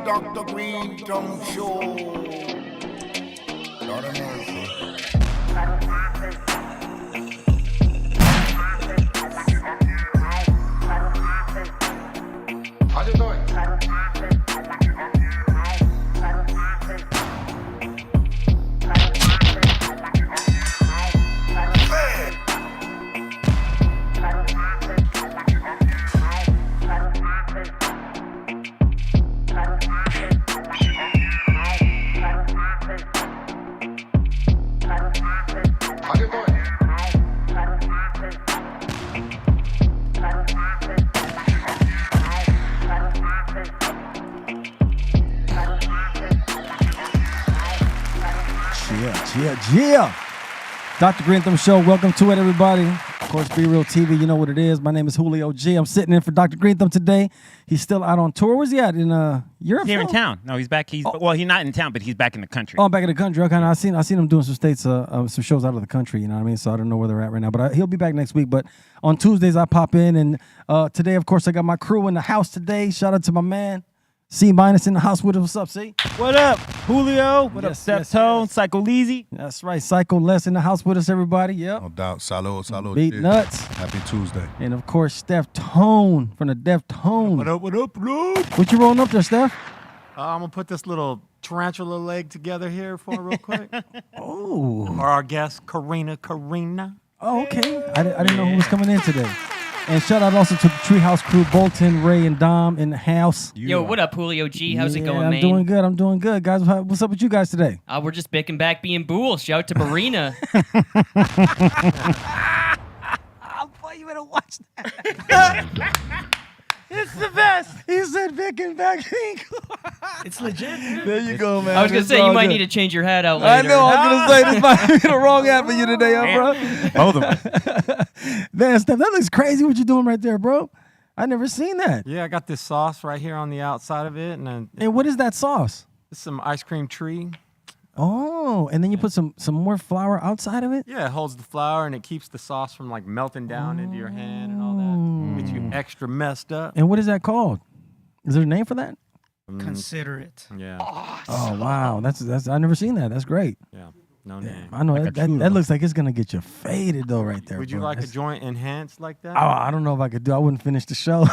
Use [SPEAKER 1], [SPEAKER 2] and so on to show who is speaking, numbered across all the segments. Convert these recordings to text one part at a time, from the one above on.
[SPEAKER 1] Dr. Greenthumb Show. Lord of mercy. How you doing?
[SPEAKER 2] Yeah. Dr. Greenthumb Show. Welcome to it, everybody. Of course, BREALTV. You know what it is. My name is Julio G. I'm sitting in for Dr. Greenthumb today. He's still out on tour. Where's he at? In Europe?
[SPEAKER 3] Here in town. No, he's back. Well, he's not in town, but he's back in the country.
[SPEAKER 2] Oh, back in the country. Okay, I seen him doing some states, some shows out of the country. You know what I mean? So I don't know where they're at right now, but he'll be back next week. But on Tuesdays, I pop in, and today, of course, I got my crew in the house today. Shout out to my man C- in the house with us. What's up, C?
[SPEAKER 3] What up, Julio? What up, Steptone, Psycho Leezy?
[SPEAKER 2] That's right, Psycho Les in the house with us, everybody. Yep.
[SPEAKER 4] No doubt. Salud.
[SPEAKER 2] Beat nuts.
[SPEAKER 4] Happy Tuesday.
[SPEAKER 2] And of course, Steph Tone from the Def Tone.
[SPEAKER 4] What up?
[SPEAKER 2] What you rolling up there, Steph?
[SPEAKER 5] I'm going to put this little tarantula leg together here for real quick.
[SPEAKER 2] Oh.
[SPEAKER 5] For our guest, Karina.
[SPEAKER 2] Oh, okay. I didn't know who was coming in today. And shout out also to the Treehouse crew, Bolton, Ray, and Dom in the house.
[SPEAKER 6] Yo, what up, Julio G? How's it going, man?
[SPEAKER 2] I'm doing good, guys. What's up with you guys today?
[SPEAKER 6] We're just bicking back being Bool. Shout out to Marina.
[SPEAKER 2] Boy, you better watch that. It's the best. He said Vic back.
[SPEAKER 5] It's legit.
[SPEAKER 2] There you go, man.
[SPEAKER 6] I was going to say, you might need to change your hat out later.
[SPEAKER 2] I know. I was going to say, this might be the wrong hat for you today, bro.
[SPEAKER 3] Both of them.
[SPEAKER 2] Man, Steph, that looks crazy what you're doing right there, bro. I never seen that.
[SPEAKER 5] Yeah, I got this sauce right here on the outside of it.
[SPEAKER 2] And what is that sauce?
[SPEAKER 5] It's some ice cream tree.
[SPEAKER 2] Oh, and then you put some more flour outside of it?
[SPEAKER 5] Yeah, it holds the flour and it keeps the sauce from like melting down into your hand and all that. Gets you extra messed up.
[SPEAKER 2] And what is that called? Is there a name for that?
[SPEAKER 7] Consider it.
[SPEAKER 5] Yeah.
[SPEAKER 2] Oh, wow. That's I've never seen that. That's great.
[SPEAKER 5] Yeah. No name.
[SPEAKER 2] I know that looks like it's gonna get you faded though, right there.
[SPEAKER 5] Would you like a joint enhanced like that?
[SPEAKER 2] Oh, I don't know if I could do. I wouldn't finish the show.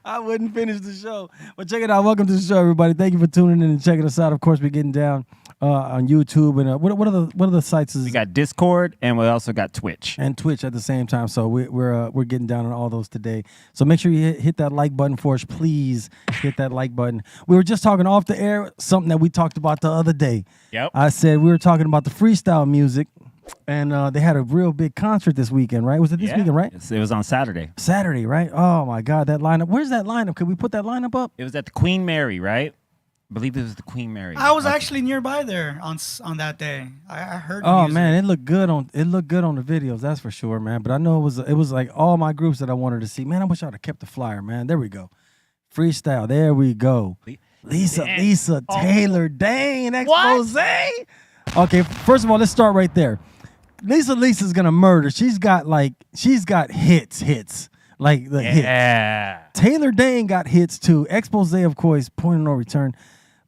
[SPEAKER 2] I wouldn't finish the show. But check it out. Welcome to the show, everybody. Thank you for tuning in and checking us out. Of course, we're getting down on YouTube and what are the sites?
[SPEAKER 3] We got Discord and we also got Twitch
[SPEAKER 2] and Twitch at the same time. So we're getting down on all those today. So make sure you hit that like button for us, please. Hit that like button. We were just talking off the air something that we talked about the other day.
[SPEAKER 3] Yep.
[SPEAKER 2] I said we were talking about the freestyle music. And they had a real big concert this weekend, right? Was it this weekend, right?
[SPEAKER 3] It was on Saturday.
[SPEAKER 2] Saturday, right? Oh, my God, that lineup. Where's that lineup? Could we put that lineup up?
[SPEAKER 3] It was at the Queen Mary, right? I believe it was the Queen Mary.
[SPEAKER 7] I was actually nearby there on that day. I heard.
[SPEAKER 2] Oh man, it looked good on the videos, that's for sure, man. But I know it was like all my groups that I wanted to see. Man, I wish I'd have kept the flyer, man. There we go. Freestyle. There we go. Lisa Taylor Dane expose. Okay, first of all, let's start right there. Lisa's gonna murder. She's got hits. Like the hits. Taylor Dane got hits too. Expose, of course, point of no return.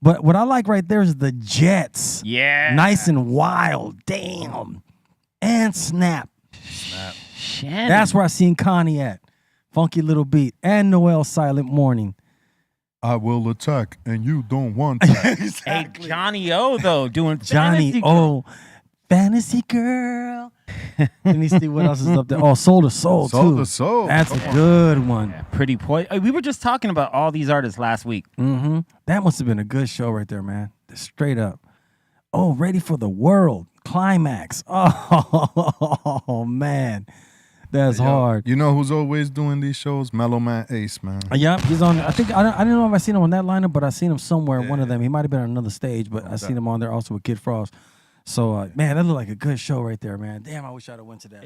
[SPEAKER 2] But what I like right there is the Jets.
[SPEAKER 3] Yeah.
[SPEAKER 2] Nice and wild. Damn. And Snap.
[SPEAKER 3] Shannon.
[SPEAKER 2] That's where I seen Connie at. Funky Little Beat. And Noel Silent Morning.
[SPEAKER 4] I will attack, and you don't want that.
[SPEAKER 3] Exactly. Hey, Johnny O, though, doing
[SPEAKER 2] Johnny O. Fantasy Girl. Let me see what else is up there. Oh, Soul to Soul, too.
[SPEAKER 4] Soul to Soul.
[SPEAKER 2] That's a good one.
[SPEAKER 3] Yeah, pretty we were just talking about all these artists last week.
[SPEAKER 2] Mm-hmm. That must have been a good show right there, man. Straight up. Oh, Ready for the World. Climax. Oh, man. That's hard.
[SPEAKER 4] You know who's always doing these shows? Mellow Man Ace, man.
[SPEAKER 2] Yep, he's on. I think I didn't know if I seen him on that lineup, but I seen him somewhere in one of them. He might have been on another stage, but I seen him on there also with Kid Frost. So, man, that looked like a good show right there, man. Damn, I wish I'd have went to that.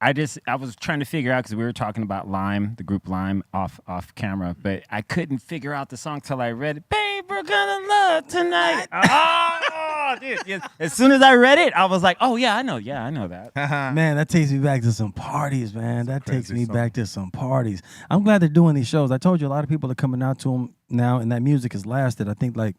[SPEAKER 3] I was trying to figure out because we were talking about Lime, the group Lime, off camera, but I couldn't figure out the song till I read it. Babe, we're gonna love tonight. Oh, Oh, dude. Yes. As soon as I read it, I was like, oh, yeah, I know that.
[SPEAKER 2] Man, that takes me back to some parties, man. That takes
[SPEAKER 4] crazy
[SPEAKER 2] me
[SPEAKER 4] song.
[SPEAKER 2] back to some parties. I'm glad they're doing these shows. I told you a lot of people are coming out to them now, and that music has lasted. I think like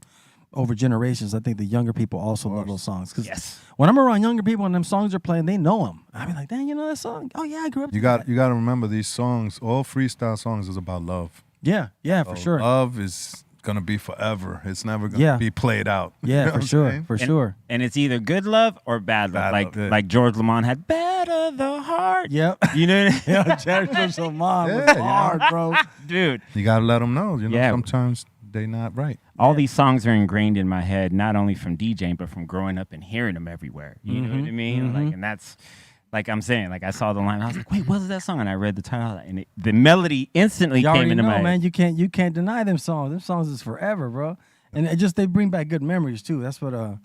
[SPEAKER 2] over generations. I think the younger people also love those songs. Because
[SPEAKER 3] Yes.
[SPEAKER 2] when I'm around younger people and them songs are playing, they know them. I be like, dang, you know that song? Oh yeah, I grew up.
[SPEAKER 4] You got to remember these songs. All freestyle songs is about love.
[SPEAKER 2] Yeah, for sure.
[SPEAKER 4] Love is gonna be forever. It's never gonna
[SPEAKER 2] Yeah.
[SPEAKER 4] be played out. You know
[SPEAKER 2] Yeah,
[SPEAKER 4] what
[SPEAKER 2] for
[SPEAKER 4] I'm
[SPEAKER 2] sure,
[SPEAKER 4] saying?
[SPEAKER 2] for sure.
[SPEAKER 3] And it's either good love or bad love.
[SPEAKER 4] Bad love, yeah.
[SPEAKER 3] Like George Lamont had better the heart.
[SPEAKER 2] Yep.
[SPEAKER 3] You know what I mean?
[SPEAKER 2] Yeah, Jared so mom was
[SPEAKER 4] Yeah, you know.
[SPEAKER 2] hard, bro.
[SPEAKER 3] Dude.
[SPEAKER 4] You gotta let them know. You know,
[SPEAKER 3] Yeah.
[SPEAKER 4] sometimes they not right.
[SPEAKER 3] All these songs are ingrained in my head, not only from DJing, but from growing up and hearing them everywhere. You know what I mean? Like, and that's, like I'm saying, like I saw the line, I was like, wait, what is that song? And I read the title, and the melody instantly
[SPEAKER 2] You
[SPEAKER 3] came
[SPEAKER 2] already
[SPEAKER 3] into
[SPEAKER 2] know,
[SPEAKER 3] my
[SPEAKER 2] man.
[SPEAKER 3] head.
[SPEAKER 2] You can't deny them songs. Them songs is forever, bro. And it just they bring back good memories too. That's what I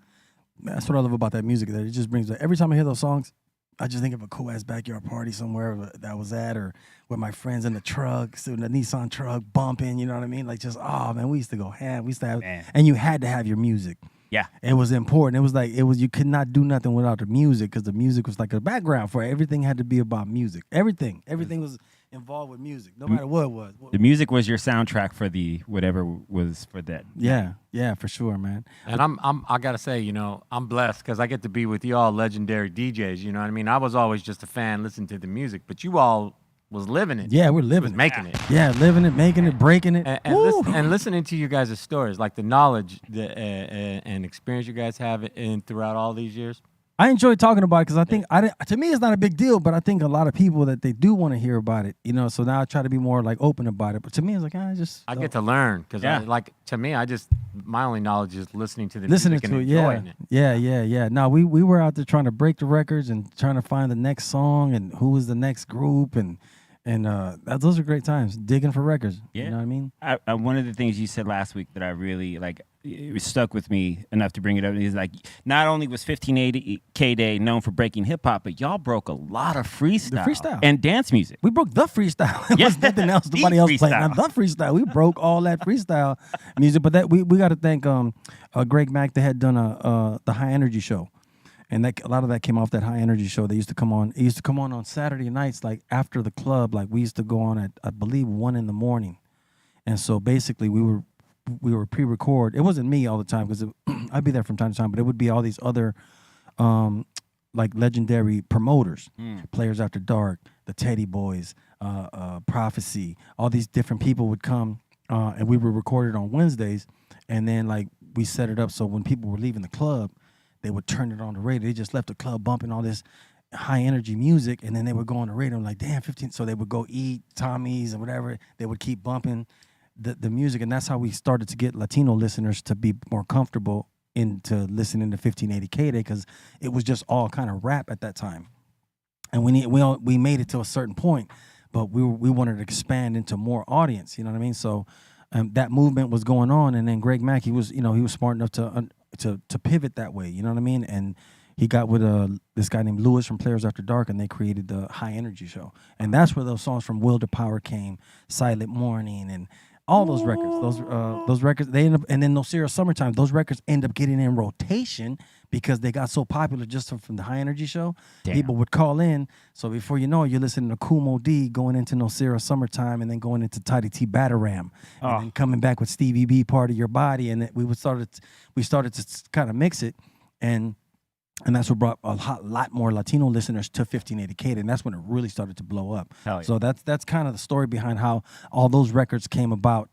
[SPEAKER 2] love about that music. That it just brings back. Every time I hear those songs, I just think of a cool ass backyard party somewhere that I was at, or with my friends in the truck, sitting in the Nissan truck, bumping. You know what I mean? Like just man, we used to go ham. We used to have,
[SPEAKER 3] Man.
[SPEAKER 2] and you had to have your music.
[SPEAKER 3] Yeah.
[SPEAKER 2] It was important. It was like you could not do nothing without the music, because the music was like a background for it. Everything had to be about music. Everything was involved with music, no matter what it was.
[SPEAKER 3] The music was your soundtrack for the whatever was for that.
[SPEAKER 2] Yeah, for sure, man.
[SPEAKER 5] And I gotta say, you know, I'm blessed because I get to be with y'all legendary DJs. You know what I mean? I was always just a fan, listening to the music, but you all was living it.
[SPEAKER 2] Yeah, we're
[SPEAKER 5] was
[SPEAKER 2] living it.
[SPEAKER 5] making it.
[SPEAKER 2] Yeah, living it, making it, breaking it.
[SPEAKER 5] And listening to you guys' stories, like the knowledge and experience you guys have throughout all these years.
[SPEAKER 2] I enjoy talking about it because I think to me it's not a big deal, but I think a lot of people that they do want to hear about it, you know. So now I try to be more like open about it. But to me, it's like
[SPEAKER 5] I get to learn because
[SPEAKER 3] Yeah.
[SPEAKER 5] to me, my only knowledge is listening to the
[SPEAKER 2] listening
[SPEAKER 5] music
[SPEAKER 2] to
[SPEAKER 5] and
[SPEAKER 2] it.
[SPEAKER 5] enjoying it.
[SPEAKER 2] Yeah. No, we were out there trying to break the records and trying to find the next song and who was the next group and those are great times digging for records.
[SPEAKER 3] Yeah.
[SPEAKER 2] You know what I mean?
[SPEAKER 3] One of the things you said last week that I really like, it was stuck with me enough to bring it up, is like, not only was 1580K Day known for breaking hip hop, but y'all broke a lot of freestyle, and dance music.
[SPEAKER 2] We broke the freestyle. It
[SPEAKER 3] Yeah.
[SPEAKER 2] was nothing else.
[SPEAKER 3] The
[SPEAKER 2] Nobody else played.
[SPEAKER 3] freestyle.
[SPEAKER 2] Now, the freestyle. We broke all that freestyle music. But that we got to thank Greg Mack. They had done the High Energy show, and a lot of that came off that High Energy show. They used to come on. It used to come on Saturday nights, like after the club. Like we used to go on at I believe 1 a.m. And so basically we were pre-record. It wasn't me all the time because I'd be there from time to time, but it would be all these other like legendary promoters, Players After Dark, the Teddy Boys, Prophecy. All these different people would come, and we were recorded on Wednesdays, and then like we set it up so when people were leaving the club, they would turn it on the radio. They just left the club bumping all this high energy music, and then they would go on the radio and like, damn, 15. So they would go eat Tommy's and whatever. They would keep bumping the music, and that's how we started to get Latino listeners to be more comfortable into listening to 1580K Day, because it was just all kind of rap at that time, and we made it to a certain point, but we wanted to expand into more audience. You know what I mean? So that movement was going on, and then Greg Mack, he was smart enough to pivot that way. You know what I mean? And he got with this guy named Lewis from Players After Dark, and they created the High Energy show, and that's where those songs from Will to Power came, Silent Morning, and all those records, those records, they end up, and then No Serious Summertime, those records end up getting in rotation because they got so popular just from the High Energy show.
[SPEAKER 3] Damn.
[SPEAKER 2] People would call in, so before you know it, you're listening to Kumo D going into No Serious Summertime, and then going into Tidy T Bataram, and then coming back with Stevie B, Part of Your Body, and we started to kind of mix it, and that's what brought a lot more Latino listeners to 1580K, and that's when it really started to blow up.
[SPEAKER 3] Hell yeah.
[SPEAKER 2] So that's kind of the story behind how all those records came about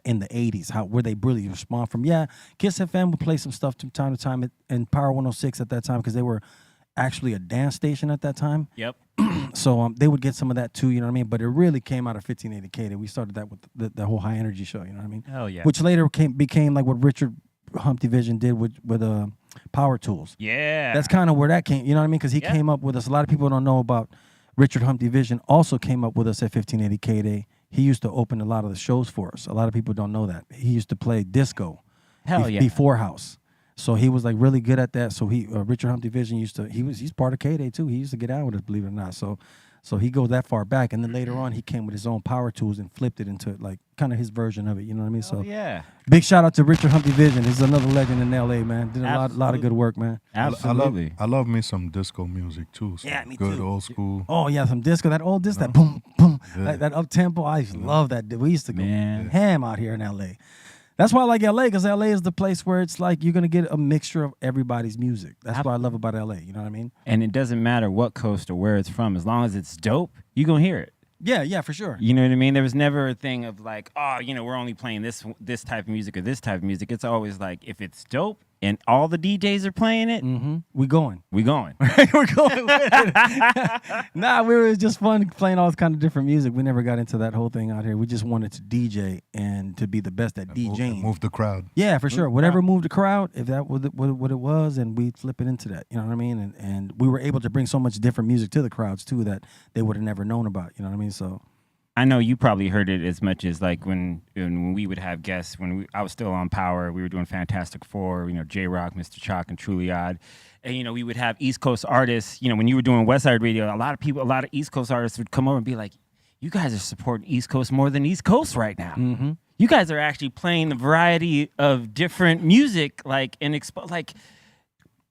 [SPEAKER 2] in the 80s, where they really respond from. Yeah, Kiss FM would play some stuff from time to time, and Power 106 at that time, because they were actually a dance station at that time.
[SPEAKER 3] Yep.
[SPEAKER 2] So they would get some of that too, you know what I mean? But it really came out of 1580K. That we started that with the whole High Energy show, you know what I mean?
[SPEAKER 3] Hell yeah.
[SPEAKER 2] Which later became like what Richard Humpty Vision did with Power Tools.
[SPEAKER 3] Yeah.
[SPEAKER 2] That's kind of where that came, you know what I mean? Because he
[SPEAKER 3] Yeah.
[SPEAKER 2] came up with us. A lot of people don't know about Richard Humpty Vision. Also came up with us at 1580K Day. He used to open a lot of the shows for us. A lot of people don't know that. He used to play disco
[SPEAKER 3] Hell yeah.
[SPEAKER 2] before house. So he was like really good at that. So Richard Humpty Vision he's part of K Day too. He used to get out with us, believe it or not. So So he goes that far back, and then later on he came with his own power tools and flipped it into like kind of his version of it. You know what I mean? So
[SPEAKER 3] yeah.
[SPEAKER 2] big shout out to Richard Humpty Vision. He's another legend in L.A. man. Did a lot of
[SPEAKER 3] Absolutely.
[SPEAKER 2] good work, man.
[SPEAKER 3] Absolutely.
[SPEAKER 4] I love me some disco music too. Some
[SPEAKER 2] Yeah, me
[SPEAKER 4] good
[SPEAKER 2] too.
[SPEAKER 4] old school.
[SPEAKER 2] Oh yeah, some disco, that old disco, that boom boom,
[SPEAKER 4] Yeah.
[SPEAKER 2] like that up tempo. I used to love that. We used to go
[SPEAKER 3] Man.
[SPEAKER 2] ham out here in L.A. That's why I like L.A. because L.A. is the place where it's like you're gonna get a mixture of everybody's music. That's what I love about L.A. You know what I mean?
[SPEAKER 3] And it doesn't matter what coast or where it's from. As long as it's dope, you're going to hear it.
[SPEAKER 2] Yeah, for sure.
[SPEAKER 3] You know what I mean? There was never a thing of like, oh, you know, we're only playing this type of music or this type of music. It's always like, if it's dope and all the DJs are playing it,
[SPEAKER 2] We going.
[SPEAKER 3] we going.
[SPEAKER 2] We're going with it. Nah, we were just fun playing all kind of different music. We never got into that whole thing out here. We just wanted to DJ and to be the best at DJing.
[SPEAKER 4] Move the crowd.
[SPEAKER 2] Yeah, for sure. Whatever moved the crowd, if that was what it was, and we'd flip it into that. You know what I mean? And we were able to bring so much different music to the crowds too that they would have never known about. You know what I mean? So
[SPEAKER 3] I know you probably heard it as much as like when we would have guests I was still on Power. We were doing Fantastic Four, you know, J-Rock, Mr. Chalk, and Truly Odd. And, you know, we would have East Coast artists. You know, when you were doing West Side Radio, a lot of East Coast artists would come over and be like, you guys are supporting East Coast more than East Coast right now.
[SPEAKER 2] Mm-hmm.
[SPEAKER 3] You guys are actually playing the variety of different music, like, and like,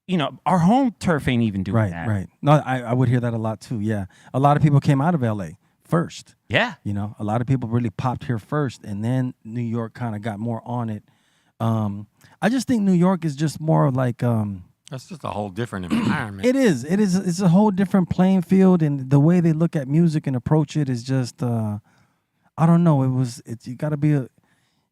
[SPEAKER 3] you know, our home turf ain't even doing that.
[SPEAKER 2] Right. No, I would hear that a lot too. Yeah, a lot of people came out of LA first.
[SPEAKER 3] Yeah.
[SPEAKER 2] You know, a lot of people really popped here first, and then New York kind of got more on it. I just think New York is just more like
[SPEAKER 5] That's just a whole different environment.
[SPEAKER 2] it is. It's a whole different playing field, and the way they look at music and approach it is just I don't know.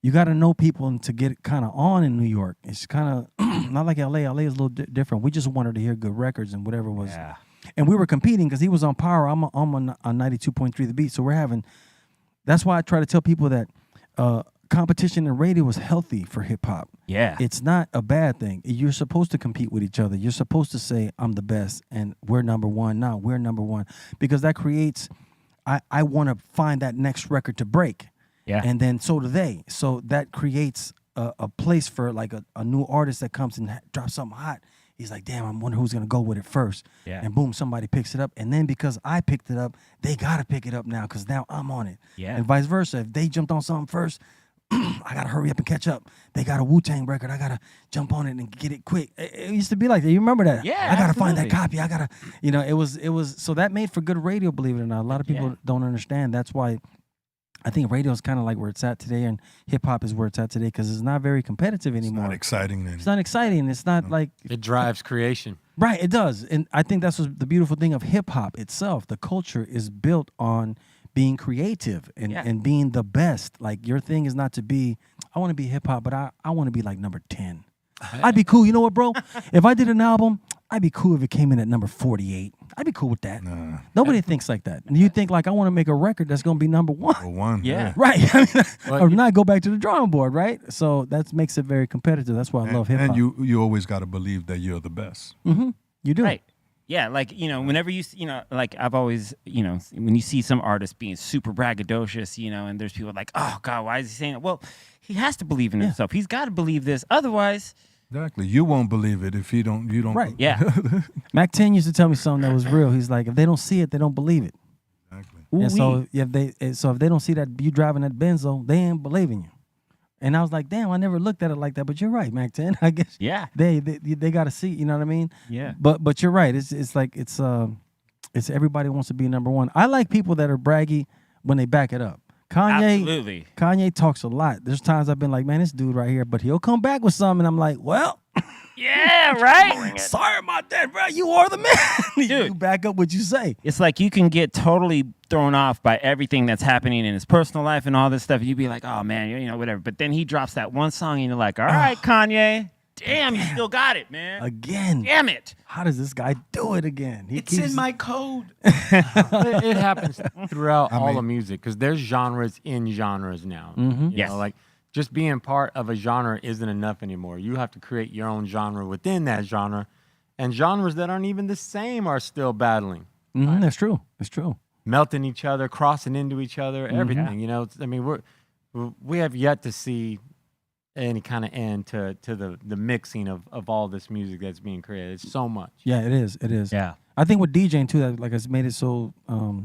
[SPEAKER 2] You got to know people and to get it kind of on in New York. It's kind of not like LA. LA is a little different. We just wanted to hear good records and whatever was.
[SPEAKER 3] Yeah.
[SPEAKER 2] And we were competing because he was on Power. I'm on 92.3 The Beat. So we're having. That's why I try to tell people that competition in radio is healthy for hip hop.
[SPEAKER 3] Yeah.
[SPEAKER 2] It's not a bad thing. You're supposed to compete with each other. You're supposed to say I'm the best and we're number one. No, we're number one because that creates. I want to find that next record to break.
[SPEAKER 3] Yeah.
[SPEAKER 2] And then so do they. So that creates a place for like a new artist that comes and drops something hot. He's like, damn, I wonder who's going to go with it first.
[SPEAKER 3] Yeah.
[SPEAKER 2] And boom, somebody picks it up. And then because I picked it up, they got to pick it up now because now I'm on it.
[SPEAKER 3] Yeah.
[SPEAKER 2] And vice versa. If they jumped on something first, I got to hurry up and catch up. They got a Wu-Tang record. I got to jump on it and get it quick. It used to be like that. You remember that?
[SPEAKER 3] Yeah,
[SPEAKER 2] I got to find that
[SPEAKER 3] absolutely.
[SPEAKER 2] copy. I got to, it was, so that made for good radio, believe it or not. A lot of people don't understand. That's why I think radio is kind of like where it's at today, and hip hop is where it's at today because it's not very competitive
[SPEAKER 4] It's
[SPEAKER 2] anymore.
[SPEAKER 4] not exciting then.
[SPEAKER 2] It's not exciting. It's not like
[SPEAKER 5] It drives creation.
[SPEAKER 2] right. It does, and I think that's what's the beautiful thing of hip hop itself. The culture is built on being creative and being the best. Like your thing is not to be. I want to be hip hop, but I want to be like number 10. I'd be cool. You know what, bro? If I did an album, I'd be cool if it came in at number 48. I'd be cool with that.
[SPEAKER 4] Nah.
[SPEAKER 2] Nobody thinks like that. And you think like I want to make a record that's gonna be number one.
[SPEAKER 4] For one.
[SPEAKER 3] Yeah.
[SPEAKER 2] Right.
[SPEAKER 5] Well,
[SPEAKER 2] Or not go back to the drawing board, right? So that makes it very competitive. That's why I love hip hop.
[SPEAKER 4] And you always got to believe that you're the best.
[SPEAKER 2] You do.
[SPEAKER 3] Right. Yeah, like, whenever like I've always, when you see some artist being super braggadocious, and there's people like, oh, God, why is he saying it? Well, he has to believe in himself. He's got to believe this. Otherwise,
[SPEAKER 4] Exactly. You won't believe it if you don't.
[SPEAKER 2] Right.
[SPEAKER 3] yeah.
[SPEAKER 2] Mac 10 used to tell me something that was real. He's like, if they don't see it, they don't believe it.
[SPEAKER 4] Exactly.
[SPEAKER 2] And so if they don't see that you driving that Benzo, they ain't believing you. And I was like, damn, I never looked at it like that. But you're right, Mac 10. I guess
[SPEAKER 3] Yeah.
[SPEAKER 2] they got to see. You know what I mean?
[SPEAKER 3] Yeah.
[SPEAKER 2] But you're right. It's like it's everybody wants to be number one. I like people that are braggy when they back it up.
[SPEAKER 3] Absolutely.
[SPEAKER 2] Kanye talks a lot. There's times I've been like, man, this dude right here, but he'll come back with something, and I'm like, well,
[SPEAKER 3] Yeah, right?
[SPEAKER 2] sorry about that, bro. You are the man. You
[SPEAKER 3] Dude.
[SPEAKER 2] back up what you say.
[SPEAKER 3] It's like you can get totally thrown off by everything that's happening in his personal life and all this stuff. You'd be like, oh, man, whatever. But then he drops that one song, and you're like, all right, Kanye. Damn, you still got it, man.
[SPEAKER 2] Again.
[SPEAKER 3] Damn it.
[SPEAKER 2] How does this guy do it again? He
[SPEAKER 7] It's in my code.
[SPEAKER 5] It happens throughout all
[SPEAKER 4] mean-
[SPEAKER 5] the music because there's genres in genres now.
[SPEAKER 3] Yes.
[SPEAKER 5] Like just being part of a genre isn't enough anymore. You have to create your own genre within that genre, and genres that aren't even the same are still battling,
[SPEAKER 2] That's true. That's true.
[SPEAKER 5] melting each other, crossing into each other, everything. We have yet to see any kind of end to the mixing of all this music that's being created. It's so much.
[SPEAKER 2] Yeah, it is. It is.
[SPEAKER 3] Yeah.
[SPEAKER 2] I think with DJing too, that like it's made it so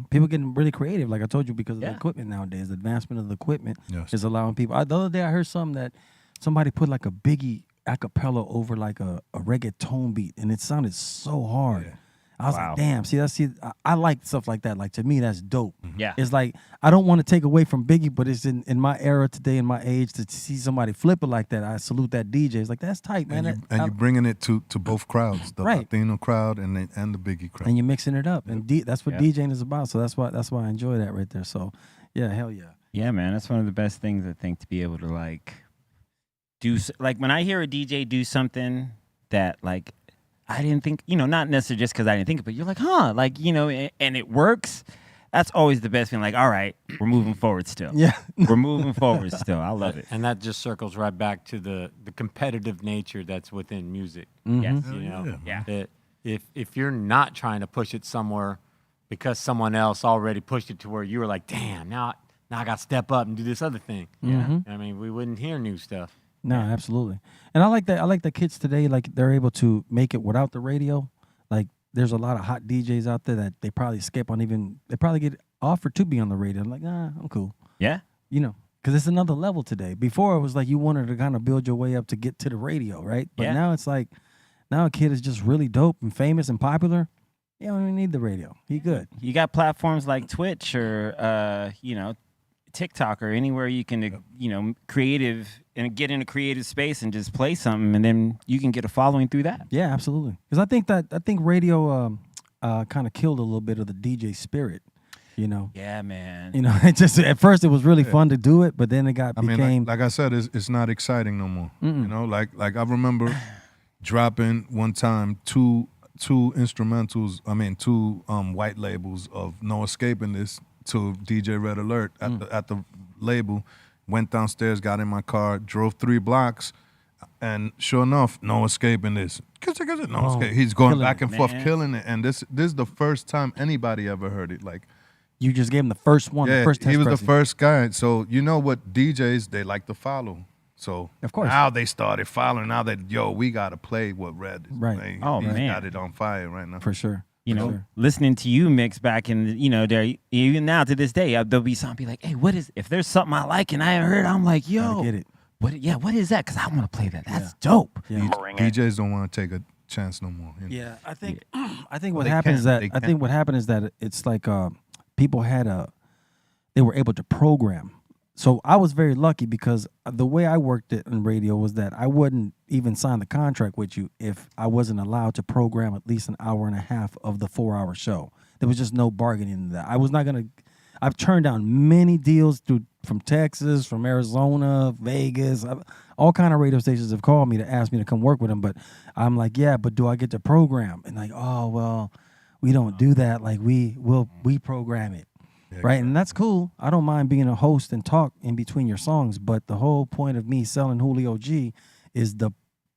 [SPEAKER 2] people getting really creative. Like I told you, because of the
[SPEAKER 3] Yeah.
[SPEAKER 2] equipment nowadays, the advancement of the equipment
[SPEAKER 4] Yes.
[SPEAKER 2] is allowing people. The other day I heard something that somebody put like a Biggie acapella over like a reggaeton beat, and it sounded so hard.
[SPEAKER 4] Yeah.
[SPEAKER 2] I was
[SPEAKER 3] Wow.
[SPEAKER 2] like, damn. I like stuff like that. Like to me, that's dope.
[SPEAKER 3] Yeah.
[SPEAKER 2] It's like I don't want to take away from Biggie, but it's in my era today, in my age, to see somebody flip it like that. I salute that DJ. It's like that's tight, man.
[SPEAKER 4] And you're bringing it to both crowds, the
[SPEAKER 2] Right.
[SPEAKER 4] Latino crowd and the Biggie crowd.
[SPEAKER 2] and you're mixing it up, and that's what
[SPEAKER 3] Yeah.
[SPEAKER 2] DJing is about. So that's why I enjoy that right there. So yeah, hell yeah.
[SPEAKER 3] Yeah, man, that's one of the best things I think, to be able to like like when I hear a DJ do something that like I didn't think, not necessarily just because I didn't think it, but you're like, huh, like, and it works. That's always the best feeling. Like, all right, we're moving forward still.
[SPEAKER 2] Yeah.
[SPEAKER 3] We're moving forward still. I love it.
[SPEAKER 5] And that just circles right back to the competitive nature that's within music.
[SPEAKER 3] Yes.
[SPEAKER 5] You know,
[SPEAKER 3] Yeah.
[SPEAKER 5] that if you're not trying to push it somewhere because someone else already pushed it to where you were like, damn, now I got to step up and do this other thing.
[SPEAKER 2] Yeah.
[SPEAKER 5] I mean, we wouldn't hear new stuff.
[SPEAKER 2] No, absolutely. And I like that. I like that kids today, like they're able to make it without the radio. Like there's a lot of hot DJs out there that they probably skip on they probably get offered to be on the radio. I'm like, nah, I'm cool.
[SPEAKER 3] Yeah.
[SPEAKER 2] Because it's another level today. Before it was like you wanted to kind of build your way up to get to the radio, right? But
[SPEAKER 3] Yeah.
[SPEAKER 2] now it's like, now a kid is just really dope and famous and popular. You don't even need the radio. He good.
[SPEAKER 3] You got platforms like Twitch or, TikTok or anywhere you can, creative and get in a creative space and just play something, and then you can get a following through that.
[SPEAKER 2] Yeah, absolutely. Because I think radio kind of killed a little bit of the DJ spirit.
[SPEAKER 3] Yeah, man.
[SPEAKER 2] It just at first it was really fun to do it, but then it
[SPEAKER 4] I mean, like I said, it's not exciting no more. Like I remember dropping one time two instrumentals. I mean, two white labels of No Escaping This to DJ Red Alert at the label. Went downstairs, got in my car, drove 3 blocks, and sure enough, No Escaping This. No escape. He's going
[SPEAKER 2] Killing
[SPEAKER 4] back
[SPEAKER 2] it,
[SPEAKER 4] and forth,
[SPEAKER 3] man.
[SPEAKER 4] killing it. And this is the first time anybody ever heard it. Like,
[SPEAKER 2] you just gave him the first one, the
[SPEAKER 4] yeah,
[SPEAKER 2] first test
[SPEAKER 4] he was
[SPEAKER 2] pressing.
[SPEAKER 4] the first guy. So you know what DJs, they like to follow. So
[SPEAKER 2] Of course.
[SPEAKER 4] now they started following. Now that we gotta play what Red is
[SPEAKER 2] Right.
[SPEAKER 4] playing.
[SPEAKER 3] Oh,
[SPEAKER 4] He's
[SPEAKER 3] man.
[SPEAKER 4] got it on fire right now.
[SPEAKER 2] For sure. Sure.
[SPEAKER 3] Listening to you mix back in, there, even now to this day, there'll be something like, hey, if there's something I like and I haven't heard, I'm like, yo,
[SPEAKER 2] Gotta get it.
[SPEAKER 3] what is that? Because I want to play that. That's dope.
[SPEAKER 2] Yeah.
[SPEAKER 4] DJs don't want to take a chance no more.
[SPEAKER 2] Yeah, I think what
[SPEAKER 4] They
[SPEAKER 2] happened is
[SPEAKER 4] can.
[SPEAKER 2] that
[SPEAKER 4] They
[SPEAKER 2] I
[SPEAKER 4] can.
[SPEAKER 2] think what happened is that it's like people they were able to program. So I was very lucky because the way I worked it in radio was that I wouldn't even sign the contract with you if I wasn't allowed to program at least an hour and a half of the 4-hour show. There was just no bargaining in that. I was not gonna. I've turned down many deals from Texas, from Arizona, Vegas. All kind of radio stations have called me to ask me to come work with them, but I'm like, yeah, but do I get to program? And like, oh well, we don't do that. Like we program it. Right, and that's cool. I don't mind being a host and talk in between your songs, but the whole point of me selling Julio G is the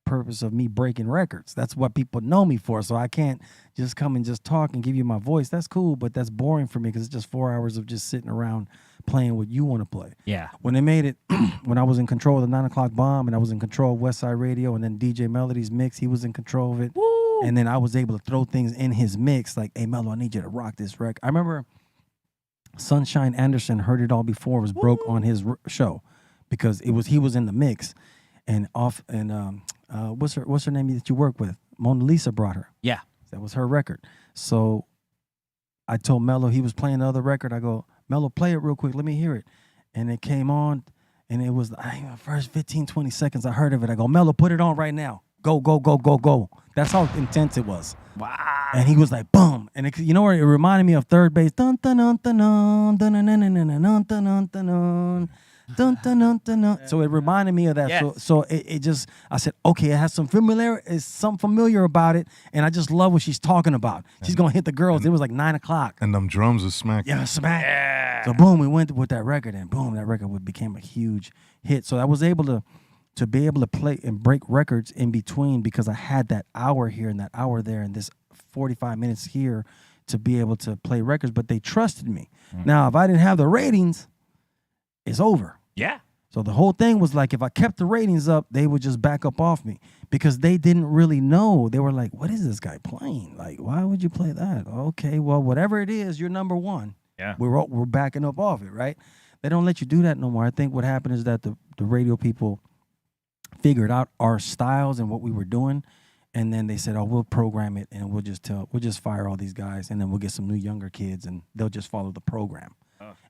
[SPEAKER 2] purpose of me breaking records. That's what people know me for. So I can't just come and just talk and give you my voice. That's cool, but that's boring for me because it's just 4 hours of just sitting around playing what you want to play.
[SPEAKER 3] Yeah.
[SPEAKER 2] When they made it, when I was in control of the 9 o'clock bomb and I was in control of West Side Radio and then DJ Melody's mix, he was in control of it. Woo! And then I was able to throw things in his mix like, hey, Melo, I need you to rock this record. I remember Sunshine Anderson Heard It All Before was broke on his show because he was in the mix and what's her name that you work with? Mona Lisa brought her.
[SPEAKER 3] Yeah.
[SPEAKER 2] That was her record. So I told Mello, he was playing the other record. I go, Mello, play it real quick. Let me hear it. And it came on and it was the first 15, 20 seconds I heard of it. I go, Mello, put it on right now. Go, go, go, go, go. That's how intense it was.
[SPEAKER 3] Wow.
[SPEAKER 2] And he was like, boom. And it, you know where it reminded me of Third Base. Dun, dun, dun, dun, dun, dun, dun, dun, dun, dun, dun, dun, dun, dun. Dun, dun, dun, dun, dun. So it reminded me of that.
[SPEAKER 3] Yes.
[SPEAKER 2] So it just, I said, okay, it has some it's something familiar about it. And I just love what she's talking about. She's going to hit the girls. It was like 9 o'clock.
[SPEAKER 4] And them drums are smack.
[SPEAKER 2] Yeah, smack. So boom, we went with that record, and boom, that record became a huge hit. So I was able to be able to play and break records in between because I had that hour here and that hour there and this 45 minutes here to be able to play records, but they trusted me. Now, if I didn't have the ratings, it's over.
[SPEAKER 3] Yeah.
[SPEAKER 2] So the whole thing was like, if I kept the ratings up, they would just back up off me because they didn't really know. They were like, what is this guy playing? Like, why would you play that? Okay, well, whatever it is, you're number one.
[SPEAKER 3] Yeah.
[SPEAKER 2] We're backing up off it, right? They don't let you do that no more. I think what happened is that the radio people figured out our styles and what we were doing. And then they said, oh, we'll program it and we'll just fire all these guys and then we'll get some new younger kids and they'll just follow the program.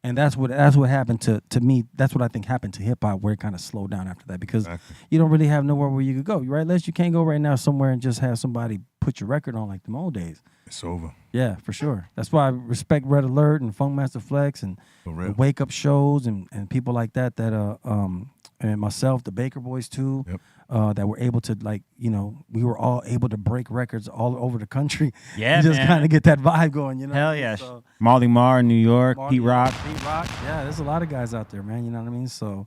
[SPEAKER 2] And that's what happened to me. That's what I think happened to hip hop, where it kind of slowed down after that because you don't really have nowhere where you could go, right? Unless you can't go right now somewhere and just have somebody put your record on like them old days.
[SPEAKER 4] It's over.
[SPEAKER 2] Yeah, for sure. That's why I respect Red Alert and Funkmaster Flex and the Wake Up shows and people like that and myself, the Baker Boys too.
[SPEAKER 4] Yep.
[SPEAKER 2] That were able to, like, you know, we were all able to break records all over the country.
[SPEAKER 3] Yeah,
[SPEAKER 2] just
[SPEAKER 3] man.
[SPEAKER 2] kind of get that vibe going, you know.
[SPEAKER 3] Hell yeah.
[SPEAKER 2] So,
[SPEAKER 3] Molly Marr, New York,
[SPEAKER 2] Marty,
[SPEAKER 3] Pete Rock.
[SPEAKER 2] Pete Rock. Yeah, there's a lot of guys out there, man. You know what I mean? So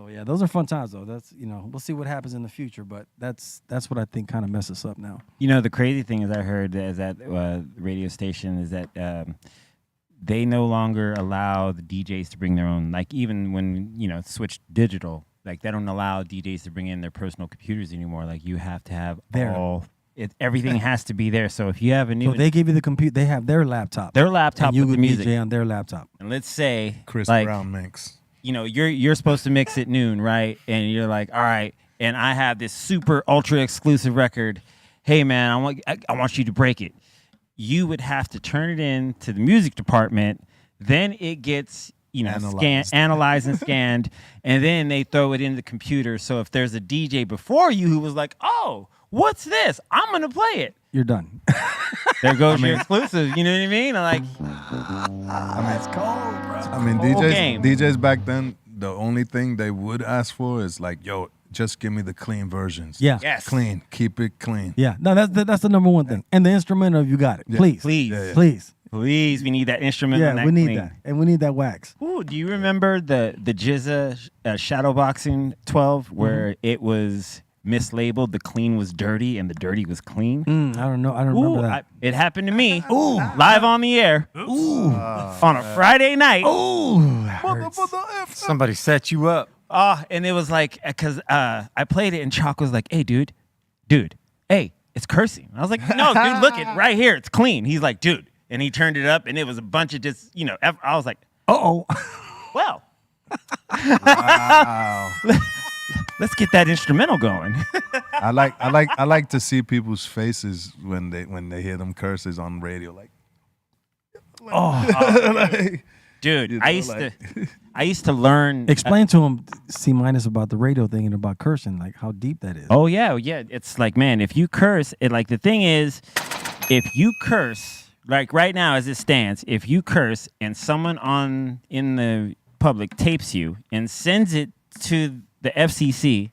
[SPEAKER 2] yeah, those are fun times though. That's, you know, we'll see what happens in the future, but that's what I think kind of messes up now.
[SPEAKER 3] You know, the crazy thing is I heard is that radio station is that they no longer allow the DJs to bring their own, like even when, you know, switched digital, like they don't allow DJs to bring in their personal computers anymore. Like you have to have everything has to be there. So if you have a new,
[SPEAKER 2] So they give you the computer, they have their laptop.
[SPEAKER 3] their laptop
[SPEAKER 2] and you
[SPEAKER 3] with the
[SPEAKER 2] would
[SPEAKER 3] music,
[SPEAKER 2] DJ on their laptop.
[SPEAKER 3] and let's say
[SPEAKER 4] Chris
[SPEAKER 3] like,
[SPEAKER 4] Brown mix.
[SPEAKER 3] you know, you're supposed to mix at noon, right? And you're like, all right, and I have this super ultra exclusive record. Hey man, I want you to break it. You would have to turn it in to the music department. Then it gets, you know, analyzed and scanned, and then they throw it in the computer. So if there's a DJ before you who was like, oh, what's this? I'm gonna play it.
[SPEAKER 2] You're done.
[SPEAKER 3] There goes your exclusive. You know what I mean? I'm like,
[SPEAKER 2] It's cold, bro.
[SPEAKER 4] I mean, DJs back then, the only thing they would ask for is like, yo, just give me the clean versions.
[SPEAKER 2] Yeah.
[SPEAKER 3] yes,
[SPEAKER 4] Clean. Keep it clean.
[SPEAKER 2] Yeah. No, that's the number one thing. And the instrumental, if you got it.
[SPEAKER 4] Yeah.
[SPEAKER 2] Please.
[SPEAKER 3] please,
[SPEAKER 2] Please.
[SPEAKER 3] please, we need that instrument.
[SPEAKER 2] Yeah,
[SPEAKER 3] on that
[SPEAKER 2] we need
[SPEAKER 3] clean.
[SPEAKER 2] that. And we need that wax.
[SPEAKER 3] Ooh, do you remember the Jizza Shadowboxing 12 where it was mislabeled? The clean was dirty and the dirty was clean.
[SPEAKER 2] I don't know. I don't remember that.
[SPEAKER 3] It happened to me. Ooh, live on the air. Ooh, on a Friday night.
[SPEAKER 2] Ooh, that hurts.
[SPEAKER 5] Somebody set you up.
[SPEAKER 3] And it was like, because I played it and Chalk was like, hey, dude, hey, it's cursing. I was like, no, dude, look it right here. It's clean. He's like, dude. And he turned it up and it was a bunch of just, you know, I was like,
[SPEAKER 2] Uh-oh.
[SPEAKER 3] well, let's get that instrumental going.
[SPEAKER 4] I like to see people's faces when they hear them curses on radio. Like,
[SPEAKER 3] Dude,
[SPEAKER 4] you know,
[SPEAKER 3] I used to learn.
[SPEAKER 2] Explain to him C- about the radio thing and about cursing, like how deep that is.
[SPEAKER 3] Oh yeah. It's like, man, if you curse, like the thing is, if you curse, like right now as it stands, if you curse and someone in the public tapes you and sends it to the FCC,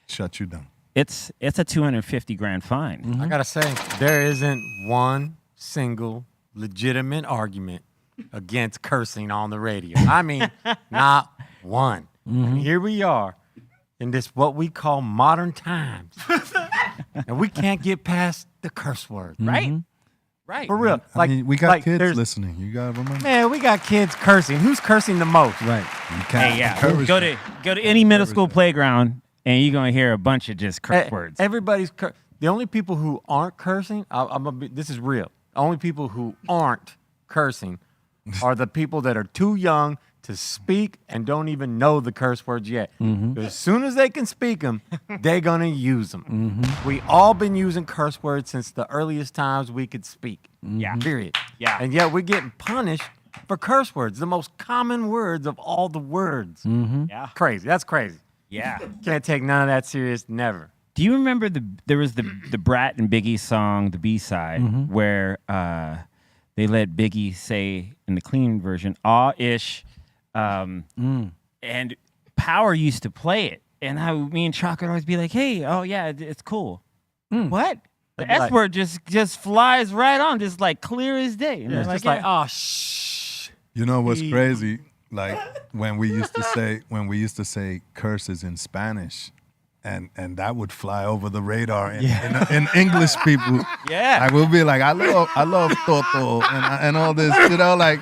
[SPEAKER 4] shut you down.
[SPEAKER 3] it's a $250,000 fine.
[SPEAKER 5] I gotta say, there isn't one single legitimate argument against cursing on the radio. I mean, not one. And here we are in this what we call modern times, and we can't get past the curse word,
[SPEAKER 3] Right? Right.
[SPEAKER 5] For real.
[SPEAKER 4] I mean, we got
[SPEAKER 5] like,
[SPEAKER 4] kids
[SPEAKER 5] there's-
[SPEAKER 4] listening. You gotta remember.
[SPEAKER 5] Man, we got kids cursing. Who's cursing the most?
[SPEAKER 2] Right.
[SPEAKER 4] You can't
[SPEAKER 3] Hey, yeah.
[SPEAKER 4] encourage
[SPEAKER 3] Go
[SPEAKER 4] them.
[SPEAKER 3] to any middle school playground and you're gonna hear a bunch of just curse words.
[SPEAKER 5] Everybody's the only people who aren't cursing. This is real. The only people who aren't cursing are the people that are too young to speak and don't even know the curse words yet. As soon as they can speak them, they're gonna use them. We all been using curse words since the earliest times we could speak.
[SPEAKER 3] Yeah.
[SPEAKER 5] Period.
[SPEAKER 3] Yeah.
[SPEAKER 5] And yet we're getting punished for curse words, the most common words of all the words.
[SPEAKER 3] Yeah.
[SPEAKER 5] Crazy. That's crazy.
[SPEAKER 3] Yeah.
[SPEAKER 5] Can't take none of that serious. Never.
[SPEAKER 3] Do you remember there was the Brat and Biggie song, the B-side, where they let Biggie say in the clean version, aw-ish, and Power used to play it, and me and Chalk would always be like, hey, oh yeah, it's cool. What? The S word just flies right on, just like clear as day. And
[SPEAKER 5] Yeah, it's
[SPEAKER 3] they're
[SPEAKER 5] just like,
[SPEAKER 3] yeah.
[SPEAKER 5] oh, shh.
[SPEAKER 4] You know what's crazy? Like when we used to say curses in Spanish, and that would fly over the radar in English people.
[SPEAKER 3] Yeah.
[SPEAKER 4] I will be like, I love Toto and all this, you know, like,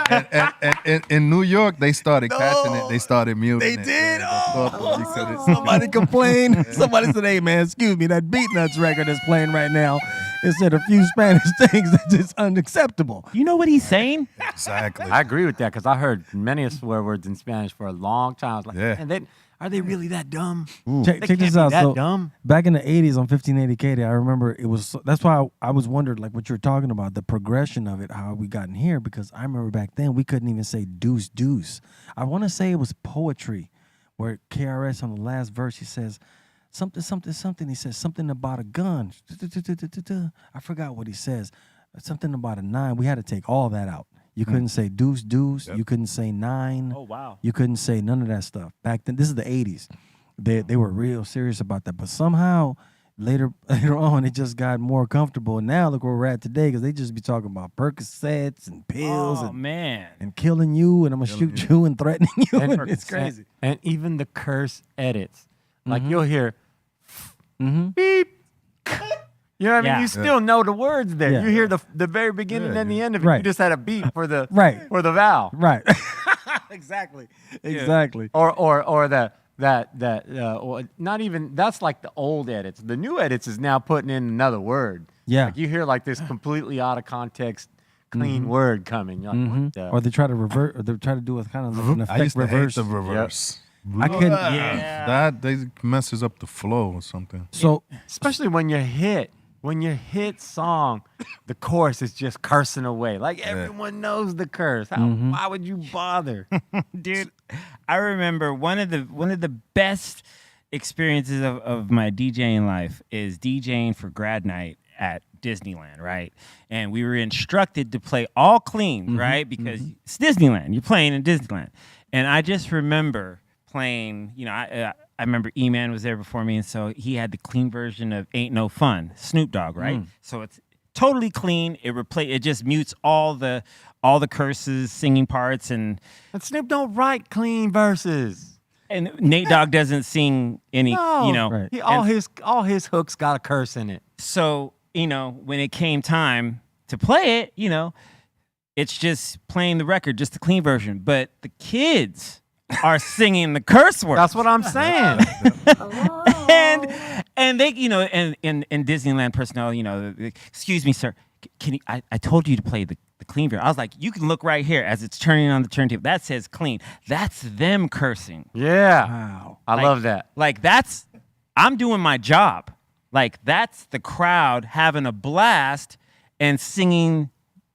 [SPEAKER 4] and in New York they started catching it. They started muting it.
[SPEAKER 2] They did?
[SPEAKER 4] Toto, because
[SPEAKER 2] Somebody complained. Somebody said, "Hey man, excuse me, that Beat Nuts record is playing right now. It said a few Spanish things that's just unacceptable."
[SPEAKER 3] You know what he's saying?
[SPEAKER 4] exactly.
[SPEAKER 5] I agree with that because I heard many swear words in Spanish for a long time. I was like,
[SPEAKER 4] Yeah.
[SPEAKER 5] man, are they really that dumb?
[SPEAKER 2] Check
[SPEAKER 5] They
[SPEAKER 2] this
[SPEAKER 5] can't be
[SPEAKER 2] out.
[SPEAKER 5] that
[SPEAKER 2] So
[SPEAKER 5] dumb.
[SPEAKER 2] back in the '80s on 1580 Katie, I remember it was. That's why I was wondering, like what you're talking about, the progression of it, how we got in here. Because I remember back then we couldn't even say deuce deuce. I want to say it was poetry, where KRS on the last verse he says something something something. He says something about a gun. I forgot what he says. Something about a 9. We had to take all that out. You couldn't say deuce deuce. You couldn't say 9.
[SPEAKER 3] Oh, wow.
[SPEAKER 2] You couldn't say none of that stuff back then. This is the '80s. They were real serious about that. But somehow later on, it just got more comfortable. And now look where we're at today, because they just be talking about Percocets and pills
[SPEAKER 3] Oh,
[SPEAKER 2] and,
[SPEAKER 3] man.
[SPEAKER 2] and killing you, and I'm gonna shoot you and threatening you.
[SPEAKER 5] And-
[SPEAKER 2] It's crazy.
[SPEAKER 5] And even the curse edits. Like you'll hear
[SPEAKER 2] Mm-hmm.
[SPEAKER 5] beep. You know what I mean?
[SPEAKER 3] Yeah.
[SPEAKER 5] You still know the words there.
[SPEAKER 2] Yeah.
[SPEAKER 5] You hear the very beginning and the end of it.
[SPEAKER 2] Right.
[SPEAKER 5] You just had a beat for the
[SPEAKER 2] Right.
[SPEAKER 5] for the vowel.
[SPEAKER 2] Right. Exactly. Exactly.
[SPEAKER 5] Or or not even, that's like the old edits. The new edits is now putting in another word.
[SPEAKER 2] Yeah.
[SPEAKER 5] Like you hear like this completely out of context clean word coming. You're like, what the?
[SPEAKER 2] Or they try to revert, or they try to do a kind of like an
[SPEAKER 4] I used
[SPEAKER 2] effect
[SPEAKER 4] to
[SPEAKER 2] reverse.
[SPEAKER 4] hate the reverse.
[SPEAKER 2] I couldn't.
[SPEAKER 3] Yeah.
[SPEAKER 4] That they messes up the flow or something.
[SPEAKER 2] So
[SPEAKER 5] Especially when you're hit. When your hit song, the chorus is just cursing away. Like everyone knows the curse. Why would you bother?
[SPEAKER 3] Dude, I remember one of the best experiences of my DJing life is DJing for grad night at Disneyland, right? And we were instructed to play all clean, right? Because it's Disneyland. You're playing in Disneyland. And I just remember playing, you know, I remember E-Man was there before me, and so he had the clean version of Ain't No Fun, Snoop Dogg, right? So it's totally clean. It just mutes all the curses, singing parts, and
[SPEAKER 5] Snoop don't write clean verses.
[SPEAKER 3] Nate Dogg doesn't sing any,
[SPEAKER 5] No,
[SPEAKER 3] you know.
[SPEAKER 2] Right.
[SPEAKER 5] All his hooks got a curse in it.
[SPEAKER 3] So, you know, when it came time to play it, you know, it's just playing the record, just the clean version. But the kids are singing the curse words.
[SPEAKER 5] That's what I'm saying.
[SPEAKER 3] and they, you know, and Disneyland personnel, you know, excuse me, sir, can you, I told you to play the clean version. I was like, you can look right here as it's turning on the turntable. That says clean. That's them cursing.
[SPEAKER 5] Yeah.
[SPEAKER 2] wow.
[SPEAKER 5] I love that.
[SPEAKER 3] Like I'm doing my job. Like that's the crowd having a blast and singing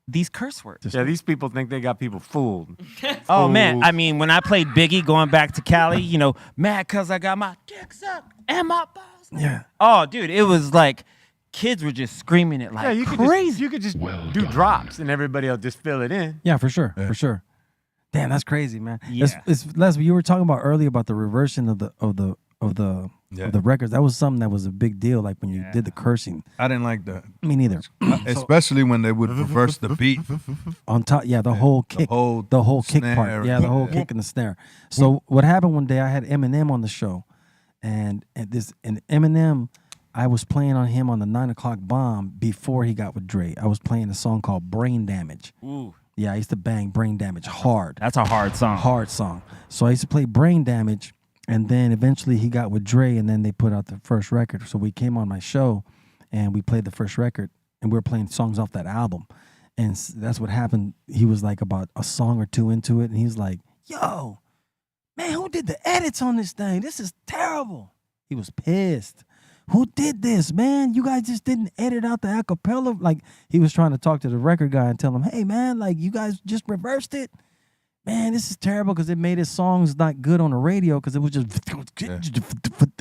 [SPEAKER 3] these curse words.
[SPEAKER 5] Yeah, these people think they got people fooled.
[SPEAKER 3] Oh man, I mean, when I played Biggie going back to Cali, you know, mad cause I got my dick sucked and my balls.
[SPEAKER 2] Yeah.
[SPEAKER 3] Oh, dude, it was like kids were just screaming it like
[SPEAKER 5] Yeah, you could
[SPEAKER 3] crazy.
[SPEAKER 5] you could just do drops and everybody will just fill it in.
[SPEAKER 2] Yeah, for sure. For sure. Damn, that's crazy, man.
[SPEAKER 3] Yeah.
[SPEAKER 2] It's Leslie, you were talking about earlier about the reversion of the records. That was something that was a big deal, like when you did the cursing.
[SPEAKER 4] I didn't like that,
[SPEAKER 2] Me neither.
[SPEAKER 4] especially when they would reverse the beat.
[SPEAKER 2] On top, yeah, the whole kick, the whole kick
[SPEAKER 4] snare.
[SPEAKER 2] part, yeah, the whole kick and the snare. So what happened one day? I had Eminem on the show, and Eminem, I was playing on him on the 9 o'clock bomb before he got with Dre. I was playing a song called Brain Damage.
[SPEAKER 3] Ooh,
[SPEAKER 2] Yeah, I used to bang Brain Damage hard.
[SPEAKER 3] that's a hard song.
[SPEAKER 2] Hard song. So I used to play Brain Damage, and then eventually he got with Dre, and then they put out the first record. So we came on my show, and we played the first record, and we were playing songs off that album. And that's what happened. He was like about a song or two into it, and he's like, yo, man, who did the edits on this thing? This is terrible. He was pissed. Who did this, man? You guys just didn't edit out the acapella. Like, he was trying to talk to the record guy and tell him, hey, man, like, you guys just reversed it. Man, this is terrible because it made his songs not good on the radio because it was just.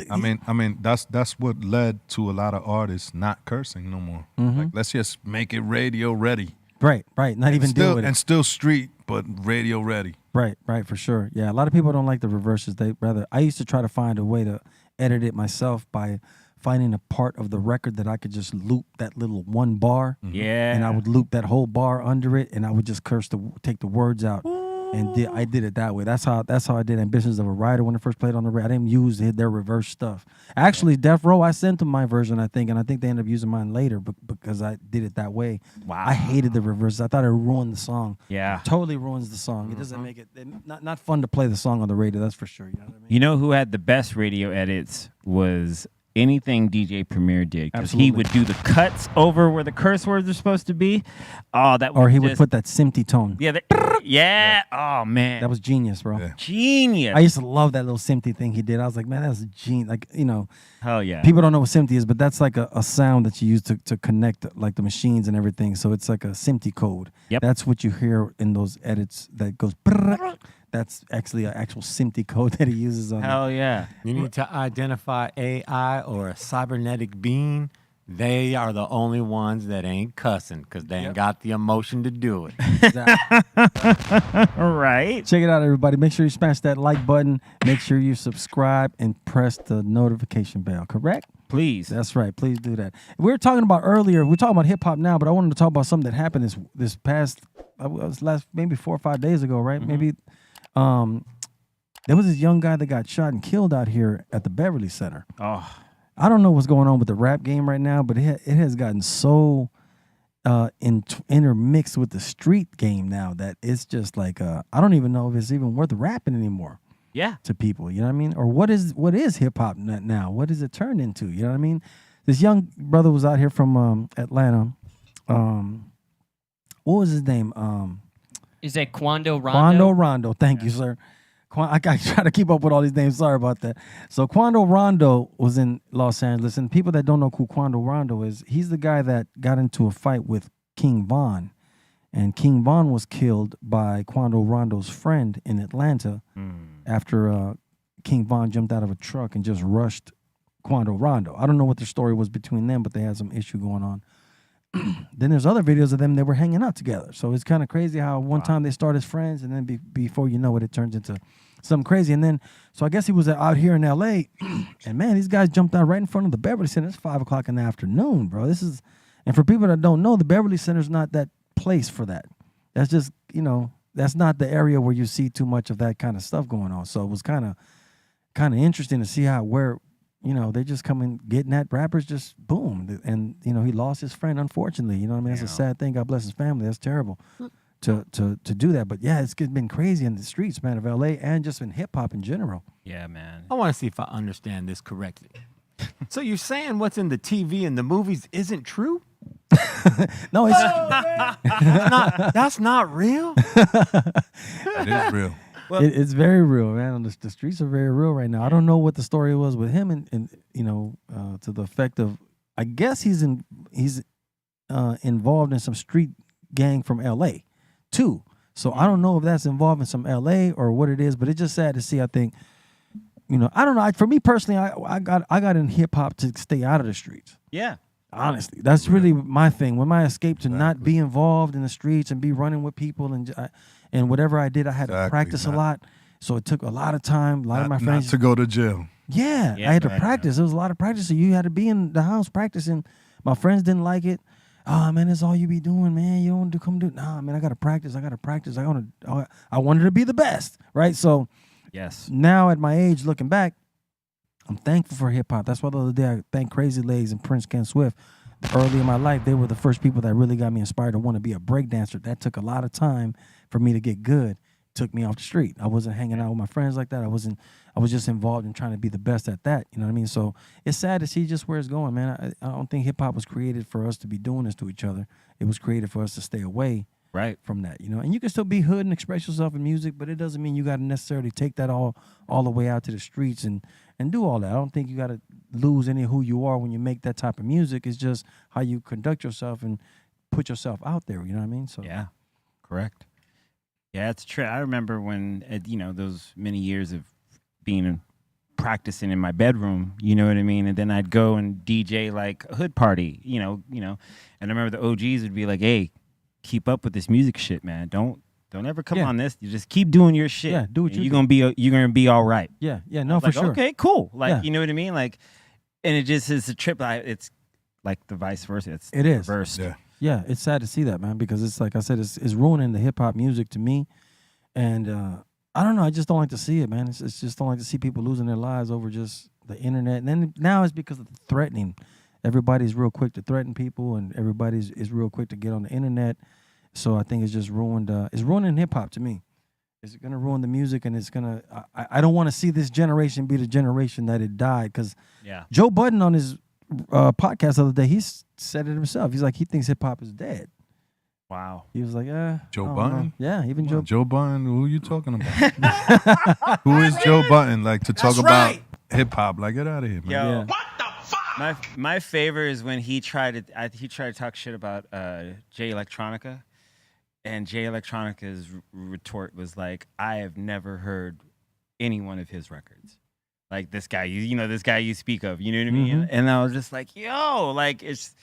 [SPEAKER 4] I mean, that's what led to a lot of artists not cursing no more. Like, let's just make it radio ready.
[SPEAKER 2] Right. Not even deal with it.
[SPEAKER 4] And still street, but radio ready.
[SPEAKER 2] Right, for sure. Yeah, a lot of people don't like the reverses. They rather. I used to try to find a way to edit it myself by finding a part of the record that I could just loop that little one bar.
[SPEAKER 3] Yeah.
[SPEAKER 2] And I would loop that whole bar under it, and I would just take the words out and I did it that way. That's how I did Ambitions of a Rider when it first played on the radio. I didn't use their reverse stuff. Actually, Death Row, I sent them my version, I think, and I think they ended up using mine later because I did it that way.
[SPEAKER 3] Wow.
[SPEAKER 2] I hated the reverse. I thought it ruined the song.
[SPEAKER 3] Yeah.
[SPEAKER 2] Totally ruins the song. It doesn't make it not fun to play the song on the radio. That's for sure. You know what I mean?
[SPEAKER 3] You know who had the best radio edits was anything DJ Premier did, because he
[SPEAKER 2] Absolutely.
[SPEAKER 3] would do the cuts over where the curse words are supposed to be. Oh, that
[SPEAKER 2] Or he
[SPEAKER 3] would
[SPEAKER 2] would put that Simty tone.
[SPEAKER 3] yeah, yeah. Oh man,
[SPEAKER 2] That was genius, bro.
[SPEAKER 4] Yeah.
[SPEAKER 3] genius.
[SPEAKER 2] I used to love that little Simty thing he did. I was like, man, that's genius. Like, you know,
[SPEAKER 3] Hell yeah.
[SPEAKER 2] people don't know what Simty is, but that's like a sound that you use to connect like the machines and everything. So it's like a Simty code.
[SPEAKER 3] Yep.
[SPEAKER 2] That's what you hear in those edits that goes. Brrr. That's actually an actual Simty code that he uses on.
[SPEAKER 3] Hell yeah.
[SPEAKER 5] You need to identify AI or a cybernetic being. They are the only ones that ain't cussing because they ain't got the emotion to do it.
[SPEAKER 3] All right.
[SPEAKER 2] Check it out, everybody. Make sure you smash that like button. Make sure you subscribe and press the notification bell. Correct?
[SPEAKER 3] Please.
[SPEAKER 2] That's right. Please do that. We were talking about earlier. We're talking about hip hop now, but I wanted to talk about something that happened this past maybe 4 or 5 days ago, right? Maybe there was this young guy that got shot and killed out here at the Beverly Center.
[SPEAKER 3] Oh,
[SPEAKER 2] I don't know what's going on with the rap game right now, but it has gotten so intermixed with the street game now that it's just like I don't even know if it's even worth rapping anymore
[SPEAKER 3] yeah.
[SPEAKER 2] to people. You know what I mean? Or what is hip hop now? What does it turn into? You know what I mean? This young brother was out here from Atlanta. What was his name?
[SPEAKER 6] Is that Quando Rondo?
[SPEAKER 2] Quando Rondo. Thank you, sir. I got to try to keep up with all these names. Sorry about that. So Quando Rondo was in Los Angeles, and people that don't know who Quando Rondo is, he's the guy that got into a fight with King Von, and King Von was killed by Quando Rondo's friend in Atlanta after King Von jumped out of a truck and just rushed Quando Rondo. I don't know what the story was between them, but they had some issue going on. Then there's other videos of them that were hanging out together. So it's kind of crazy how one time they start as friends, and then before you know it, it turns into something crazy. And then, so I guess he was out here in L.A., and man, these guys jumped out right in front of the Beverly Center. It's 5 o'clock in the afternoon, bro. And for people that don't know, the Beverly Center's not that place for that. That's just, that's not the area where you see too much of that kind of stuff going on. So it was kind of interesting to see where they just come in getting at rappers, just boom. And, he lost his friend, unfortunately. You know what I mean? That's a sad thing. God bless his family. That's terrible to do that. But yeah, it's been crazy in the streets, man, of LA and just in hip hop in general.
[SPEAKER 3] Yeah, man.
[SPEAKER 5] I want to see if I understand this correctly. So you're saying what's in the TV and the movies isn't true?
[SPEAKER 2] No, it's
[SPEAKER 5] That's not real?
[SPEAKER 4] It is real.
[SPEAKER 2] it's very real, man. The streets are very real right now. I don't know what the story was with him, and to the effect of, I guess he's involved in some street gang from L.A. too. So I don't know if that's involved in some L.A. or what it is, but it's just sad to see. I think, I don't know. For me personally, I got in hip hop to stay out of the streets.
[SPEAKER 3] Yeah.
[SPEAKER 2] Honestly, that's really my thing. When my escape to not be involved in the streets and be running with people and whatever I did, I had to practice a lot. So it took a lot of time. A lot of my friends
[SPEAKER 4] not to go to jail.
[SPEAKER 2] Yeah,
[SPEAKER 3] Yeah,
[SPEAKER 2] I had to
[SPEAKER 3] right.
[SPEAKER 2] practice. It was a lot of practice. So you had to be in the house practicing. My friends didn't like it. Oh man, that's all you be doing, man. You don't come do. Nah, man, I gotta practice. I wanted to be the best, right? So
[SPEAKER 3] Yes.
[SPEAKER 2] now at my age, looking back, I'm thankful for hip hop. That's why the other day I thank Crazy Legs and Prince Ken Swift. Early in my life, they were the first people that really got me inspired to want to be a breakdancer. That took a lot of time for me to get good. Took me off the street. I wasn't hanging out with my friends like that. I was just involved in trying to be the best at that. You know what I mean? So it's sad to see just where it's going, man. I don't think hip hop was created for us to be doing this to each other. It was created for us to stay away
[SPEAKER 3] Right.
[SPEAKER 2] from that, And you can still be hood and express yourself in music, but it doesn't mean you got to necessarily take that all the way out to the streets and do all that. I don't think you got to lose any of who you are when you make that type of music. It's just how you conduct yourself and put yourself out there. You know what I mean? So
[SPEAKER 3] Yeah. Correct. Yeah, it's true. I remember when, those many years of being practicing in my bedroom, you know what I mean? And then I'd go and DJ like a hood party, and I remember the OGs would be like, hey, keep up with this music shit, man. Don't ever come on this. You just keep doing your shit.
[SPEAKER 2] Yeah, do what
[SPEAKER 3] and
[SPEAKER 2] you
[SPEAKER 3] you're gonna be all right.
[SPEAKER 2] yeah, no, for
[SPEAKER 3] Like,
[SPEAKER 2] sure.
[SPEAKER 3] okay, cool. Like,
[SPEAKER 2] Yeah.
[SPEAKER 3] you know what I mean? Like, and it just is a trip. It's like the vice versa.
[SPEAKER 2] It is.
[SPEAKER 3] reversed.
[SPEAKER 4] Yeah.
[SPEAKER 2] Yeah, it's sad to see that, man, because it's like I said, it's ruining the hip hop music to me. And I don't know. I just don't like to see it, man. It's just don't like to see people losing their lives over just the internet. And then now it's because of the threatening. Everybody's real quick to threaten people, and everybody's is real quick to get on the internet. So I think it's just ruined. It's ruining hip hop to me. It's gonna ruin the music, and it's gonna. I don't want to see this generation be the generation that it died. Because Joe Budden on his podcast the other day, he said it himself. He's like, he thinks hip hop is dead.
[SPEAKER 3] Wow.
[SPEAKER 2] He was like,
[SPEAKER 4] Joe Budden?
[SPEAKER 2] Yeah, even Joe.
[SPEAKER 4] Joe Budden, who are you talking about? Who is Joe Budden? Like, to talk about hip hop? Like, get out of here, man.
[SPEAKER 3] Yo,
[SPEAKER 2] Yeah.
[SPEAKER 1] What the fuck?
[SPEAKER 3] my favorite is when he tried to talk shit about Jay Electronica, and Jay Electronica's retort was like, I have never heard any one of his records. Like, this guy, this guy you speak of, you know what I mean? And I was just like, yo, like, it's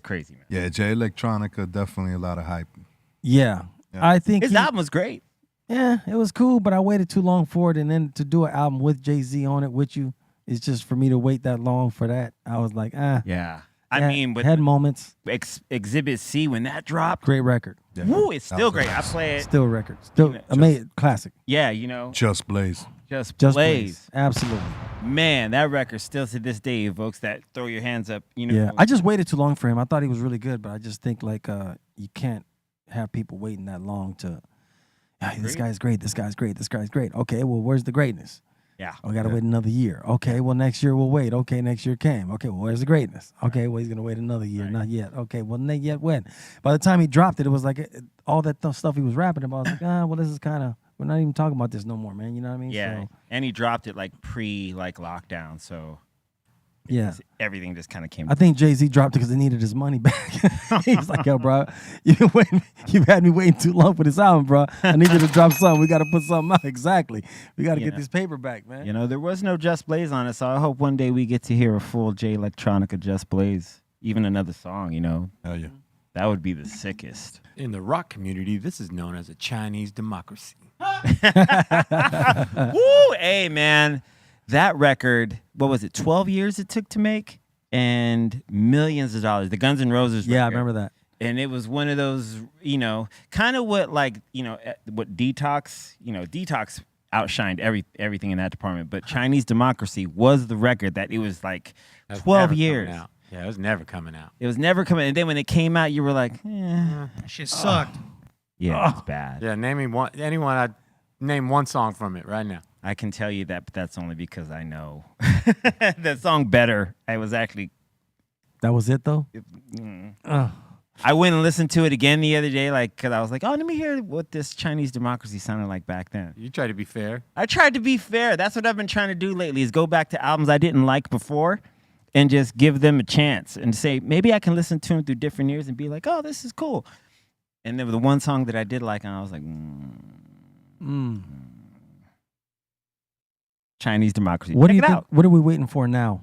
[SPEAKER 3] crazy, man.
[SPEAKER 4] Yeah, Jay Electronica, definitely a lot of hype.
[SPEAKER 2] Yeah.
[SPEAKER 4] Yeah.
[SPEAKER 2] I think
[SPEAKER 3] His album was great.
[SPEAKER 2] Yeah, it was cool, but I waited too long for it, and then to do an album with Jay-Z on it with you, it's just for me to wait that long for that. I was like,
[SPEAKER 3] Yeah. I mean, with
[SPEAKER 2] had moments.
[SPEAKER 3] Exhibit C, when that dropped,
[SPEAKER 2] Great record.
[SPEAKER 4] Yeah.
[SPEAKER 3] woo, it's
[SPEAKER 4] That
[SPEAKER 3] still
[SPEAKER 4] was
[SPEAKER 3] great. I
[SPEAKER 4] nice.
[SPEAKER 3] play it.
[SPEAKER 2] Still a record. Still amazing. Classic.
[SPEAKER 3] Yeah,
[SPEAKER 4] Just Blaze.
[SPEAKER 3] just
[SPEAKER 2] Just
[SPEAKER 3] plays.
[SPEAKER 2] Absolutely.
[SPEAKER 3] Man, that record still to this day evokes that throw your hands up.
[SPEAKER 2] Yeah. I just waited too long for him. I thought he was really good, but I just think like you can't have people waiting that long to this guy's great, this guy's great, this guy's great. Okay, well, where's the greatness?
[SPEAKER 3] Yeah.
[SPEAKER 2] We gotta wait another year. Okay, well next year we'll wait. Okay, next year came. Okay, well where's the greatness? Okay, well he's gonna wait another year. Not yet. Okay, well not yet when? By the time he dropped it, it was like all that stuff he was rapping about. I was like, well this is kind of, we're not even talking about this no more, man. You know what I mean?
[SPEAKER 3] Yeah.
[SPEAKER 2] So,
[SPEAKER 3] And he dropped it like lockdown, so
[SPEAKER 2] yeah.
[SPEAKER 3] everything just kind of came.
[SPEAKER 2] I think Jay-Z dropped it because he needed his money back. He's like, yo, bro, you've had me waiting too long for this album, bro. I need you to drop something. We got to put something out. Exactly. We got to get this paper back, man.
[SPEAKER 3] There was no Just Blaze on it, so I hope one day we get to hear a full Jay Electronica Just Blaze, even another song,
[SPEAKER 4] Hell yeah.
[SPEAKER 3] That would be the sickest.
[SPEAKER 5] In the rock community, this is known as a Chinese democracy.
[SPEAKER 3] Woo! Hey, man. That record, what was it, 12 years it took to make? And millions of dollars. The Guns N' Roses record.
[SPEAKER 2] Yeah, I remember that.
[SPEAKER 3] And it was one of those, kind of what what Detox, Detox outshined everything in that department. But Chinese Democracy was the record that it was like
[SPEAKER 5] That was
[SPEAKER 3] 12
[SPEAKER 5] never
[SPEAKER 3] years.
[SPEAKER 5] coming out. Yeah, it was never coming out.
[SPEAKER 3] It was never coming. And then when it came out, you were like,
[SPEAKER 7] That shit sucked.
[SPEAKER 3] yeah, it's bad.
[SPEAKER 5] Yeah, name me one. Anyone, I'd name one song from it right now.
[SPEAKER 3] I can tell you that, but that's only because I know that song better. I was actually,
[SPEAKER 2] That was it, though?
[SPEAKER 3] I went and listened to it again the other day, because I was like, oh, let me hear what this Chinese Democracy sounded like back then.
[SPEAKER 5] You try to be fair.
[SPEAKER 3] I tried to be fair. That's what I've been trying to do lately, is go back to albums I didn't like before and just give them a chance and say, maybe I can listen to them through different ears and be like, oh, this is cool. And then the one song that I did like, and I was like, Chinese Democracy.
[SPEAKER 2] What do
[SPEAKER 3] Check
[SPEAKER 2] you
[SPEAKER 3] it
[SPEAKER 2] think?
[SPEAKER 3] out.
[SPEAKER 2] What are we waiting for now?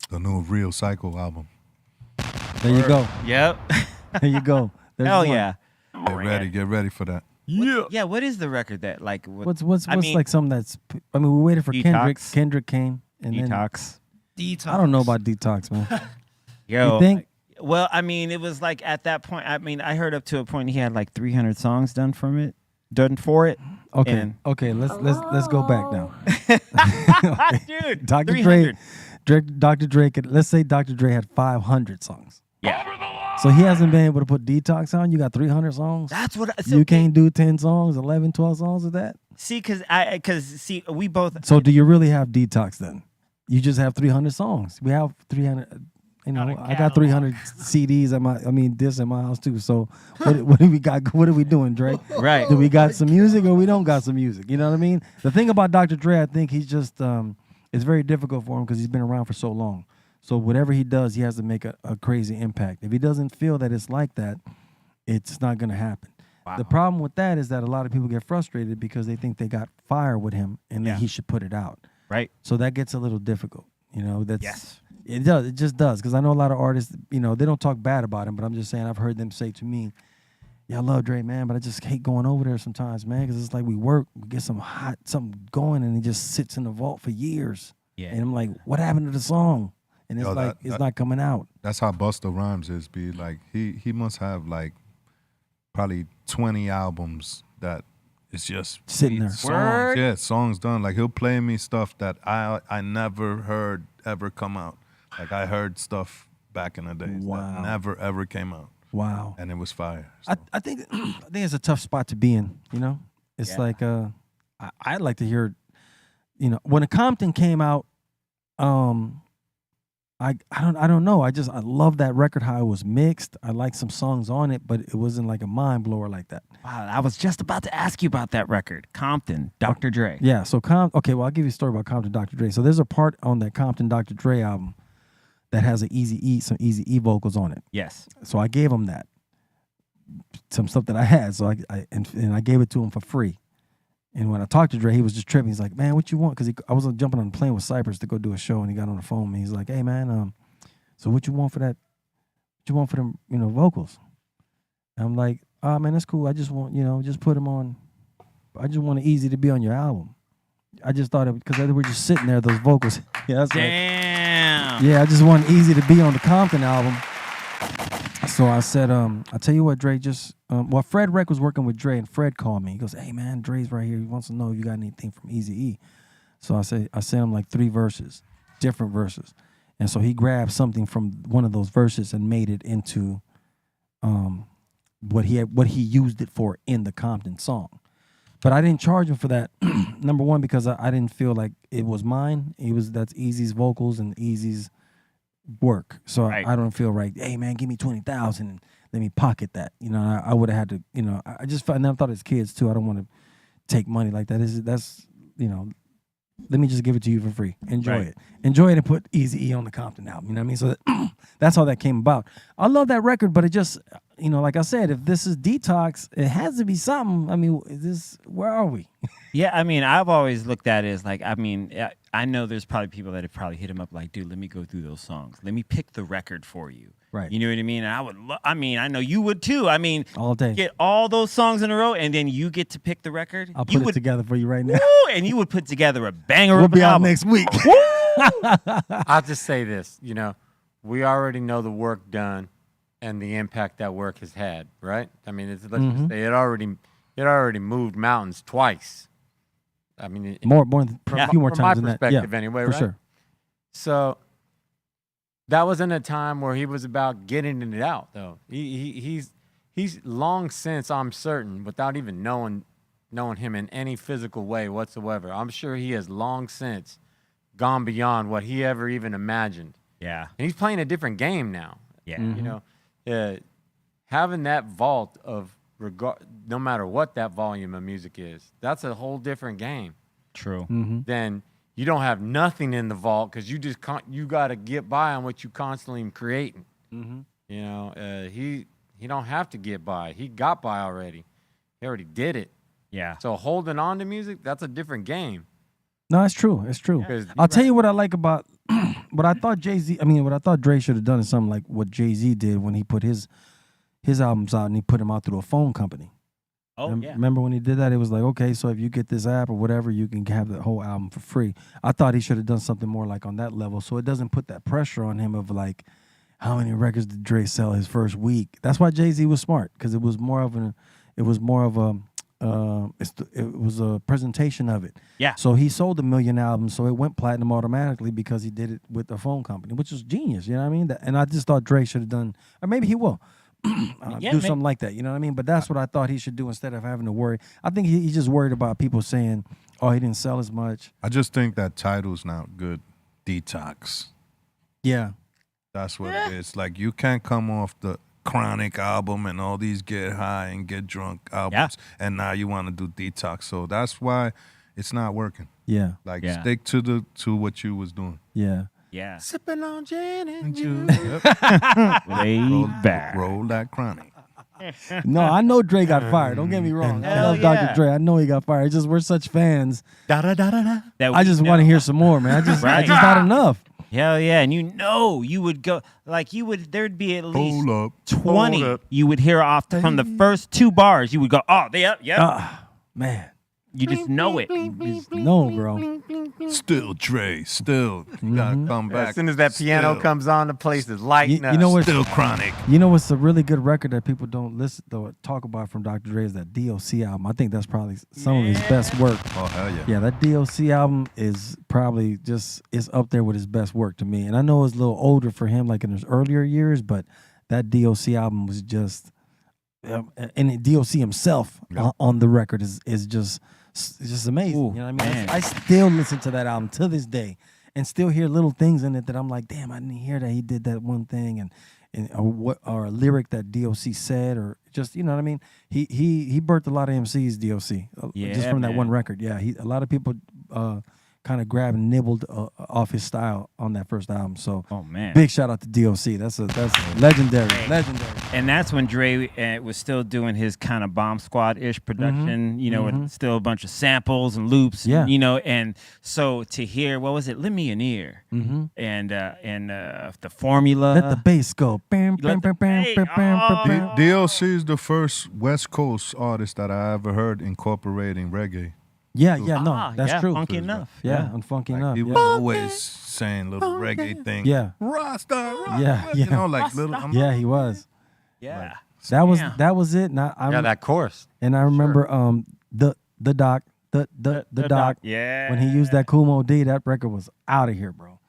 [SPEAKER 4] The new Real Cycle album.
[SPEAKER 2] There you go.
[SPEAKER 3] Yep.
[SPEAKER 2] There you go. There's
[SPEAKER 3] Hell
[SPEAKER 2] one.
[SPEAKER 3] yeah.
[SPEAKER 4] Get ready for that.
[SPEAKER 5] Yeah.
[SPEAKER 3] Yeah, what is the record that,
[SPEAKER 2] What's
[SPEAKER 3] I mean,
[SPEAKER 2] like something that's? I mean, we waited for Kendrick.
[SPEAKER 3] Detox.
[SPEAKER 2] Kendrick came, and then
[SPEAKER 3] Detox?
[SPEAKER 7] Detox.
[SPEAKER 2] I don't know about Detox, man.
[SPEAKER 3] Yo,
[SPEAKER 2] You think?
[SPEAKER 3] Well, I mean, it was like at that point. I mean, I heard up to a point he had like 300 songs done for it.
[SPEAKER 2] Okay,
[SPEAKER 3] And-
[SPEAKER 2] okay. Let's go back now.
[SPEAKER 3] Dude,
[SPEAKER 2] Dr.
[SPEAKER 3] 300.
[SPEAKER 2] Dr. Dre could, let's say Dr. Dre had 500 songs.
[SPEAKER 3] Yeah,
[SPEAKER 2] So he hasn't been able to put Detox on. You got 300 songs.
[SPEAKER 3] that's what.
[SPEAKER 2] You can't do 10 songs, 11, 12 songs of that.
[SPEAKER 3] see because we both.
[SPEAKER 2] So do you really have Detox then? You just have 300 songs. We have 300. You know, I got 300 CDs at discs at my house too. So what do we got? What are we doing, Dre?
[SPEAKER 3] Right.
[SPEAKER 2] Do we got some music or we don't got some music? You know what I mean? The thing about Dr. Dre, I think he's just it's very difficult for him because he's been around for so long. So whatever he does, he has to make a crazy impact. If he doesn't feel that it's like that, it's not going to happen.
[SPEAKER 3] Wow.
[SPEAKER 2] The problem with that is that a lot of people get frustrated because they think they got fire with him and that he should put it out.
[SPEAKER 3] Right.
[SPEAKER 2] So that gets a little difficult. You know, that's
[SPEAKER 3] Yes.
[SPEAKER 2] It does. It just does. Because I know a lot of artists, they don't talk bad about him, but I'm just saying I've heard them say to me, yeah, I love Dre, man, but I just hate going over there sometimes, man, because it's like we work, we get something going, and it just sits in the vault for years.
[SPEAKER 3] Yeah.
[SPEAKER 2] And I'm like, what happened to the song? And it's it's not coming out.
[SPEAKER 4] That's how Busta Rhymes is. Be like he must have like probably 20 albums that it's just
[SPEAKER 2] Sitting there.
[SPEAKER 4] songs.
[SPEAKER 3] Word?
[SPEAKER 4] Yeah, songs done. Like he'll play me stuff that I never heard ever come out. Like I heard stuff back in the days
[SPEAKER 2] Wow.
[SPEAKER 4] that never ever came out,
[SPEAKER 2] Wow.
[SPEAKER 4] and it was fire.
[SPEAKER 2] I think it's a tough spot to be in. You know, it's
[SPEAKER 3] Yeah.
[SPEAKER 2] like I'd like to hear. You know, when a Compton came out, I don't know. I love that record, how it was mixed. I like some songs on it, but it wasn't like a mind blower like that.
[SPEAKER 3] Wow, I was just about to ask you about that record, Compton, Dr. Dre.
[SPEAKER 2] Yeah. So okay, well I'll give you a story about Compton Dr. Dre. So there's a part on that Compton Dr. Dre album that has some Easy E vocals on it.
[SPEAKER 3] Yes.
[SPEAKER 2] So I gave him that, some stuff that I had. So I gave it to him for free. And when I talked to Dre, he was just tripping. He's like, "Man, what you want?" Because I was jumping on a plane with Cypress to go do a show, and he got on the phone. And he's like, "Hey, man, so what you want for that? What you want for them, vocals?" And I'm like, "Oh, man, that's cool. I just want, just put them on. I just want it easy to be on your album. I just thought because they were just sitting there, those vocals. Yeah, that's like,
[SPEAKER 3] Damn.
[SPEAKER 2] yeah, I just want easy to be on the Compton album." So I said, "I'll tell you what, Dre, well, Fred Reck was working with Dre, and Fred called me. He goes, 'Hey, man, Dre's right here. He wants to know if you got anything from Eazy-E.' So I sent him like 3 verses, different verses. And so he grabbed something from one of those verses and made it into what he used it for in the Compton song. But I didn't charge him for that. Number one, because I didn't feel like it was mine. That's Eazy's vocals and Eazy's work. So
[SPEAKER 3] Right.
[SPEAKER 2] I don't feel right. Hey, man, give me 20,000 and let me pocket that. I would have had to. I just felt, and I thought as kids too. I don't want to take money like that. That's let me just give it to you for free. Enjoy
[SPEAKER 3] Right.
[SPEAKER 2] it. Enjoy it and put Eazy-E on the Compton album. You know what I mean? So that's how that came about. I love that record, but it just, like I said, if this is Detox, it has to be something. I mean, where are we?
[SPEAKER 3] Yeah, I mean, I've always looked at it as like, I know there's probably people that have probably hit him up like, dude, let me go through those songs. Let me pick the record for you.
[SPEAKER 2] Right.
[SPEAKER 3] You know what I mean? And I know you would too. I mean,
[SPEAKER 2] All day.
[SPEAKER 3] get all those songs in a row, and then you get to pick the record.
[SPEAKER 2] I'll
[SPEAKER 3] you
[SPEAKER 2] put it
[SPEAKER 3] would,
[SPEAKER 2] together for you right now.
[SPEAKER 3] woo, and you would put together a banger
[SPEAKER 2] We'll
[SPEAKER 3] of
[SPEAKER 2] be
[SPEAKER 3] an
[SPEAKER 2] out
[SPEAKER 3] album.
[SPEAKER 2] next week.
[SPEAKER 5] I'll just say this, we already know the work done and the impact that work has had, right? I mean, let's just say it already moved mountains twice. I mean,
[SPEAKER 2] more than a few more
[SPEAKER 5] from
[SPEAKER 2] times
[SPEAKER 5] my
[SPEAKER 2] than that.
[SPEAKER 5] perspective
[SPEAKER 2] Yeah,
[SPEAKER 5] anyway,
[SPEAKER 2] for
[SPEAKER 5] right?
[SPEAKER 2] sure.
[SPEAKER 5] So that wasn't a time where he was about getting it out, though. He's long since, I'm certain, without even knowing him in any physical way whatsoever, I'm sure he has long since gone beyond what he ever even imagined.
[SPEAKER 3] Yeah.
[SPEAKER 5] And he's playing a different game now.
[SPEAKER 3] Yeah.
[SPEAKER 5] Having that vault of no matter what that volume of music is, that's a whole different game.
[SPEAKER 3] True.
[SPEAKER 5] Then you don't have nothing in the vault because you got to get by on what you constantly creating. He don't have to get by. He got by already. He already did it.
[SPEAKER 3] Yeah.
[SPEAKER 5] So holding on to music, that's a different game.
[SPEAKER 2] No, it's true. It's true.
[SPEAKER 5] Because-
[SPEAKER 2] I'll tell you what I like about what I thought what I thought Dre should have done is something like what Jay-Z did when he put his albums out and he put them out through a phone company.
[SPEAKER 3] Oh, yeah.
[SPEAKER 2] Remember when he did that? It was like, okay, so if you get this app or whatever, you can have the whole album for free. I thought he should have done something more like on that level, so it doesn't put that pressure on him of like, how many records did Dre sell his first week? That's why Jay-Z was smart, because it was more of a presentation of it.
[SPEAKER 3] Yeah.
[SPEAKER 2] So he sold 1 million albums, so it went platinum automatically because he did it with the phone company, which was genius. You know what I mean? And I just thought Dre should have done, or maybe he will. Do something like that, you know what I mean? But that's what I thought he should do instead of having to worry. I think he's just worried about people saying, "Oh, he didn't sell as much."
[SPEAKER 4] I just think that title's not good. Detox.
[SPEAKER 2] Yeah,
[SPEAKER 4] That's what it is. Like you can't come off the Chronic album and all these Get High and Get Drunk albums, and now you want to do Detox. So that's why it's not working.
[SPEAKER 2] yeah,
[SPEAKER 4] Like
[SPEAKER 3] Yeah.
[SPEAKER 4] stick to what you was doing.
[SPEAKER 2] yeah.
[SPEAKER 3] Yeah.
[SPEAKER 5] Sipping on gin and juice.
[SPEAKER 4] Yep.
[SPEAKER 3] Laid back.
[SPEAKER 4] Roll that Chronic.
[SPEAKER 2] No, I know Dre got fired. Don't get me wrong. I
[SPEAKER 3] Hell
[SPEAKER 2] love
[SPEAKER 3] yeah.
[SPEAKER 2] Dr. Dre. I know he got fired. It's just we're such fans.
[SPEAKER 5] Da-da-da-da-da.
[SPEAKER 3] That
[SPEAKER 2] I
[SPEAKER 3] we
[SPEAKER 2] just
[SPEAKER 3] know.
[SPEAKER 2] want to hear some more, man. I just
[SPEAKER 3] Right.
[SPEAKER 2] not enough.
[SPEAKER 3] Hell yeah. And you would go, like there'd be at least
[SPEAKER 4] Hold up.
[SPEAKER 3] 20
[SPEAKER 5] Hold up.
[SPEAKER 3] you would hear off from the first 2 bars. You would go, oh, they up, yep.
[SPEAKER 2] Man,
[SPEAKER 3] You just know it.
[SPEAKER 2] No, bro.
[SPEAKER 4] Still Dre, still. You gotta come back.
[SPEAKER 5] As soon as that piano
[SPEAKER 4] Still.
[SPEAKER 5] comes on, the place is lighting up.
[SPEAKER 2] You know what's
[SPEAKER 4] Still Chronic.
[SPEAKER 2] You know what's a really good record that people don't listen or talk about from Dr. Dre is that DOC album. I think that's probably some of his best work.
[SPEAKER 4] Oh hell yeah.
[SPEAKER 2] Yeah, that DOC album is probably is up there with his best work to me. And I know it's a little older for him, like in his earlier years, but that DOC album was just, and DOC himself on the record is just amazing.
[SPEAKER 3] Ooh,
[SPEAKER 2] you know what I mean?
[SPEAKER 3] man.
[SPEAKER 2] I still listen to that album to this day, and still hear little things in it that I'm like, damn, I didn't hear that he did that one thing, and or a lyric that DOC said, or just, you know what I mean? He birthed a lot of MCs, DOC, just from that one record. Yeah, a lot of people kind of grabbed and nibbled off his style on that first album. So,
[SPEAKER 3] Oh man.
[SPEAKER 2] big shout out to DOC. That's legendary, legendary.
[SPEAKER 3] And that's when Dre was still doing his kind of Bomb Squad-ish production, you know, with still a bunch of samples and loops,
[SPEAKER 2] Yeah.
[SPEAKER 3] you know. And so to hear, what was it, Lend Me an Ear, and the Formula.
[SPEAKER 2] Let the bass go. Bam, bam,
[SPEAKER 3] Let the
[SPEAKER 2] bam, bam,
[SPEAKER 3] bass-
[SPEAKER 2] bam,
[SPEAKER 3] oh.
[SPEAKER 2] bam, bam.
[SPEAKER 4] DLC is the first West Coast artist that I ever heard incorporating reggae.
[SPEAKER 2] Yeah, no, that's
[SPEAKER 3] yeah,
[SPEAKER 2] true.
[SPEAKER 3] Funky Enough.
[SPEAKER 2] Yeah, on Funky
[SPEAKER 4] Like,
[SPEAKER 2] Enough.
[SPEAKER 4] he was
[SPEAKER 2] Yeah.
[SPEAKER 4] always saying little reggae things.
[SPEAKER 2] Yeah.
[SPEAKER 4] Rasta,
[SPEAKER 2] Yeah,
[SPEAKER 4] you
[SPEAKER 2] yeah.
[SPEAKER 4] know, like little.
[SPEAKER 2] Yeah, he was.
[SPEAKER 3] Yeah.
[SPEAKER 2] That was
[SPEAKER 3] Yeah.
[SPEAKER 2] that was it. And I
[SPEAKER 5] that chorus.
[SPEAKER 2] and I remember the doc
[SPEAKER 3] Yeah.
[SPEAKER 2] when he used that Kumo D, that record was out of here, bro.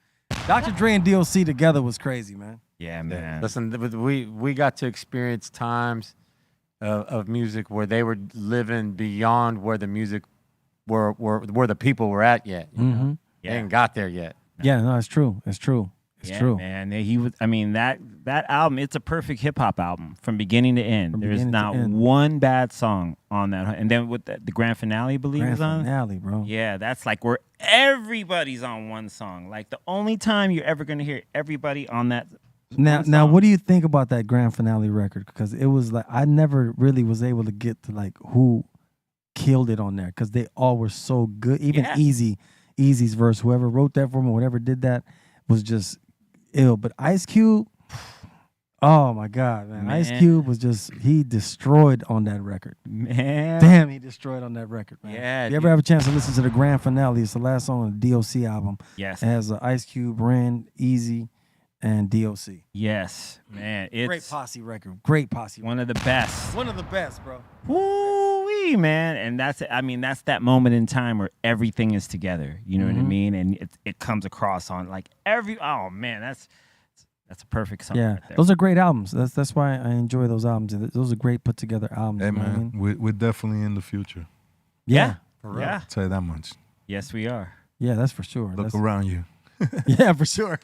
[SPEAKER 2] Dr. Dre and DOC together was crazy, man.
[SPEAKER 3] Yeah, man.
[SPEAKER 5] Listen, we got to experience times of music where they were living beyond where the music where the people were at yet. You know? They ain't got there yet.
[SPEAKER 2] Yeah, no, it's true. It's true. It's
[SPEAKER 3] Yeah,
[SPEAKER 2] true.
[SPEAKER 3] man. He was. I mean, that album. It's a perfect hip hop album from beginning to end.
[SPEAKER 2] From
[SPEAKER 3] There's
[SPEAKER 2] beginning to
[SPEAKER 3] not
[SPEAKER 2] end.
[SPEAKER 3] one bad song on that. And then with the grand finale, I believe
[SPEAKER 2] Grand
[SPEAKER 3] is on.
[SPEAKER 2] finale, bro.
[SPEAKER 3] Yeah, that's like where everybody's on one song. Like the only time you're ever gonna hear everybody on that.
[SPEAKER 2] Now,
[SPEAKER 3] one
[SPEAKER 2] now,
[SPEAKER 3] song.
[SPEAKER 2] what do you think about that grand finale record? Because it was like I never really was able to get to like who killed it on there because they all were so good. Even
[SPEAKER 3] Yeah.
[SPEAKER 2] Easy's verse, whoever wrote that for him, or whatever did that, was just ill. But Ice Cube, oh my God, man. Ice
[SPEAKER 3] Man.
[SPEAKER 2] Cube was he destroyed on that record.
[SPEAKER 3] Man.
[SPEAKER 2] Damn, he destroyed on that record, man.
[SPEAKER 3] Yeah,
[SPEAKER 2] If you ever
[SPEAKER 3] dude.
[SPEAKER 2] have a chance to listen to the grand finale, it's the last song on the DOC album.
[SPEAKER 3] Yes.
[SPEAKER 2] It has Ice Cube, Ren, Easy, and DOC.
[SPEAKER 3] Yes, man. It's
[SPEAKER 2] Great posse record. Great posse.
[SPEAKER 3] one of the best.
[SPEAKER 2] One of the best, bro.
[SPEAKER 3] Woo-wee, man. And that's that moment in time where everything is together. You know what I mean? And it comes across on like oh man, that's a perfect song.
[SPEAKER 2] Yeah,
[SPEAKER 3] right there.
[SPEAKER 2] those are great albums. That's why I enjoy those albums. Those are great put together albums.
[SPEAKER 4] Hey
[SPEAKER 2] you know what I
[SPEAKER 4] man,
[SPEAKER 2] mean?
[SPEAKER 4] we're definitely in the future.
[SPEAKER 2] Yeah,
[SPEAKER 3] Yeah.
[SPEAKER 4] I'll tell you that much.
[SPEAKER 3] Yes, we are.
[SPEAKER 2] yeah, that's for sure.
[SPEAKER 4] Look
[SPEAKER 2] That's,
[SPEAKER 4] around you.
[SPEAKER 2] yeah, for sure.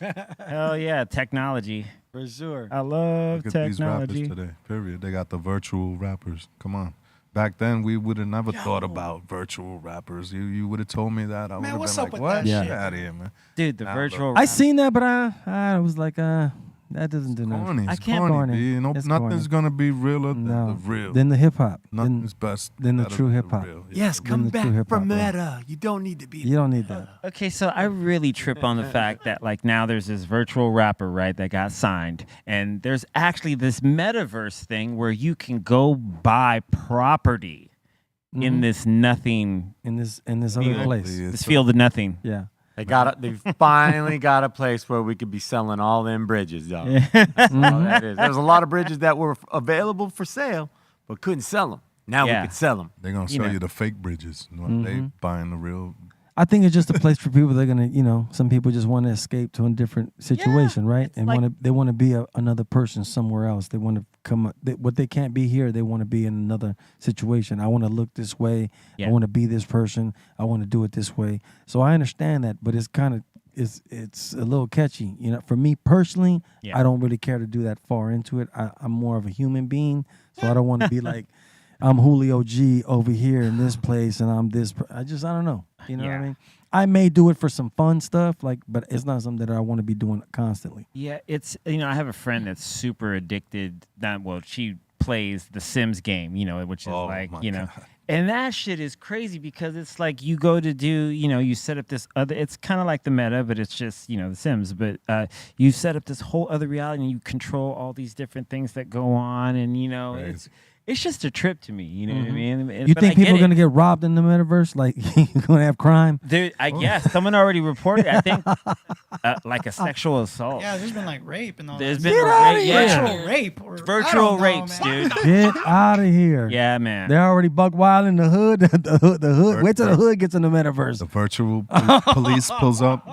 [SPEAKER 3] Hell yeah, technology.
[SPEAKER 2] For sure.
[SPEAKER 3] I love
[SPEAKER 4] Look at these rappers
[SPEAKER 3] technology.
[SPEAKER 4] today. Period. They got the virtual rappers. Come on. Back then, we would have never thought about virtual rappers. You would have told me that. I would have
[SPEAKER 7] what's
[SPEAKER 4] been
[SPEAKER 7] up
[SPEAKER 4] like,
[SPEAKER 7] with
[SPEAKER 4] what?
[SPEAKER 7] that
[SPEAKER 2] Yeah.
[SPEAKER 7] shit?
[SPEAKER 4] Get out of here, man.
[SPEAKER 3] Dude, the
[SPEAKER 4] Nah,
[SPEAKER 3] virtual.
[SPEAKER 2] I seen that, but I was like, that doesn't do nothing.
[SPEAKER 4] Corny.
[SPEAKER 3] I
[SPEAKER 4] It's
[SPEAKER 3] can't-
[SPEAKER 4] corny,
[SPEAKER 2] Corny.
[SPEAKER 4] B. You know,
[SPEAKER 2] It's
[SPEAKER 4] nothing's
[SPEAKER 2] corny.
[SPEAKER 4] gonna be realer than
[SPEAKER 2] No.
[SPEAKER 4] the real.
[SPEAKER 2] Then the hip hop.
[SPEAKER 4] Nothing's best.
[SPEAKER 2] then the
[SPEAKER 4] better
[SPEAKER 2] true
[SPEAKER 4] than
[SPEAKER 2] hip hop.
[SPEAKER 4] real.
[SPEAKER 7] Yes,
[SPEAKER 2] Then
[SPEAKER 7] come
[SPEAKER 2] the true
[SPEAKER 7] back
[SPEAKER 2] hip-hop,
[SPEAKER 7] from
[SPEAKER 2] bro.
[SPEAKER 7] meta. You don't need to be.
[SPEAKER 2] You don't need that.
[SPEAKER 3] Okay, so I really trip on the fact that like now there's this virtual rapper, right, that got signed, and there's actually this metaverse thing where you can go buy property in this nothing,
[SPEAKER 2] In this other
[SPEAKER 3] Field.
[SPEAKER 2] place.
[SPEAKER 4] It's
[SPEAKER 3] this field of nothing.
[SPEAKER 2] Yeah.
[SPEAKER 5] They finally got a place where we could be selling all them bridges, dog. That's all that is. There's a lot of bridges that were available for sale, but couldn't sell them. Now
[SPEAKER 3] Yeah.
[SPEAKER 5] we could sell them.
[SPEAKER 4] They're gonna
[SPEAKER 3] You
[SPEAKER 4] show
[SPEAKER 3] know.
[SPEAKER 4] you the fake bridges. They buying the real.
[SPEAKER 2] I think it's just a place for people. They're gonna, some people just want to escape to a different situation, right?
[SPEAKER 3] it's
[SPEAKER 2] And
[SPEAKER 3] like-
[SPEAKER 2] they want to be another person somewhere else. They want to come. What they can't be here, they want to be in another situation. I want to look this way.
[SPEAKER 3] Yeah.
[SPEAKER 2] I want to be this person. I want to do it this way. So I understand that, but it's kind of it's a little catchy. For me personally,
[SPEAKER 3] Yeah.
[SPEAKER 2] I don't really care to do that far into it. I'm more of a human being, so I don't want to be like. I'm Julio G over here in this place, and I'm this. I don't know. You know what I
[SPEAKER 3] Yeah.
[SPEAKER 2] mean? I may do it for some fun stuff, but it's not something that I want to be doing constantly.
[SPEAKER 3] Yeah, it's I have a friend that's super addicted. She plays the Sims game, which is
[SPEAKER 4] Oh,
[SPEAKER 3] like,
[SPEAKER 4] my
[SPEAKER 3] and
[SPEAKER 4] God.
[SPEAKER 3] that shit is crazy because it's like you go to do, you set up this other. It's kind of like the meta, but it's just the Sims. But you set up this whole other reality, and you control all these different things that go on, and it's. it's just a trip to me. You know what I mean?
[SPEAKER 2] You
[SPEAKER 3] But
[SPEAKER 2] think
[SPEAKER 3] I
[SPEAKER 2] people are
[SPEAKER 3] get
[SPEAKER 2] gonna
[SPEAKER 3] it.
[SPEAKER 2] get robbed in the metaverse? Like you're gonna have crime?
[SPEAKER 3] There, I guess someone already reported. I think like a sexual assault.
[SPEAKER 7] Yeah, there's been like rape and all
[SPEAKER 3] There's
[SPEAKER 7] that.
[SPEAKER 3] been
[SPEAKER 2] outta
[SPEAKER 3] rape,
[SPEAKER 2] here.
[SPEAKER 3] yeah.
[SPEAKER 7] Virtual rape. Or, I
[SPEAKER 3] Virtual
[SPEAKER 7] don't know,
[SPEAKER 3] rapes,
[SPEAKER 7] man.
[SPEAKER 3] dude.
[SPEAKER 2] Get out of here!
[SPEAKER 3] Yeah, man.
[SPEAKER 2] They're already buck wild in the hood. The hood. Wait till the hood gets in the metaverse.
[SPEAKER 4] The virtual police pulls up,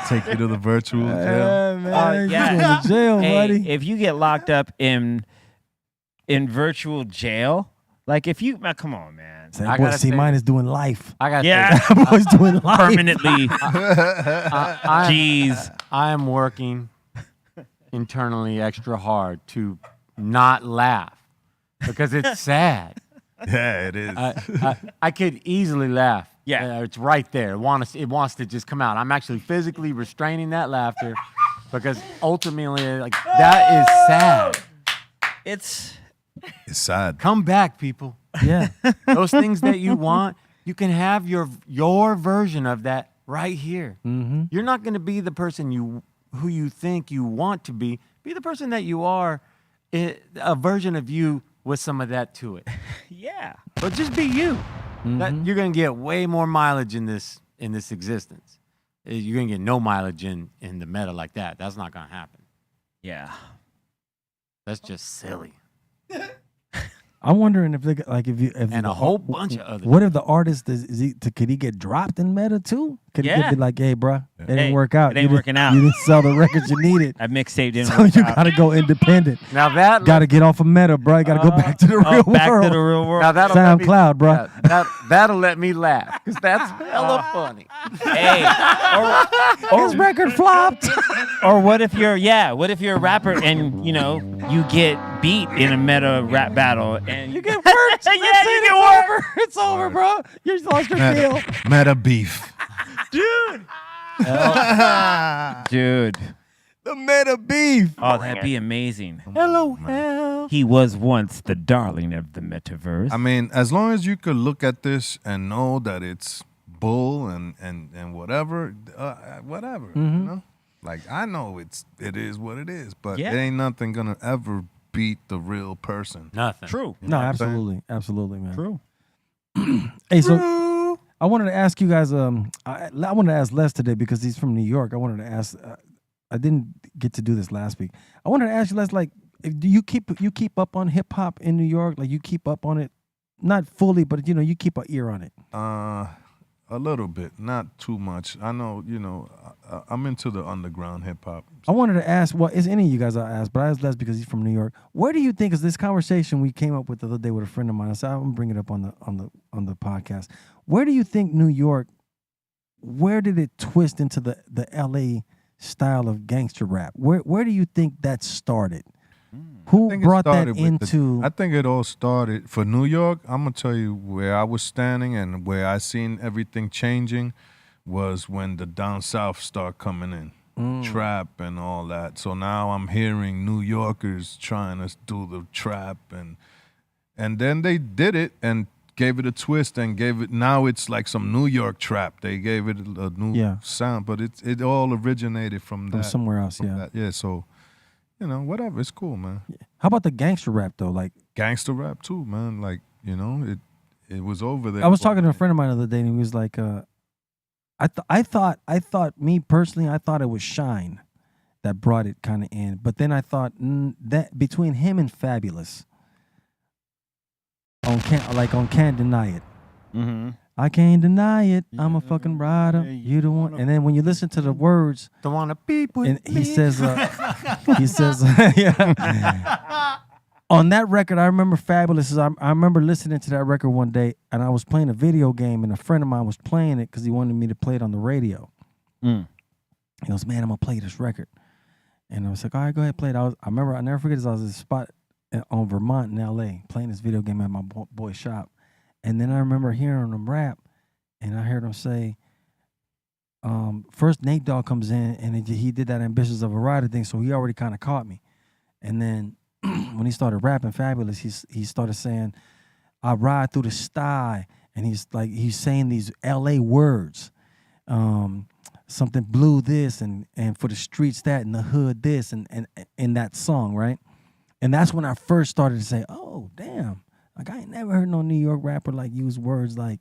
[SPEAKER 4] take you to the virtual jail.
[SPEAKER 2] Yeah, man,
[SPEAKER 3] yeah.
[SPEAKER 2] you going to jail,
[SPEAKER 3] Hey,
[SPEAKER 2] buddy.
[SPEAKER 3] if you get locked up in virtual jail, like if you, man, come on, man.
[SPEAKER 2] Say,
[SPEAKER 5] I
[SPEAKER 2] boy,
[SPEAKER 5] gotta
[SPEAKER 2] see,
[SPEAKER 5] say-
[SPEAKER 2] mine is doing life.
[SPEAKER 5] I got
[SPEAKER 3] Yeah,
[SPEAKER 2] That boy's doing life.
[SPEAKER 3] permanently.
[SPEAKER 5] I
[SPEAKER 3] Jeez.
[SPEAKER 5] am working internally extra hard to not laugh because it's sad.
[SPEAKER 4] Yeah, it is.
[SPEAKER 5] I could easily laugh.
[SPEAKER 3] Yeah.
[SPEAKER 5] It's right there. It wants to just come out. I'm actually physically restraining that laughter because ultimately, like, that is sad.
[SPEAKER 3] It's
[SPEAKER 4] It's sad.
[SPEAKER 5] Come back, people.
[SPEAKER 2] Yeah.
[SPEAKER 5] Those things that you want, you can have your version of that right here.
[SPEAKER 2] Mm-hmm.
[SPEAKER 5] You're not going to be the person who you think you want to be. Be the person that you are, a version of you with some of that to it.
[SPEAKER 3] yeah.
[SPEAKER 5] But just be you. That, you're going to get way more mileage in this existence. You're going to get no mileage in the meta like that. That's not going to happen.
[SPEAKER 3] Yeah.
[SPEAKER 5] That's just silly.
[SPEAKER 2] I'm wondering if they like if
[SPEAKER 5] And a whole bunch of other.
[SPEAKER 2] What if the artist could he get dropped in meta too? Could he
[SPEAKER 3] Yeah.
[SPEAKER 2] be like, hey, bro, it
[SPEAKER 3] Hey,
[SPEAKER 2] didn't work out.
[SPEAKER 3] it ain't
[SPEAKER 2] You
[SPEAKER 3] working
[SPEAKER 2] didn't-
[SPEAKER 3] out.
[SPEAKER 2] You didn't sell the records you needed.
[SPEAKER 3] That mixtape didn't
[SPEAKER 2] So
[SPEAKER 3] work
[SPEAKER 2] you
[SPEAKER 3] out.
[SPEAKER 2] gotta go independent.
[SPEAKER 5] Now that
[SPEAKER 2] Gotta get off of meta, bro. You gotta go back to the real
[SPEAKER 3] back
[SPEAKER 2] world.
[SPEAKER 3] to the real world.
[SPEAKER 5] Now that'll let me-
[SPEAKER 2] SoundCloud, bro.
[SPEAKER 5] Yeah, that'll let me laugh because that's hella funny.
[SPEAKER 3] Hey,
[SPEAKER 2] His record flopped.
[SPEAKER 3] or what if you're a rapper and you get beat in a meta rap battle and
[SPEAKER 2] You get worked.
[SPEAKER 3] yeah, you get worked.
[SPEAKER 2] It's over, bro. You lost your deal.
[SPEAKER 4] Meta beef.
[SPEAKER 3] dude.
[SPEAKER 2] The meta beef.
[SPEAKER 3] Oh, that'd be amazing.
[SPEAKER 2] LOL.
[SPEAKER 3] He was once the darling of the metaverse.
[SPEAKER 4] I mean, as long as you could look at this and know that it's bull and whatever, whatever, you know? Like, I know it is what it is, but
[SPEAKER 3] Yeah.
[SPEAKER 4] it ain't nothing gonna ever beat the real person.
[SPEAKER 5] Nothing.
[SPEAKER 3] True.
[SPEAKER 2] No,
[SPEAKER 4] what I'm saying?
[SPEAKER 2] absolutely, man.
[SPEAKER 3] True.
[SPEAKER 2] Hey, so I wanted to ask you guys. I wanted to ask Les today because he's from New York. I wanted to ask. I didn't get to do this last week. I wanted to ask you, Les, like, do you keep up on hip hop in New York? Like, you keep up on it, not fully, but you keep an ear on it.
[SPEAKER 4] A little bit, not too much. I know, I'm into the underground hip hop.
[SPEAKER 2] I wanted to ask. Well, is any of you guys I asked, but I asked Les because he's from New York. Where do you think is this conversation we came up with the other day with a friend of mine? I said I'm gonna bring it up on the podcast. Where do you think New York? Where did it twist into the LA style of gangster rap? Where do you think that started? Who
[SPEAKER 4] think it
[SPEAKER 2] brought that
[SPEAKER 4] started with
[SPEAKER 2] into?
[SPEAKER 4] I think it all started for New York. I'm gonna tell you where I was standing and where I seen everything changing was when the down south start coming in, trap and all that. So now I'm hearing New Yorkers trying to do the trap and then they did it and gave it a twist and gave it. Now it's like some New York trap. They gave it a new sound, but it all originated from
[SPEAKER 2] From
[SPEAKER 4] that
[SPEAKER 2] somewhere else,
[SPEAKER 4] from
[SPEAKER 2] yeah.
[SPEAKER 4] that. Yeah, so. Whatever. It's cool, man.
[SPEAKER 2] How about the gangster rap though? Like,
[SPEAKER 4] Gangster rap too, man. Like, it was over there.
[SPEAKER 2] I was
[SPEAKER 4] for
[SPEAKER 2] talking to a
[SPEAKER 4] minute.
[SPEAKER 2] friend of mine the other day, and he was like, I thought me personally, I thought it was Shine that brought it kind of in, but then I thought that between him and Fabulous on Can't Deny It.
[SPEAKER 3] Mm-hmm.
[SPEAKER 2] I can't deny it. I'm a fucking rider. You the one. And then when you listen to the words,
[SPEAKER 5] Don't want to beep with
[SPEAKER 2] and
[SPEAKER 5] me.
[SPEAKER 2] he says, yeah. On that record, I remember Fabulous. I remember listening to that record one day, and I was playing a video game, and a friend of mine was playing it because he wanted me to play it on the radio.
[SPEAKER 3] Mm.
[SPEAKER 2] He goes, man, I'm gonna play this record, and I was like, all right, go ahead, play it. I remember, I never forget this. I was at a spot on Vermont in L.A. playing this video game at my boy's shop, and then I remember hearing him rap, and I heard him say, first Nate Dogg comes in, and he did that Ambitious of a Rider thing, so he already kind of caught me, and then when he started rapping Fabulous, he started saying, I ride through the sky, and he's saying these L.A. words, something blue this, and for the streets that, and the hood this, and in that song, right? And that's when I first started to say, oh, damn. Like, I ain't never heard no New York rapper, like, use words like,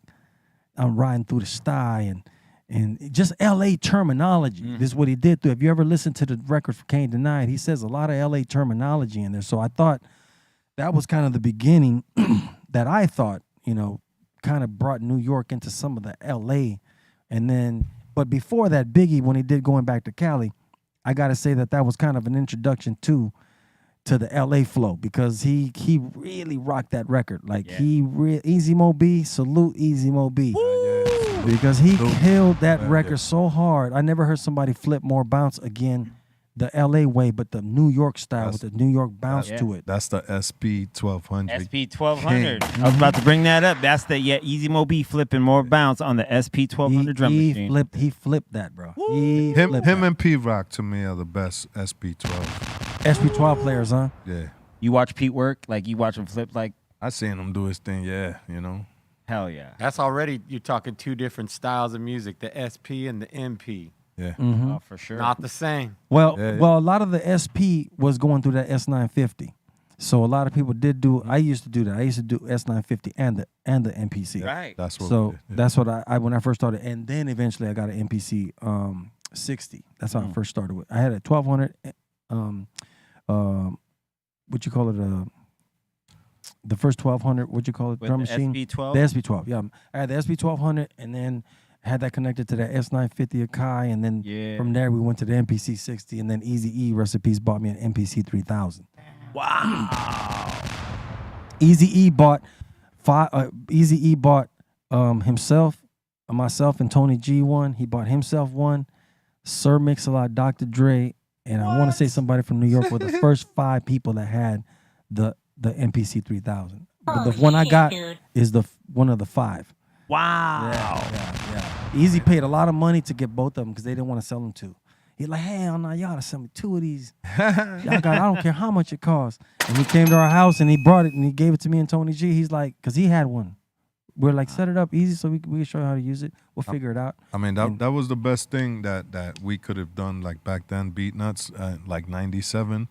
[SPEAKER 2] I'm riding through the sty and just L.A. terminology. This is what he did through. If you ever listened to the record for Can't Deny It, he says a lot of L.A. terminology in there. So I thought that was kind of the beginning that I thought, you know, kind of brought New York into some of the L.A. And then, but before that, Biggie, when he did Going Back to Cali, I got to say that was kind of an introduction to the L.A. flow, because he really rocked that record. Like Easy Mo B, salute Easy Mo B. Because he killed that record so hard. I never heard somebody flip more bounce again the L.A. way, but the New York style with the New York bounce to it.
[SPEAKER 4] That's the SP 1200.
[SPEAKER 3] SP 1200. I was about to bring that up. That's the Easy Mo B flipping more bounce on the SP 1200 drum machine.
[SPEAKER 2] He flipped that, bro.
[SPEAKER 4] Him and P Rock to me are the best SP 12.
[SPEAKER 2] SP 12 players, huh?
[SPEAKER 4] Yeah.
[SPEAKER 3] You watch Pete work? Like, you watch him flip? Like,
[SPEAKER 4] I seen him do his thing, you know.
[SPEAKER 3] Hell yeah.
[SPEAKER 5] That's already, you're talking two different styles of music, the SP and the MP.
[SPEAKER 4] Yeah.
[SPEAKER 3] Oh, for sure.
[SPEAKER 5] Not the same.
[SPEAKER 2] Well, a lot of the SP was going through that S950. So a lot of people did do. I used to do that. I used to do S950 and the MPC.
[SPEAKER 3] Right.
[SPEAKER 4] That's what.
[SPEAKER 2] So that's what I when I first started, and then eventually I got an MPC 60. That's how I first started with. I had a 1200. What you call it? The first 1200. What you call it?
[SPEAKER 3] With
[SPEAKER 2] Drum
[SPEAKER 3] the
[SPEAKER 2] machine.
[SPEAKER 3] SP12?
[SPEAKER 2] The SP12. Yeah, I had the SP1200, and then had that connected to that S950 Akai, and then from there we went to the MPC 60, and then Eazy-E recipes bought me an MPC 3000.
[SPEAKER 3] Wow.
[SPEAKER 2] Eazy-E bought himself, myself, and Tony G one. He bought himself one. Sir Mix-a-Lot, Dr. Dre, and I want to say somebody from New York were the first 5 people that had the MPC 3000. But the one I got is one of the 5.
[SPEAKER 3] Wow.
[SPEAKER 2] Yeah. Easy paid a lot of money to get both of them because they didn't want to sell them two. He's like, hell no, y'all gotta sell me 2 of these. Y'all got, I don't care how much it costs. And he came to our house and he brought it and he gave it to me and Tony G. He's like, because he had one. We're like, set it up easy so we can show you how to use it. We'll figure it out.
[SPEAKER 4] I mean, that was the best thing that we could have done, like back then, Beat Nuts, like 97.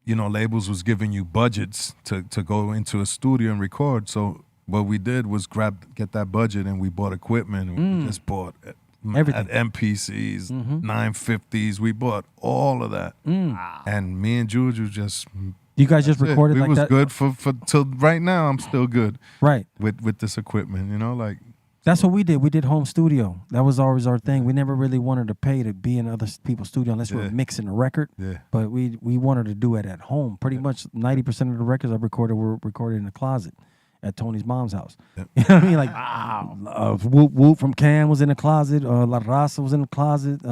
[SPEAKER 4] You know, labels was giving you budgets to go into a studio and record. So what we did was get that budget and we bought equipment. And we just bought everything. At MPCs, 950s. We bought all of that. And me and Juju just...
[SPEAKER 2] You guys just recorded like that?
[SPEAKER 4] We was good for till right now. I'm still good.
[SPEAKER 2] Right.
[SPEAKER 4] With this equipment, you know, like...
[SPEAKER 2] That's what we did. We did home studio. That was always our thing. We never really wanted to pay to be in other people's studio unless we were mixing a record. Yeah. But we wanted to do it at home. Pretty much 90% of the records I recorded were recorded in the closet at Tony's mom's house. Yep. You know what I mean? Like, Whoop Whoop from Cam was in the closet. La Raza was in the closet.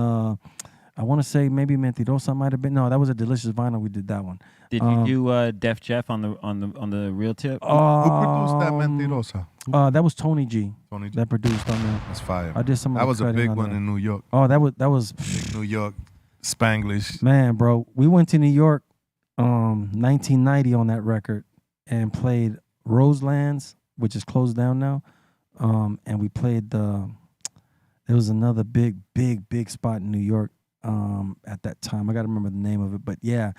[SPEAKER 2] I want to say maybe Mentirosa might have been. No, that was a Delicious Vinyl. We did that one.
[SPEAKER 3] Did you do Def Jeff on the real tip?
[SPEAKER 4] Who produced that Mentirosa?
[SPEAKER 2] That was Tony G.
[SPEAKER 4] Tony G.
[SPEAKER 2] That produced on there.
[SPEAKER 4] That's fire.
[SPEAKER 2] I did some.
[SPEAKER 4] That was a big one in New York.
[SPEAKER 2] Oh, that was
[SPEAKER 4] New York Spanglish.
[SPEAKER 2] Man, bro, we went to New York, 1990 on that record, and played Roselands, which is closed down now, and we played there was another big spot in New York at that time. I got to remember the name of it, but yeah.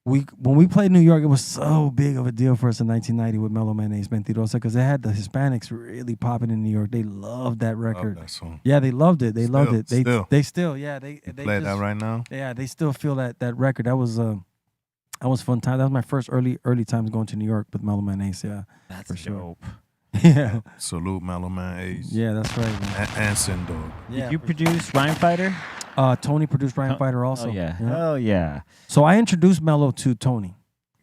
[SPEAKER 2] When we played New York, it was so big of a deal for us in 1990 with Mellow Mayonnaise Mentirosa because they had the Hispanics really popping in New York. They loved that record.
[SPEAKER 4] Love that song.
[SPEAKER 2] Yeah, they loved it. They loved it. They still
[SPEAKER 4] play that right now.
[SPEAKER 2] Yeah, they still feel that record. That was fun time. That was my first early times going to New York with Mellow Mayonnaise. Yeah,
[SPEAKER 3] that's
[SPEAKER 2] for sure.
[SPEAKER 3] dope.
[SPEAKER 2] Yeah.
[SPEAKER 4] Salute Mellow Mayonnaise.
[SPEAKER 2] Yeah, that's right. Man.
[SPEAKER 4] And Sin Dog.
[SPEAKER 2] Yeah,
[SPEAKER 3] Did you produce Rhyme Fighter?
[SPEAKER 2] Tony produced Rhyme Fighter also.
[SPEAKER 3] Oh, yeah. Hell yeah.
[SPEAKER 2] So I introduced Mello to Tony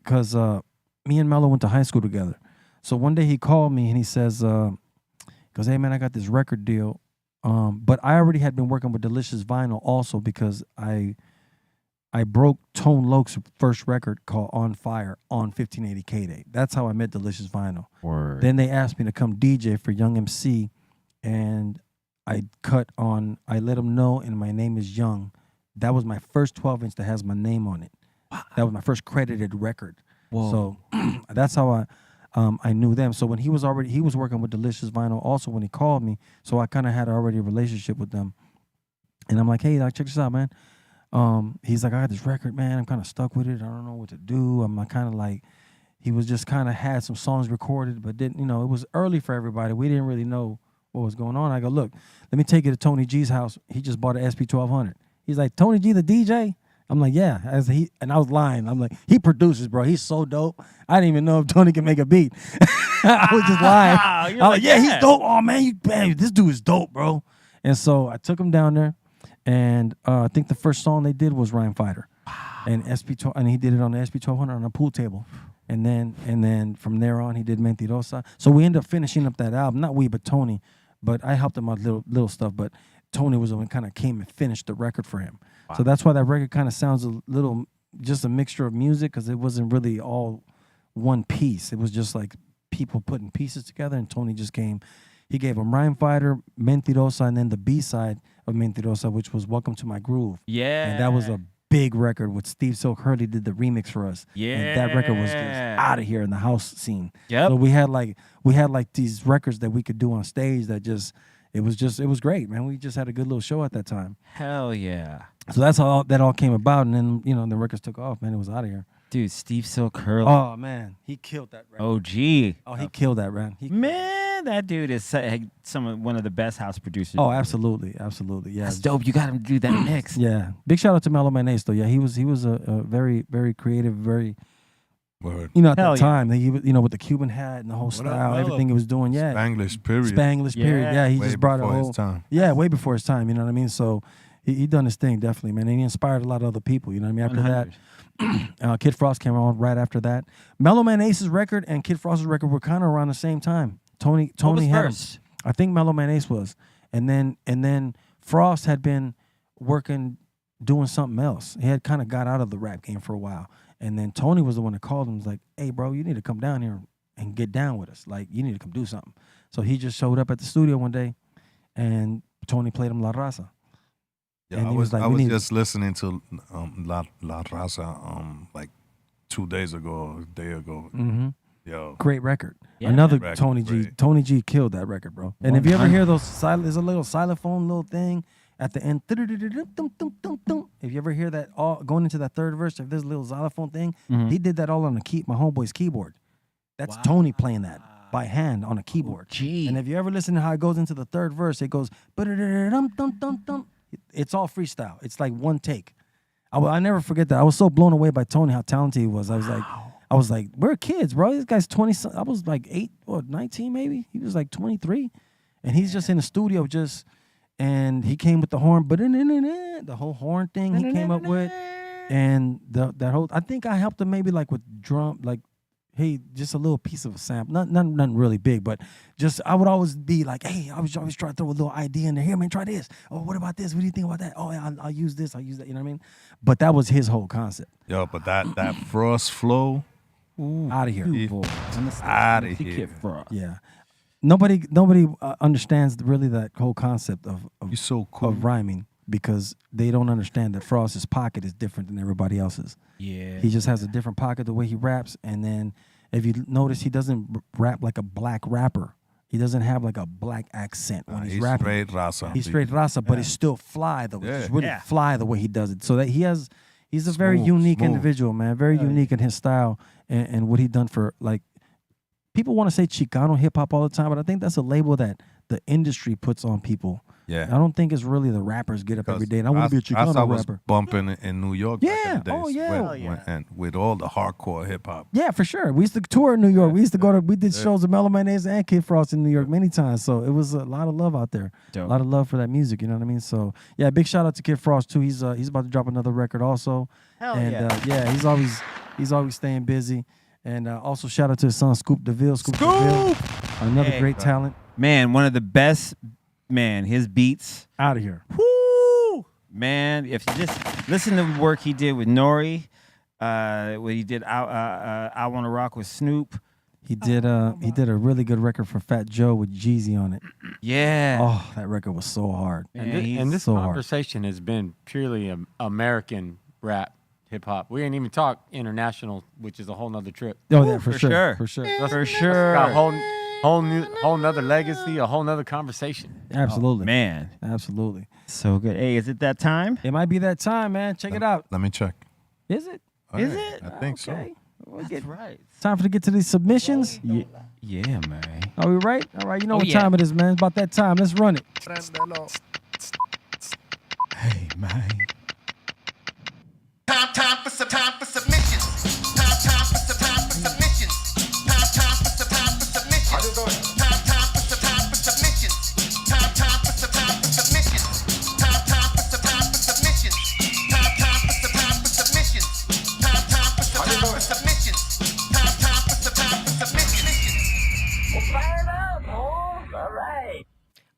[SPEAKER 2] because me and Mello went to high school together. So one day he called me and he says, goes, hey, man, I got this record deal. But I already had been working with Delicious Vinyl also because I broke Tone Loke's first record called On Fire on 1580 K-Day. That's how I met Delicious Vinyl.
[SPEAKER 3] Word.
[SPEAKER 2] Then they asked me to come DJ for Young MC, and I let them know, and my name is Young. That was my first 12-inch that has my name on it. Wow. That was my first credited record. Whoa. So that's how I knew them. So when he was working with Delicious Vinyl also when he called me, so I kind of had already a relationship with them. And I'm like, hey, check this out, man. he's like, I got this record, man. I'm kind of stuck with it. I don't know what to do. I'm kind of like, he was just kind of had some songs recorded, but didn't, you know, it was early for everybody. We didn't really know what was going on. I go, look, let me take you to Tony G's house. He just bought an SP1200. He's like, Tony G, the DJ? I'm like, yeah. And I was lying. I'm like, he produces, bro. He's so dope. I didn't even know if Tony can make a beat. I was just lying. I was like, yeah, he's dope. Oh, man, this dude is dope, bro. And so I took him down there, and I think the first song they did was Rhyme Fighter. And SP12, and he did it on the SP1200 on a pool table. And then from there on, he did Mentirosa. So we ended up finishing up that album. Not we, but Tony. But I helped him out little stuff. But Tony was the one kind of came and finished the record for him. Wow. So that's why that record kind of sounds a little, just a mixture of music, because it wasn't really all one piece. It was just like people putting pieces together, and Tony just came. He gave him Rhyme Fighter, Mentirosa, and then the B-side of Mentirosa, which was Welcome to My Groove.
[SPEAKER 3] Yeah.
[SPEAKER 2] And that was a big record with Steve Silk Hurley did the remix for us. Yeah. And that record was just out of here in the house scene. Yep. So we had like these records that we could do on stage that it was great, man. We just had a good little show at that time.
[SPEAKER 3] Hell yeah.
[SPEAKER 2] So that's how that all came about, and then, you know, the records took off, man. It was out of here.
[SPEAKER 3] Dude, Steve Silk Hurley.
[SPEAKER 2] Oh, man. He killed that record.
[SPEAKER 3] OG.
[SPEAKER 2] Oh, he killed that, man.
[SPEAKER 3] Man, that dude is one of the best house producers.
[SPEAKER 2] Oh, absolutely. Absolutely. Yeah.
[SPEAKER 3] That's dope. You got him to do that mix.
[SPEAKER 2] Yeah. Big shout out to Mellow Man Ace, though. Yeah, he was a very, very creative, very,
[SPEAKER 4] Word.
[SPEAKER 2] you know, at that time, he was, you know, with the Cuban hat and the whole style, everything he was doing. Yeah.
[SPEAKER 4] Spanglish period.
[SPEAKER 2] Spanglish period. Yeah, he
[SPEAKER 4] way
[SPEAKER 2] just brought a
[SPEAKER 4] before
[SPEAKER 2] whole
[SPEAKER 4] his time.
[SPEAKER 2] Yeah, way before his time. You know what I mean? So he done his thing, definitely, man. And he inspired a lot of other people. You know what I mean? After
[SPEAKER 3] 100.
[SPEAKER 2] that, Kid Frost came on right after that. Mellow Man Ace's record and Kid Frost's record were kind of around the same time. Tony
[SPEAKER 3] was
[SPEAKER 2] had
[SPEAKER 3] first?
[SPEAKER 2] I think Mellow Man Ace was, and then Frost had been working, doing something else. He had kind of got out of the rap game for a while, and then Tony was the one that called him. Was like, "Hey, bro, you need to come down here and get down with us. Like, you need to come do something." So he just showed up at the studio one day, and Tony played him La Raza.
[SPEAKER 4] Yeah,
[SPEAKER 2] And
[SPEAKER 4] I
[SPEAKER 2] he
[SPEAKER 4] was
[SPEAKER 2] was like,
[SPEAKER 4] I
[SPEAKER 2] "We
[SPEAKER 4] was
[SPEAKER 2] need-"
[SPEAKER 4] just listening to La Raza like 2 days ago, or a day ago.
[SPEAKER 2] Mm-hmm.
[SPEAKER 4] Yo,
[SPEAKER 2] Great record.
[SPEAKER 3] Yeah.
[SPEAKER 2] Another
[SPEAKER 4] Record,
[SPEAKER 2] Tony G.
[SPEAKER 4] great.
[SPEAKER 2] Tony G killed that record, bro. And if you ever hear those there's a little xylophone little thing at the end. If you ever hear that all going into that third verse, if there's a little xylophone thing, he did that all on my homeboy's keyboard. That's Tony playing that by hand on a keyboard.
[SPEAKER 3] Gee.
[SPEAKER 2] And if you ever listen to how it goes into the third verse, it goes it's all freestyle. It's like one take. I never forget that. I was so blown away by Tony, how talented he was. I was like, we're kids, bro. This guy's 20. I was like 19 maybe. He was like 23. And he's just in the studio and he came with the horn, the whole horn thing he came up with. And that whole, I think I helped him maybe like with drum, like, hey, just a little piece of a sample. Nothing really big, but just, I would always be like, hey, I was always trying to throw a little idea in there. Here, man, try this. Oh, what about this? What do you think about that? Oh, yeah, I'll use this. I'll use that. You know what I mean? But that was his whole concept.
[SPEAKER 4] yo, but that Frost flow,
[SPEAKER 2] Out of here.
[SPEAKER 4] out of here.
[SPEAKER 2] Yeah. Nobody understands really that whole concept of
[SPEAKER 4] He's so cool.
[SPEAKER 2] of rhyming, because they don't understand that Frost's pocket is different than everybody else's.
[SPEAKER 3] Yeah.
[SPEAKER 2] He just has a different pocket the way he raps, and then if you notice, he doesn't rap like a black rapper. He doesn't have like a black accent when he's rapping.
[SPEAKER 4] Straight raza.
[SPEAKER 2] He's straight raza, but it's still fly though.
[SPEAKER 4] Yeah.
[SPEAKER 2] It's really fly the way he does it. So that he's a very unique individual, man. Very unique in his style and what he done for, like, people want to say Chicano hip hop all the time, but I think that's a label that the industry puts on people.
[SPEAKER 4] Yeah.
[SPEAKER 2] I don't think it's really the rappers get up every day and I want to be a Chicano
[SPEAKER 4] I was
[SPEAKER 2] rapper.
[SPEAKER 4] bumping in New York back in the days.
[SPEAKER 2] Oh, yeah.
[SPEAKER 4] And with all the hardcore hip hop.
[SPEAKER 2] Yeah, for sure. We used to tour in New York. We used to go to, we did shows with Mellow Mayonnaise and Kid Frost in New York many times. So it was a lot of love out there.
[SPEAKER 3] Dope.
[SPEAKER 2] A lot of love for that music, you know what I mean? So yeah, big shout out to Kid Frost too. He's about to drop another record also.
[SPEAKER 3] Hell
[SPEAKER 2] and
[SPEAKER 3] yeah.
[SPEAKER 2] He's always staying busy. And also shout out to his son Scoop DeVille. Scoop DeVille, another great talent.
[SPEAKER 3] Man, one of the best, man, his beats.
[SPEAKER 2] Out of here.
[SPEAKER 3] Woo! Man, if you just listen to the work he did with Nori, what he did I Wanna Rock with Snoop.
[SPEAKER 2] He did a really good record for Fat Joe with Jeezy on it.
[SPEAKER 3] Yeah.
[SPEAKER 2] Oh, that record was so hard.
[SPEAKER 5] And this
[SPEAKER 2] so hard.
[SPEAKER 5] conversation has been purely American rap, hip hop. We ain't even talk international, which is a whole nother trip.
[SPEAKER 2] Oh, yeah, for
[SPEAKER 3] for
[SPEAKER 2] sure.
[SPEAKER 3] sure.
[SPEAKER 2] For sure.
[SPEAKER 5] Got
[SPEAKER 3] For sure.
[SPEAKER 5] a whole nother legacy, a whole nother conversation.
[SPEAKER 2] Absolutely.
[SPEAKER 3] Man,
[SPEAKER 2] Absolutely.
[SPEAKER 3] so good. Hey, is it that time?
[SPEAKER 2] It might be that time, man. Check it out.
[SPEAKER 4] Let me check.
[SPEAKER 2] Is it?
[SPEAKER 3] Is
[SPEAKER 4] Hey,
[SPEAKER 3] it?
[SPEAKER 4] I think so.
[SPEAKER 2] Okay. We'll get
[SPEAKER 3] Right.
[SPEAKER 2] time to get to these submissions.
[SPEAKER 3] Yeah, man.
[SPEAKER 2] Are we right? All right. You know
[SPEAKER 6] Oh,
[SPEAKER 2] what
[SPEAKER 6] yeah.
[SPEAKER 2] time it is, man. It's about that time. Let's run it.
[SPEAKER 3] Hey, man.
[SPEAKER 1] Time for submissions. Time for submissions. Time for submissions. How you doing? Time for submissions. Time for submissions. Time for submissions. Time for submissions. Time for submissions. Time for submissions.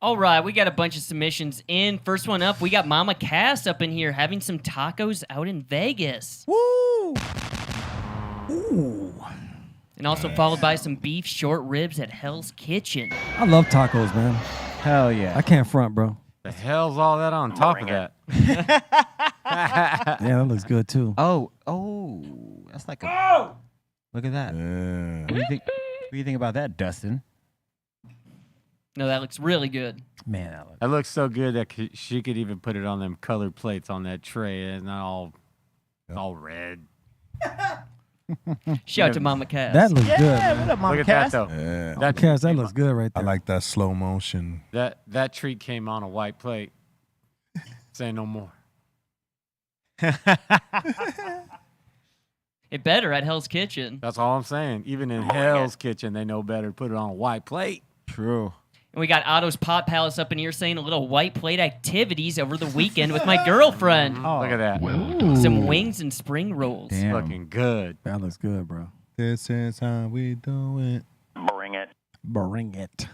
[SPEAKER 6] All right, we got a bunch of submissions in. First one up, we got Mama Cass up in here having some tacos out in Vegas.
[SPEAKER 2] Woo! Ooh.
[SPEAKER 6] And also followed by some beef short ribs at Hell's Kitchen.
[SPEAKER 2] I love tacos, man.
[SPEAKER 3] Hell yeah.
[SPEAKER 2] I can't front, bro.
[SPEAKER 5] The hell's all that on top of that?
[SPEAKER 2] Yeah, that looks good too.
[SPEAKER 3] Oh, that's like a. Look at that.
[SPEAKER 4] Yeah.
[SPEAKER 3] What do you think about that, Dustin?
[SPEAKER 6] No, that looks really good.
[SPEAKER 3] Man, that looks.
[SPEAKER 5] That looks so good that she could even put it on them colored plates on that tray. It's not all red.
[SPEAKER 6] Shout out to Mama Cass.
[SPEAKER 2] That looks good, man.
[SPEAKER 3] What up, Mama
[SPEAKER 5] Look at
[SPEAKER 3] Cass?
[SPEAKER 5] that though.
[SPEAKER 4] Yeah.
[SPEAKER 5] That
[SPEAKER 2] Cass, that looks good right
[SPEAKER 4] I
[SPEAKER 2] there.
[SPEAKER 4] like that slow motion.
[SPEAKER 5] that treat came on a white plate. Say no more.
[SPEAKER 6] It better at Hell's Kitchen.
[SPEAKER 5] That's all I'm saying. Even in Hell's Kitchen, they know better to put it on a white plate.
[SPEAKER 3] True.
[SPEAKER 6] And we got Otto's Pot Palace up in here saying a little white plate activities over the weekend with my girlfriend.
[SPEAKER 5] Look at that.
[SPEAKER 6] Some wings and spring rolls.
[SPEAKER 3] Damn.
[SPEAKER 5] Looking good.
[SPEAKER 2] That looks good, bro.
[SPEAKER 4] This is how we do it.
[SPEAKER 2] Bring it.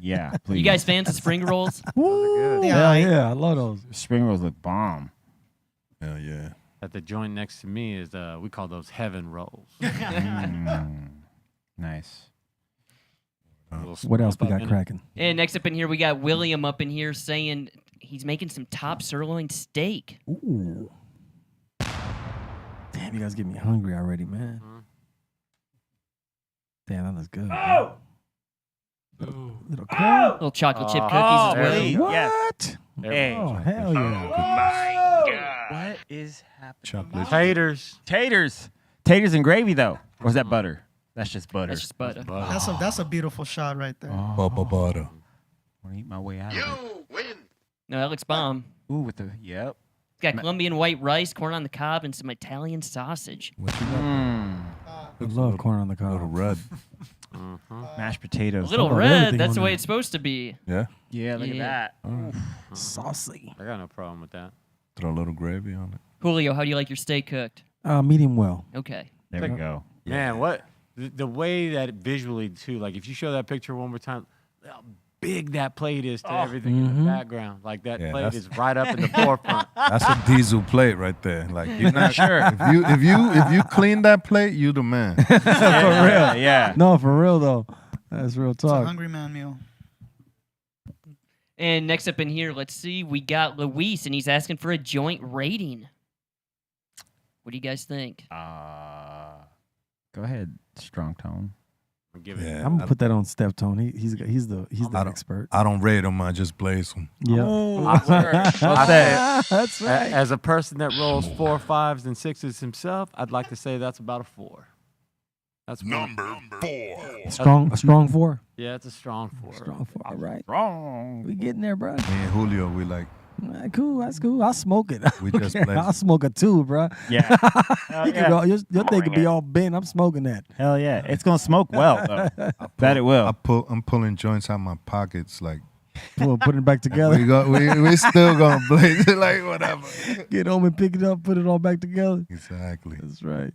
[SPEAKER 3] Yeah, please.
[SPEAKER 6] You guys fans of spring rolls?
[SPEAKER 5] Good.
[SPEAKER 2] Yeah, yeah. I love those.
[SPEAKER 3] Spring rolls look bomb.
[SPEAKER 4] Hell yeah.
[SPEAKER 5] At the joint next to me is we call those heaven rolls.
[SPEAKER 3] Nice.
[SPEAKER 2] What else we got cracking?
[SPEAKER 6] And next up in here, we got William up in here saying he's making some top sirloin steak.
[SPEAKER 2] Ooh. Damn, you guys get me hungry already, man. Damn, that looks good. Oh! Little corn.
[SPEAKER 6] Little chocolate chip cookies as well.
[SPEAKER 3] hey.
[SPEAKER 2] What?
[SPEAKER 3] Hey.
[SPEAKER 2] Oh, hell yeah.
[SPEAKER 3] What is happening?
[SPEAKER 4] Chocolate.
[SPEAKER 5] Taters.
[SPEAKER 3] Taters and gravy, though. Or is that butter? That's just butter.
[SPEAKER 6] That's just butter.
[SPEAKER 7] That's a beautiful shot right there.
[SPEAKER 4] Bubba butter.
[SPEAKER 3] I want to eat my way out of it.
[SPEAKER 6] No, that looks bomb.
[SPEAKER 3] Ooh, with the, yep.
[SPEAKER 6] It's got Colombian white rice, corn on the cob, and some Italian sausage.
[SPEAKER 4] What you got?
[SPEAKER 2] I love corn on the
[SPEAKER 4] Little
[SPEAKER 2] cob.
[SPEAKER 4] red.
[SPEAKER 3] Mashed potatoes.
[SPEAKER 6] A little
[SPEAKER 2] about
[SPEAKER 6] red,
[SPEAKER 2] everything
[SPEAKER 6] that's
[SPEAKER 2] on
[SPEAKER 6] the way
[SPEAKER 2] there.
[SPEAKER 6] it's supposed to be.
[SPEAKER 4] Yeah.
[SPEAKER 3] Yeah, look
[SPEAKER 6] Yeah.
[SPEAKER 3] at that.
[SPEAKER 2] Saucy.
[SPEAKER 5] I got no problem with that.
[SPEAKER 4] Throw a little gravy on it.
[SPEAKER 6] Julio, how do you like your steak cooked?
[SPEAKER 2] Medium well.
[SPEAKER 6] Okay.
[SPEAKER 3] There we go.
[SPEAKER 5] Man, what the way that it visually too, like if you show that picture one more time, how big that plate is to everything in the background. Like that
[SPEAKER 4] Yeah,
[SPEAKER 5] plate
[SPEAKER 4] that's-
[SPEAKER 5] is right up in the forefront.
[SPEAKER 4] That's a diesel plate right there. Like you're not sure. If you clean that plate, you the man.
[SPEAKER 2] For real.
[SPEAKER 3] Yeah.
[SPEAKER 2] No, for real though. That's real
[SPEAKER 7] It's a
[SPEAKER 2] talk.
[SPEAKER 7] hungry man meal.
[SPEAKER 6] And next up in here, let's see, we got Luis, and he's asking for a joint rating. What do you guys think?
[SPEAKER 3] Go ahead, strong tone.
[SPEAKER 5] Give it.
[SPEAKER 4] Yeah.
[SPEAKER 2] I'm gonna put that on Step Tone. He's the
[SPEAKER 4] I don't-
[SPEAKER 2] expert.
[SPEAKER 4] I don't rate them. I just blaze them.
[SPEAKER 2] Yeah.
[SPEAKER 5] I'll say,
[SPEAKER 2] That's right.
[SPEAKER 5] as a person that rolls 4, 5s, and 6s himself, I'd like to say that's about a 4. That's number 4.
[SPEAKER 2] A strong 4.
[SPEAKER 5] Yeah, it's a strong 4.
[SPEAKER 2] Strong 4. All right.
[SPEAKER 3] Wrong.
[SPEAKER 2] We getting there, bro.
[SPEAKER 4] Me and Julio, we like
[SPEAKER 2] Cool. That's cool. I'll smoke it.
[SPEAKER 4] We just blaze
[SPEAKER 2] I'll
[SPEAKER 4] it.
[SPEAKER 2] smoke it too, bro.
[SPEAKER 3] Yeah.
[SPEAKER 2] You can go, your thing could be all bent. I'm smoking that.
[SPEAKER 3] Hell yeah. It's going to smoke well, though. That it will.
[SPEAKER 4] I'm pulling joints out my pockets. Like
[SPEAKER 2] Put it back together.
[SPEAKER 4] we still gonna blaze it. Like whatever.
[SPEAKER 2] Get home and pick it up. Put it all back together.
[SPEAKER 4] Exactly.
[SPEAKER 2] That's right.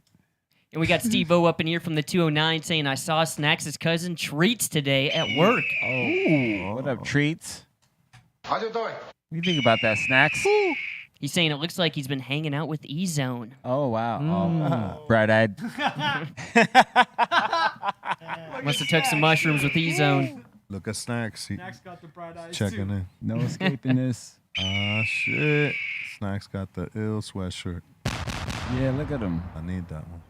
[SPEAKER 6] And we got Steve-O up in here from the 209 saying, I saw Snacks' cousin Treats today at work.
[SPEAKER 3] Oh, what up, treats?
[SPEAKER 1] How you doing?
[SPEAKER 3] What do you think about that, Snacks?
[SPEAKER 6] He's saying it looks like he's been hanging out with E-Zone.
[SPEAKER 3] Oh, wow. Oh, bright-eyed.
[SPEAKER 6] Must have took some mushrooms with E-Zone.
[SPEAKER 4] Look at Snacks.
[SPEAKER 5] Snacks got the bright eyes
[SPEAKER 4] Checking in.
[SPEAKER 3] No escaping this.
[SPEAKER 4] Ah shit. Snacks got the ill sweatshirt.
[SPEAKER 3] Yeah, look at him.
[SPEAKER 4] I need that one.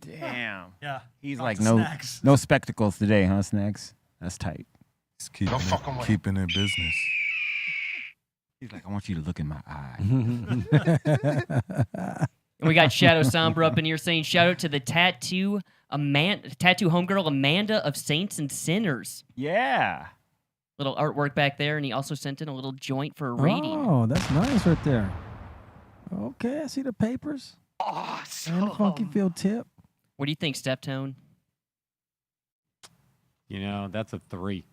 [SPEAKER 3] Damn.
[SPEAKER 8] Yeah.
[SPEAKER 3] He's
[SPEAKER 8] Got
[SPEAKER 3] like
[SPEAKER 8] the
[SPEAKER 3] no
[SPEAKER 8] snacks.
[SPEAKER 3] no spectacles today, huh, Snacks? That's tight.
[SPEAKER 4] He's keeping
[SPEAKER 1] Don't fuck 'em
[SPEAKER 4] it,
[SPEAKER 1] with.
[SPEAKER 4] keeping it business.
[SPEAKER 3] He's like, I want you to look in my eye.
[SPEAKER 6] And we got Shadow Sombra up in here saying, shout out to the tattoo homegirl Amanda of Saints and Sinners.
[SPEAKER 3] Yeah.
[SPEAKER 6] Little artwork back there, and he also sent in a little joint for a rating.
[SPEAKER 2] Oh, that's nice right there. Okay, I see the papers. Awesome. And the funky field tip.
[SPEAKER 6] What do you think, Steptone?
[SPEAKER 5] You know, that's a 3.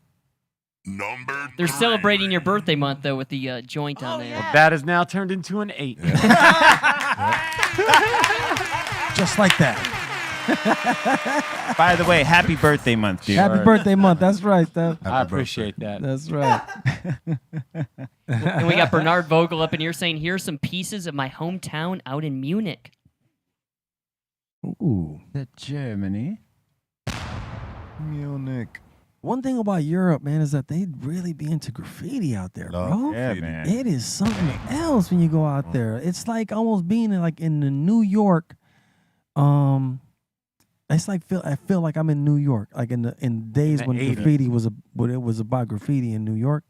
[SPEAKER 6] They're celebrating your birthday month, though, with the joint on there.
[SPEAKER 5] That has now turned into an 8.
[SPEAKER 2] Just like that.
[SPEAKER 3] By the way, happy birthday month, dude.
[SPEAKER 2] Happy birthday month. That's right, Steph.
[SPEAKER 5] I appreciate that.
[SPEAKER 2] That's right.
[SPEAKER 6] And we got Bernard Vogel up in here saying, here's some pieces of my hometown out in Munich.
[SPEAKER 2] Ooh.
[SPEAKER 3] That Germany.
[SPEAKER 4] Munich.
[SPEAKER 2] One thing about Europe, man, is that they really be into graffiti out there, bro.
[SPEAKER 3] Yeah, man.
[SPEAKER 2] It is something else when you go out there. It's like almost being in the New York. It's like I feel like I'm in New York, like in days
[SPEAKER 5] the
[SPEAKER 2] when
[SPEAKER 5] 80s.
[SPEAKER 2] graffiti was it was about graffiti in New York.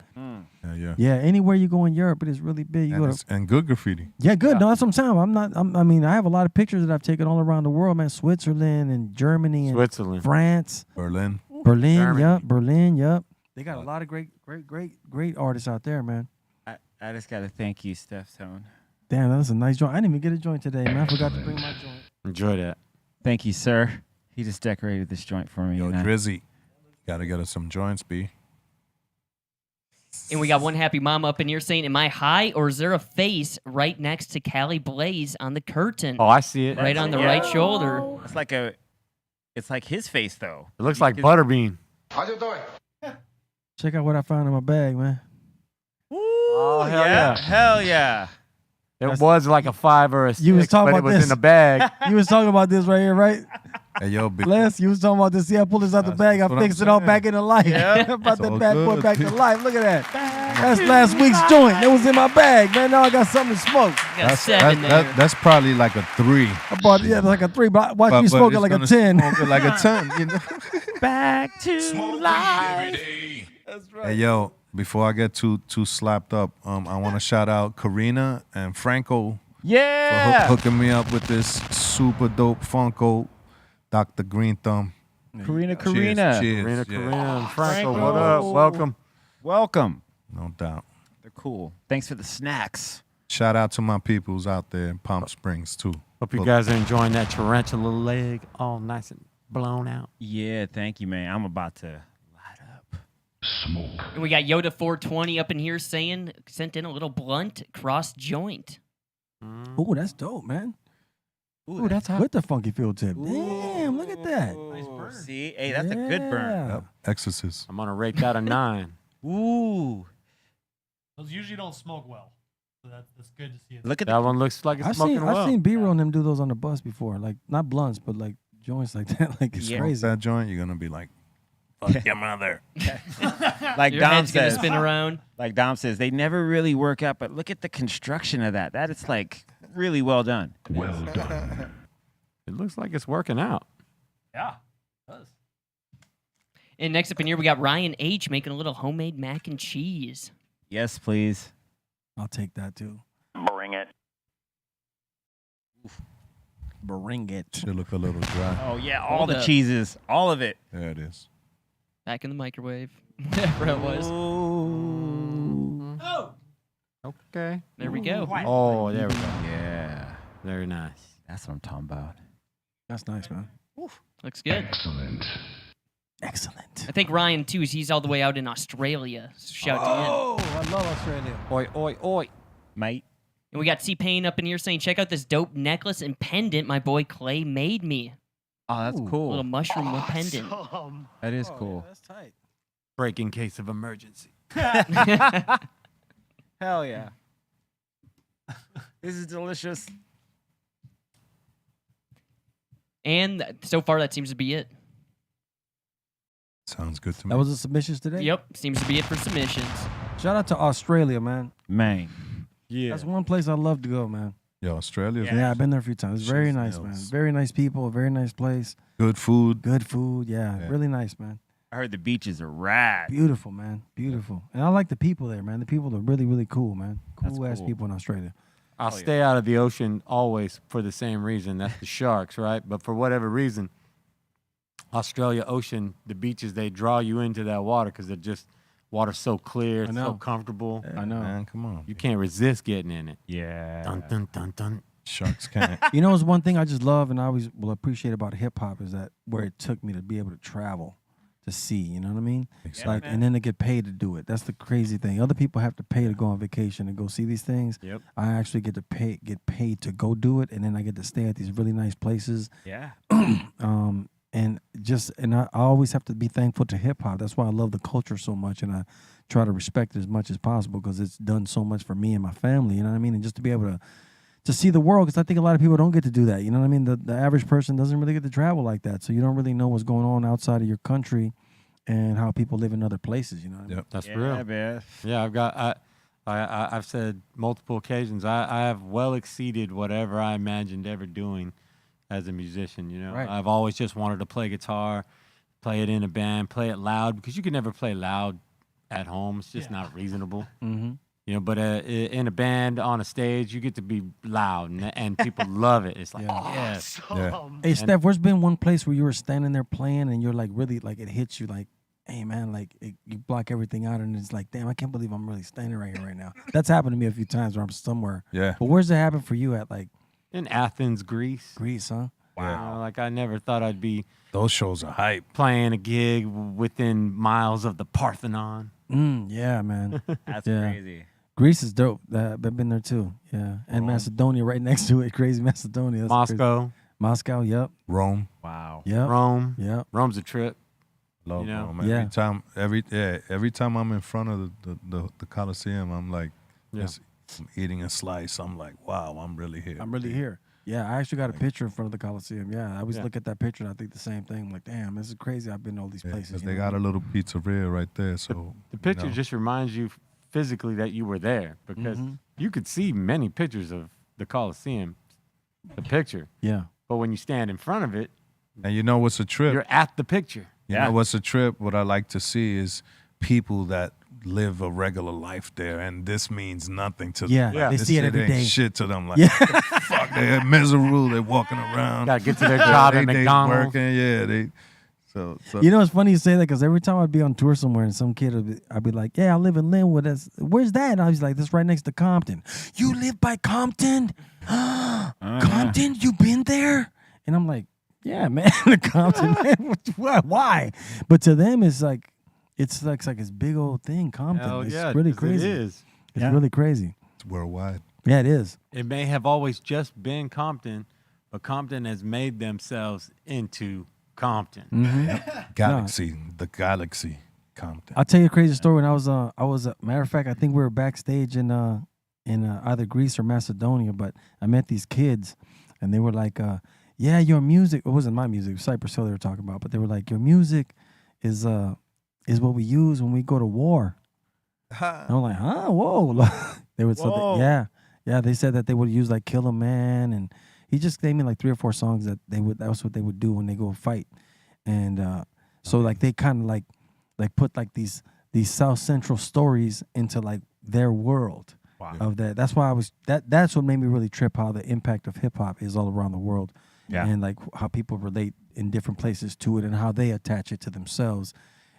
[SPEAKER 4] Yeah.
[SPEAKER 2] Yeah, anywhere you go in Europe, it is really big. You
[SPEAKER 4] And,
[SPEAKER 2] go
[SPEAKER 4] it's- and good graffiti.
[SPEAKER 2] yeah, good. No, that's what I'm saying. I mean, I have a lot of pictures that I've taken all around the world, man. Switzerland and Germany and
[SPEAKER 5] Switzerland.
[SPEAKER 2] France,
[SPEAKER 4] Berlin.
[SPEAKER 2] Berlin.
[SPEAKER 5] Germany.
[SPEAKER 2] Yep, Berlin. Yep. They got a lot of great artists out there, man.
[SPEAKER 3] I just gotta thank you, Steph Tone.
[SPEAKER 2] Damn, that was a nice joint. I didn't even get a joint today, man. I forgot to bring my joint.
[SPEAKER 5] Enjoy that.
[SPEAKER 3] Thank you, sir. He just decorated this joint for me.
[SPEAKER 4] Yo,
[SPEAKER 3] and I-
[SPEAKER 4] Drizzy. Gotta get us some joints, B.
[SPEAKER 6] And we got one happy mama up in here saying, am I high or is there a face right next to Callie Blaze on the curtain?
[SPEAKER 5] Oh, I see it.
[SPEAKER 6] Right on the right shoulder.
[SPEAKER 3] It's like his face though.
[SPEAKER 5] It looks like Butterbean.
[SPEAKER 1] How you doing?
[SPEAKER 2] Check out what I found in my bag, man.
[SPEAKER 5] Oh, hell yeah.
[SPEAKER 3] Hell yeah.
[SPEAKER 5] It was like a 5 or a 6,
[SPEAKER 2] You was talking
[SPEAKER 5] but it
[SPEAKER 2] about
[SPEAKER 5] was
[SPEAKER 2] this.
[SPEAKER 5] in the bag.
[SPEAKER 2] You was talking about this right here, right?
[SPEAKER 4] Hey, yo, big.
[SPEAKER 2] Les, you was talking about this. Yeah, I pulled this out the bag. I
[SPEAKER 4] That's what
[SPEAKER 2] fixed
[SPEAKER 4] I'm
[SPEAKER 2] it all
[SPEAKER 4] saying.
[SPEAKER 2] back into life.
[SPEAKER 3] Yeah.
[SPEAKER 2] Brought
[SPEAKER 4] It's all
[SPEAKER 2] that bad boy
[SPEAKER 4] good.
[SPEAKER 2] back to life. Look at that. That's last week's joint. It was in my bag, man. Now I got something to smoke.
[SPEAKER 6] Got 7 there.
[SPEAKER 4] That's probably like a 3.
[SPEAKER 2] I bought like a 3, but watch me
[SPEAKER 4] But
[SPEAKER 2] smoke it
[SPEAKER 4] it's
[SPEAKER 2] like a
[SPEAKER 4] gonna
[SPEAKER 2] 10.
[SPEAKER 4] smoke it like a 10. You know?
[SPEAKER 3] Back to life.
[SPEAKER 4] Hey, yo, before I get too slapped up, I want to shout out Karina and Franco for
[SPEAKER 3] Yeah.
[SPEAKER 4] hooking me up with this super dope Funko, Dr. Greenthumb.
[SPEAKER 3] Karina.
[SPEAKER 4] Cheers.
[SPEAKER 5] Karina,
[SPEAKER 4] Yeah.
[SPEAKER 5] Karina, and Franco,
[SPEAKER 3] Franco.
[SPEAKER 5] what up? Welcome.
[SPEAKER 3] Welcome.
[SPEAKER 4] No doubt.
[SPEAKER 3] They're cool. Thanks for the snacks.
[SPEAKER 4] Shout out to my peoples out there in Palm Springs, too.
[SPEAKER 5] Hope you guys are enjoying that tarantula leg all nice and blown out.
[SPEAKER 3] Yeah, thank you, man. I'm about to light up.
[SPEAKER 6] And we got Yoda420 up in here saying, sent in a little blunt cross joint.
[SPEAKER 2] Ooh, that's dope, man.
[SPEAKER 5] Ooh, that's hot.
[SPEAKER 2] With the funky field tip. Damn, look at that.
[SPEAKER 3] Ooh, see? Hey, that's a good burn.
[SPEAKER 2] Yeah.
[SPEAKER 4] Yep. Exorcist.
[SPEAKER 5] I'm going to rate that a 9.
[SPEAKER 3] Ooh.
[SPEAKER 8] Those usually don't smoke well. So that's good to see it.
[SPEAKER 3] Look at
[SPEAKER 5] That one looks like it's
[SPEAKER 2] I've
[SPEAKER 5] smoking well.
[SPEAKER 2] seen B-roll and them do those on the bus before. Like, not blunts, but like joints like that. Like, it's
[SPEAKER 3] Yeah.
[SPEAKER 4] Smoke
[SPEAKER 2] crazy.
[SPEAKER 4] that joint, you're going to be like, fuck your mother.
[SPEAKER 3] like
[SPEAKER 6] Your
[SPEAKER 3] Dom
[SPEAKER 6] head's going to
[SPEAKER 3] says.
[SPEAKER 6] spin around.
[SPEAKER 3] Like Dom says, they never really work out, but look at the construction of that. That is like really well done.
[SPEAKER 5] It looks like it's working out.
[SPEAKER 8] Yeah. It does.
[SPEAKER 6] And next up in here, we got Ryan H. making a little homemade mac and cheese.
[SPEAKER 3] Yes, please.
[SPEAKER 2] I'll take that too.
[SPEAKER 9] Bring it.
[SPEAKER 2] Bring it.
[SPEAKER 4] Should look a little dry.
[SPEAKER 3] Oh yeah, all
[SPEAKER 6] Hold
[SPEAKER 3] the
[SPEAKER 6] up.
[SPEAKER 3] cheeses, all of it.
[SPEAKER 4] There it is.
[SPEAKER 6] Back in the microwave. Whatever it was.
[SPEAKER 5] Okay.
[SPEAKER 6] There we go.
[SPEAKER 5] Oh, there we go.
[SPEAKER 3] Yeah,
[SPEAKER 5] Very nice.
[SPEAKER 3] that's what I'm talking about.
[SPEAKER 2] That's nice, man.
[SPEAKER 6] Looks good.
[SPEAKER 2] Excellent.
[SPEAKER 6] I think Ryan, too, he's all the way out in Australia. So shout to him.
[SPEAKER 2] Oh, I love Australia.
[SPEAKER 5] Oi, oi, oi.
[SPEAKER 3] Mate.
[SPEAKER 6] And we got C-Pain up in here saying, check out this dope necklace and pendant my boy Clay made me.
[SPEAKER 3] Oh, that's
[SPEAKER 6] A
[SPEAKER 3] cool.
[SPEAKER 6] little mushroom pendant.
[SPEAKER 3] That is cool.
[SPEAKER 2] That's tight.
[SPEAKER 5] Break in case of emergency.
[SPEAKER 3] Hell yeah. This is delicious.
[SPEAKER 6] And so far, that seems to be it.
[SPEAKER 4] Sounds good to me.
[SPEAKER 2] That was the submissions today?
[SPEAKER 6] Yep, seems to be it for submissions.
[SPEAKER 2] Shout out to Australia, man.
[SPEAKER 3] Man.
[SPEAKER 5] Yeah.
[SPEAKER 2] That's one place I love to go, man.
[SPEAKER 4] Yeah, Australia's
[SPEAKER 2] Yeah, I've been there a few times. It's very
[SPEAKER 4] Cheese
[SPEAKER 2] nice, man.
[SPEAKER 4] nails.
[SPEAKER 2] Very nice people. Very nice place.
[SPEAKER 4] good food.
[SPEAKER 2] Good food. Yeah,
[SPEAKER 4] Yeah.
[SPEAKER 2] really nice, man.
[SPEAKER 3] I heard the beaches are rad.
[SPEAKER 2] Beautiful, man. Beautiful. And I like the people there, man. The people are really, really cool, man.
[SPEAKER 3] That's
[SPEAKER 2] Cool ass
[SPEAKER 3] cool.
[SPEAKER 2] people in Australia.
[SPEAKER 5] I'll stay out of the ocean always for the same reason. That's the sharks, right? But for whatever reason, Australia ocean, the beaches, they draw you into that water because they're just water's so clear, it's so
[SPEAKER 2] know.
[SPEAKER 5] comfortable.
[SPEAKER 2] I know.
[SPEAKER 4] Man, come on.
[SPEAKER 5] You can't resist getting in it.
[SPEAKER 3] Yeah.
[SPEAKER 5] Dun dun dun dun.
[SPEAKER 4] Sharks can't.
[SPEAKER 2] You know, it's one thing I just love and I always will appreciate about hip hop is that where it took me to be able to travel to see, you know what I mean?
[SPEAKER 4] Exactly.
[SPEAKER 2] Like, and then to get paid to do it. That's the crazy thing. Other people have to pay to go on vacation and go see these things.
[SPEAKER 5] Yep.
[SPEAKER 2] I actually get paid to go do it, and then I get to stay at these really nice places.
[SPEAKER 3] Yeah.
[SPEAKER 2] And I always have to be thankful to hip hop. That's why I love the culture so much, and I try to respect it as much as possible because it's done so much for me and my family. You know what I mean? And just to be able to see the world, because I think a lot of people don't get to do that. You know what I mean? The average person doesn't really get to travel like that, so you don't really know what's going on outside of your country and how people live in other places. You know what I mean?
[SPEAKER 4] Yep.
[SPEAKER 5] That's
[SPEAKER 3] Yeah,
[SPEAKER 5] real.
[SPEAKER 3] man.
[SPEAKER 5] Yeah, I've said multiple occasions, I have well exceeded whatever I imagined ever doing as a musician. You know,
[SPEAKER 2] Right.
[SPEAKER 5] I've always just wanted to play guitar, play it in a band, play it loud because you can never play loud at home. It's just not reasonable.
[SPEAKER 2] Mm-hmm.
[SPEAKER 5] You know, but in a band on a stage, you get to be loud and people love it. It's like, yes.
[SPEAKER 4] Yeah.
[SPEAKER 2] Hey, Steph, where's been one place where you were standing there playing and you're like really like it hits you like, hey man, like you block everything out and it's like, damn, I can't believe I'm really standing right here right now. That's happened to me a few times where I'm somewhere.
[SPEAKER 4] Yeah.
[SPEAKER 2] But where's it happen for you at like
[SPEAKER 5] In Athens, Greece.
[SPEAKER 2] Greece, huh?
[SPEAKER 5] You know, like I never thought I'd be
[SPEAKER 4] Those shows are hype.
[SPEAKER 5] playing a gig within miles of the Parthenon.
[SPEAKER 2] Yeah, man.
[SPEAKER 3] That's
[SPEAKER 2] Yeah.
[SPEAKER 3] crazy.
[SPEAKER 2] Greece is dope. I've been there too. Yeah. And Macedonia right next to it. Crazy Macedonia. That's crazy.
[SPEAKER 5] Moscow,
[SPEAKER 2] Moscow, yep.
[SPEAKER 4] Rome.
[SPEAKER 3] Wow.
[SPEAKER 2] Yep.
[SPEAKER 5] Rome.
[SPEAKER 2] Yep.
[SPEAKER 5] Rome's a trip.
[SPEAKER 4] Love
[SPEAKER 5] You know?
[SPEAKER 4] Rome.
[SPEAKER 2] Yeah.
[SPEAKER 4] Every time I'm in front of the Coliseum, I'm like,
[SPEAKER 5] Yeah.
[SPEAKER 4] just eating a slice. I'm like, wow, I'm really here.
[SPEAKER 2] I'm really here. Yeah, I actually got a picture in front of the Coliseum. Yeah, I always
[SPEAKER 5] Yeah.
[SPEAKER 2] look at that picture and I think the same thing. I'm like, damn, this is crazy. I've been to all these places.
[SPEAKER 4] Because
[SPEAKER 2] you
[SPEAKER 4] they
[SPEAKER 2] know?
[SPEAKER 4] got a little pizzeria right there. So
[SPEAKER 5] The picture
[SPEAKER 4] you know.
[SPEAKER 5] just reminds you physically that you were there because you could see many pictures of the Coliseum, the picture.
[SPEAKER 2] Yeah.
[SPEAKER 5] But when you stand in front of it,
[SPEAKER 4] And you know what's a trip?
[SPEAKER 5] you're at the picture.
[SPEAKER 4] You
[SPEAKER 3] Yeah.
[SPEAKER 4] know what's a trip? What I like to see is people that live a regular life there, and this means nothing to
[SPEAKER 2] Yeah,
[SPEAKER 4] them.
[SPEAKER 5] Yeah.
[SPEAKER 2] they
[SPEAKER 4] This
[SPEAKER 2] see it
[SPEAKER 4] shit
[SPEAKER 2] every
[SPEAKER 4] ain't
[SPEAKER 2] day.
[SPEAKER 4] shit to them. Like,
[SPEAKER 2] Yeah.
[SPEAKER 4] what the fuck? They're miserable. They're walking around.
[SPEAKER 5] Got to get to their job at
[SPEAKER 4] They
[SPEAKER 5] McDonald's.
[SPEAKER 4] working. Yeah, they. So
[SPEAKER 2] You know, it's funny you say that because every time I'd be on tour somewhere and some kid I'd be like, yeah, I live in Linwood. Where's that? And I was like, that's right next to Compton. You live by Compton? Compton? You been there? And I'm like, yeah, man, Compton, man. Why? But to them, it's like this big old thing, Compton.
[SPEAKER 5] Hell
[SPEAKER 2] It's
[SPEAKER 5] yeah,
[SPEAKER 2] really
[SPEAKER 5] 'cause
[SPEAKER 2] crazy.
[SPEAKER 5] It is.
[SPEAKER 2] It's really crazy.
[SPEAKER 4] it's worldwide.
[SPEAKER 2] Yeah, it is.
[SPEAKER 5] It may have always just been Compton, but Compton has made themselves into Compton.
[SPEAKER 4] Galaxy, the galaxy, Compton.
[SPEAKER 2] I'll tell you a crazy story. When I was matter of fact, I think we were backstage in either Greece or Macedonia, but I met these kids, and they were like, "Yeah, your music." It wasn't my music. It was Cypress Hill they were talking about, but they were like, "Your music is what we use when we go to war." And I'm like, "Huh? Whoa!" They would,
[SPEAKER 5] Whoa.
[SPEAKER 2] yeah. They said that they would use like "Kill a Man," and he just gave me like 3 or 4 songs that that was what they would do when they go fight, and so like they kind of like put like these South Central stories into like their world of that. That's why that's what made me really trip how the impact of hip hop is all around the world.
[SPEAKER 3] Yeah.
[SPEAKER 2] And like how people relate in different places to it and how they attach it to themselves.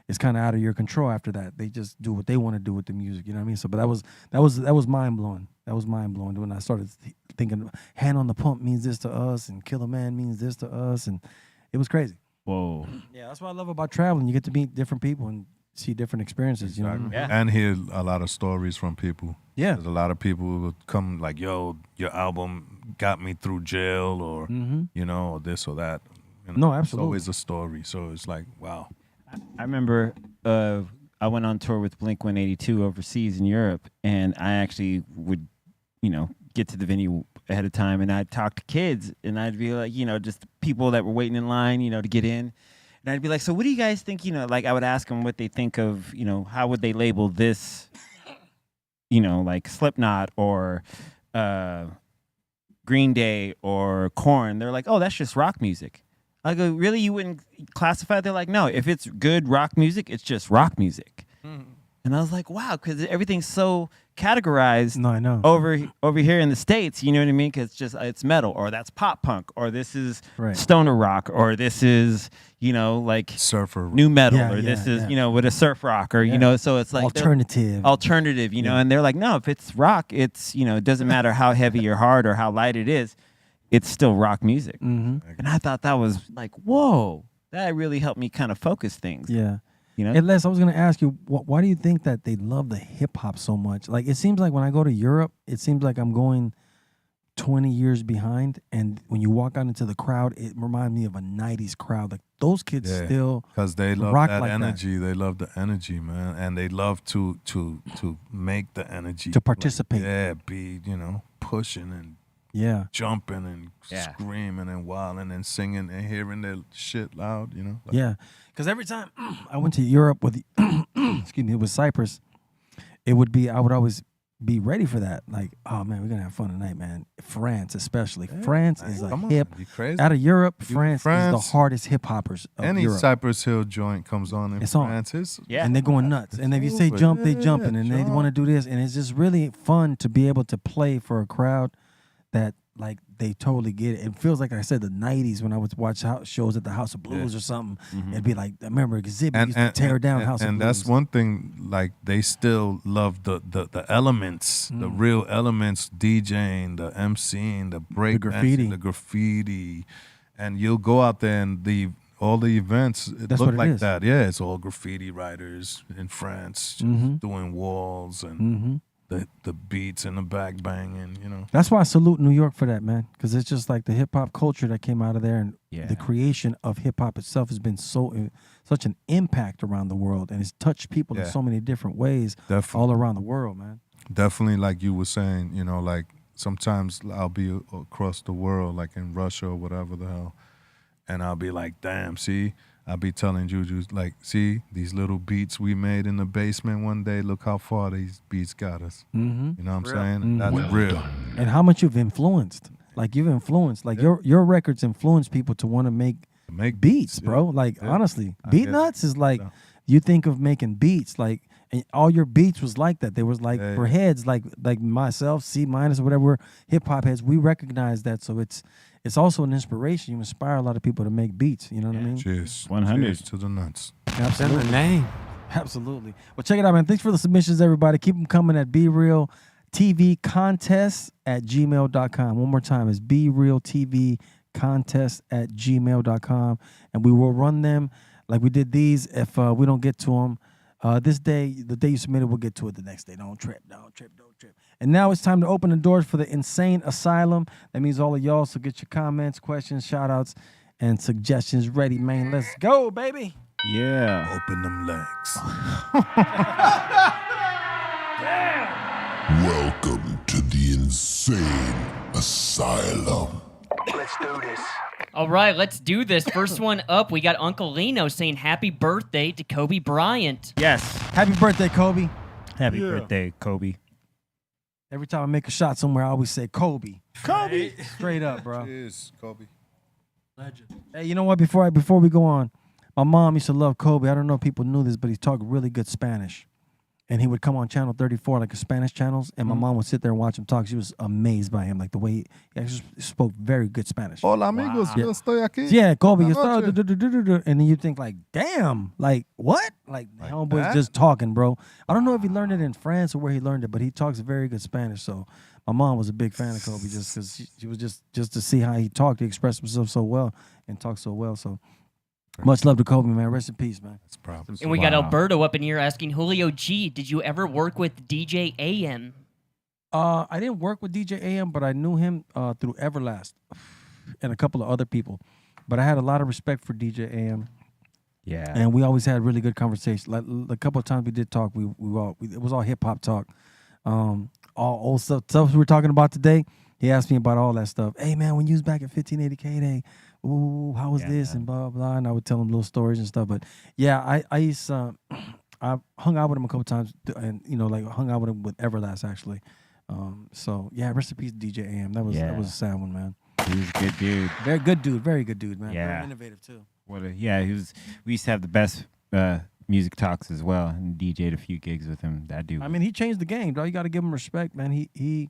[SPEAKER 2] It's kind of out of your control after that. They just do what they want to do with the music. You know what I mean? So, but that was mind blowing. That was mind blowing when I started thinking, "Hand on the Pump" means this to us, and "Kill a Man" means this to us, and it was crazy.
[SPEAKER 3] Whoa.
[SPEAKER 2] Yeah, that's what I love about traveling. You get to meet different people and see different experiences. You know?
[SPEAKER 4] Exactly.
[SPEAKER 3] Yeah.
[SPEAKER 4] And hear a lot of stories from people.
[SPEAKER 2] Yeah.
[SPEAKER 4] There's a lot of people who would come like, yo, your album got me through jail or, you know, or this or that. You know,
[SPEAKER 2] No, absolutely.
[SPEAKER 4] It's always a story. So it's like, wow.
[SPEAKER 3] I remember I went on tour with Blink 182 overseas in Europe, and I actually would, get to the venue ahead of time, and I'd talk to kids, and I'd be like, just people that were waiting in line, to get in. And I'd be like, so what do you guys think, like I would ask them what they think of, how would they label this, like Slipknot or Green Day or Korn, they're like, oh, that's just rock music. I go, really? You wouldn't classify it? They're like, no, if it's good rock music, it's just rock music. And I was like, wow, because everything's so categorized
[SPEAKER 2] No, I know.
[SPEAKER 3] over here in the States, you know what I mean? Because it's metal, or that's pop punk, or this is
[SPEAKER 2] Right.
[SPEAKER 3] stoner rock, or this is, like
[SPEAKER 4] Surfer.
[SPEAKER 3] new metal,
[SPEAKER 2] Yeah,
[SPEAKER 3] or this
[SPEAKER 2] yeah,
[SPEAKER 3] is,
[SPEAKER 2] yeah.
[SPEAKER 3] with a surf rock, or, so it's like
[SPEAKER 2] Alternative.
[SPEAKER 3] alternative, and they're like, no, if it's rock, it's, it doesn't matter how heavy or hard or how light it is, it's still rock music.
[SPEAKER 2] Mm-hmm.
[SPEAKER 3] And I thought that was like, whoa, that really helped me kind of focus things.
[SPEAKER 2] Yeah.
[SPEAKER 3] You know?
[SPEAKER 2] And Les, I was going to ask you, why do you think that they love the hip hop so much? Like, it seems like when I go to Europe, it seems like I'm going 20 years behind. And when you walk out into the crowd, it reminds me of a 90s crowd. Like, those kids still
[SPEAKER 4] because they love
[SPEAKER 2] rock
[SPEAKER 4] that
[SPEAKER 2] like
[SPEAKER 4] energy. They love the energy, man, and they love to make the energy
[SPEAKER 2] To participate.
[SPEAKER 4] be pushing and
[SPEAKER 2] Yeah.
[SPEAKER 4] jumping and
[SPEAKER 3] Yeah.
[SPEAKER 4] screaming and wilding and singing and hearing their shit loud. Like,
[SPEAKER 2] Yeah. Because every time I went to Europe with, excuse me, with Cyprus, I would always be ready for that. Like, oh man, we're gonna have fun tonight, man. France, especially. France is
[SPEAKER 4] come
[SPEAKER 2] a
[SPEAKER 4] on,
[SPEAKER 2] hip.
[SPEAKER 4] you crazy?
[SPEAKER 2] Out of Europe,
[SPEAKER 4] You-
[SPEAKER 2] France is
[SPEAKER 4] France-
[SPEAKER 2] the hardest hip hoppers of
[SPEAKER 4] Any
[SPEAKER 2] Europe.
[SPEAKER 4] Cypress Hill joint comes on in
[SPEAKER 2] It's on.
[SPEAKER 4] France. It's
[SPEAKER 3] Yeah.
[SPEAKER 2] And they're going nuts. And if you say
[SPEAKER 4] over.
[SPEAKER 2] jump, they
[SPEAKER 4] Yeah,
[SPEAKER 2] jumping. And they
[SPEAKER 4] jump.
[SPEAKER 2] want to do this. And it's just really fun to be able to play for a crowd that, like, they totally get it. It feels like I said the 90s when I would watch shows at the House of Blues or something. It'd be like, I remember Exhibit used to tear down House of
[SPEAKER 4] and
[SPEAKER 2] Blues.
[SPEAKER 4] that's one thing. Like they still love the elements, the real elements, DJing, the MCing, the break
[SPEAKER 2] graffiti.
[SPEAKER 4] dancing, the graffiti, and you'll go out there and all the events
[SPEAKER 2] That's
[SPEAKER 4] look
[SPEAKER 2] what it
[SPEAKER 4] like
[SPEAKER 2] is.
[SPEAKER 4] that. Yeah, it's all graffiti writers in France just doing walls and the beats and the back banging.
[SPEAKER 2] That's why I salute New York for that, man. Because it's just like the hip hop culture that came out of there, and
[SPEAKER 3] Yeah.
[SPEAKER 2] the creation of hip hop itself has been such an impact around the world, and it's touched people in
[SPEAKER 4] Yeah.
[SPEAKER 2] so many different ways
[SPEAKER 4] Definitely.
[SPEAKER 2] all around the world, man.
[SPEAKER 4] Definitely, like you were saying, like sometimes I'll be across the world, like in Russia or whatever the hell, and I'll be like, damn, see, I'll be telling Juju, like, see, these little beats we made in the basement one day, look how far these beats got us.
[SPEAKER 2] Mm-hmm.
[SPEAKER 4] You know what I'm saying? That's real.
[SPEAKER 2] And how much you've influenced. Like, you've influenced. Like, your records influence people to want to make beats, bro. Like, honestly, Beat Nuts is like, you think of making beats, like, and all your beats was like that. They was like for heads, like myself, C minus or whatever, we're hip hop heads. We recognize that, so it's also an inspiration. You inspire a lot of people to make beats. You know what I mean?
[SPEAKER 4] Cheers.
[SPEAKER 3] 100.
[SPEAKER 4] Cheers to the nuts.
[SPEAKER 5] It's in
[SPEAKER 2] Absolutely.
[SPEAKER 5] the name.
[SPEAKER 2] Absolutely. Well, check it out, man. Thanks for the submissions, everybody. Keep them coming at BeRealTVContest@gmail.com. One more time, it's BeRealTVContest@gmail.com. And we will run them like we did these. If we don't get to them this day, the day you submitted, we'll get to it the next day. Don't trip. And now it's time to open the doors for the Insane Asylum. That means all of y'all, so get your comments, questions, shout-outs, and suggestions ready, man. Let's go, baby.
[SPEAKER 3] Yeah.
[SPEAKER 4] Open them legs.
[SPEAKER 9] Welcome to the Insane Asylum.
[SPEAKER 1] Let's do this.
[SPEAKER 6] All right, let's do this. First one up, we got Uncle Lino saying happy birthday to Kobe Bryant.
[SPEAKER 3] Yes.
[SPEAKER 2] Happy birthday, Kobe.
[SPEAKER 3] Happy birthday, Kobe.
[SPEAKER 2] Every time I make a shot somewhere, I always say Kobe. Kobe. Straight up, bro.
[SPEAKER 4] Cheers, Kobe.
[SPEAKER 8] Legend.
[SPEAKER 2] Hey, you know what? Before we go on, my mom used to love Kobe. I don't know if people knew this, but he talked really good Spanish. And he would come on Channel 34, like the Spanish channels, and my mom would sit there and watch him talk. She was amazed by him, like the way he actually spoke very good Spanish.
[SPEAKER 4] Hola, amigos. Yo estoy aquí.
[SPEAKER 2] Yeah, Kobe.
[SPEAKER 4] Buenas noches.
[SPEAKER 2] And then you think like, damn, like what? Like homeboy's
[SPEAKER 4] that?
[SPEAKER 2] just talking, bro. I don't know if he learned it in France or where he learned it, but he talks very good Spanish. So my mom was a big fan of Kobe just because she was just to see how he talked. He expressed himself so well and talked so well. So much love to Kobe, man. Rest in peace, man.
[SPEAKER 4] That's problems.
[SPEAKER 6] And we got Alberto up in here asking Julio G, did you ever work with DJ AM?
[SPEAKER 2] I didn't work with DJ AM, but I knew him through Everlast and a couple of other people. But I had a lot of respect for DJ AM.
[SPEAKER 3] Yeah.
[SPEAKER 2] And we always had really good conversations. Like a couple of times we did talk. It was all hip hop talk. All old stuff we were talking about today. He asked me about all that stuff. Hey man, when you was back at 1580 K, ooh, how was this and blah blah. And I would tell him little stories and stuff. But yeah, I used I hung out with him a couple times, and like hung out with him with Everlast actually. So yeah, rest in peace, DJ AM. That was a sad one, man.
[SPEAKER 3] He was a good dude.
[SPEAKER 2] Very good dude. Very good dude, man.
[SPEAKER 3] Yeah.
[SPEAKER 2] Very innovative too.
[SPEAKER 3] He was. We used to have the best music talks as well, and DJ'd a few gigs with him. That dude.
[SPEAKER 2] I mean, he changed the game, dog. You got to give him respect, man. He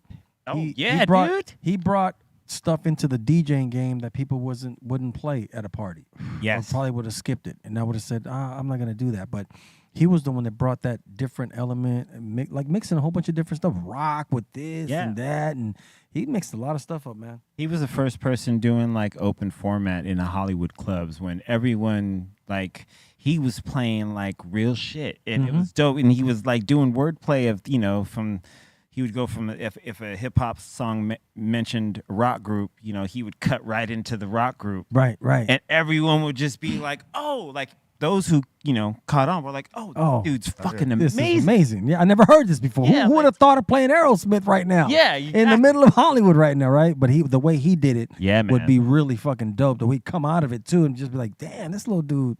[SPEAKER 2] brought stuff into the DJing game that people wouldn't play at a party.
[SPEAKER 3] Yes.
[SPEAKER 2] Or probably would have skipped it, and I would have said, I'm not gonna do that. But he was the one that brought that different element, and mixing a whole bunch of different stuff, rock with this and that, and he mixed a lot of stuff up, man.
[SPEAKER 3] He was the first person doing like open format in the Hollywood clubs when everyone like he was playing like real shit, and it was dope. And he was like doing wordplay of from. He would go from if a hip hop song mentioned a rock group, he would cut right into the rock group.
[SPEAKER 2] Right.
[SPEAKER 3] And everyone would just be like, oh, like those who caught on were like, oh, this dude's fucking
[SPEAKER 2] This
[SPEAKER 3] amazing.
[SPEAKER 2] is amazing. Yeah, I never heard this before.
[SPEAKER 3] Yeah,
[SPEAKER 2] who would have thought of playing Aerosmith right now?
[SPEAKER 3] Yeah,
[SPEAKER 2] in the
[SPEAKER 3] exactly.
[SPEAKER 2] middle of Hollywood right now, right? But the way he did it,
[SPEAKER 3] Yeah,
[SPEAKER 2] would
[SPEAKER 3] man.
[SPEAKER 2] be really fucking dope. That we'd come out of it too and just be like, damn, this little dude.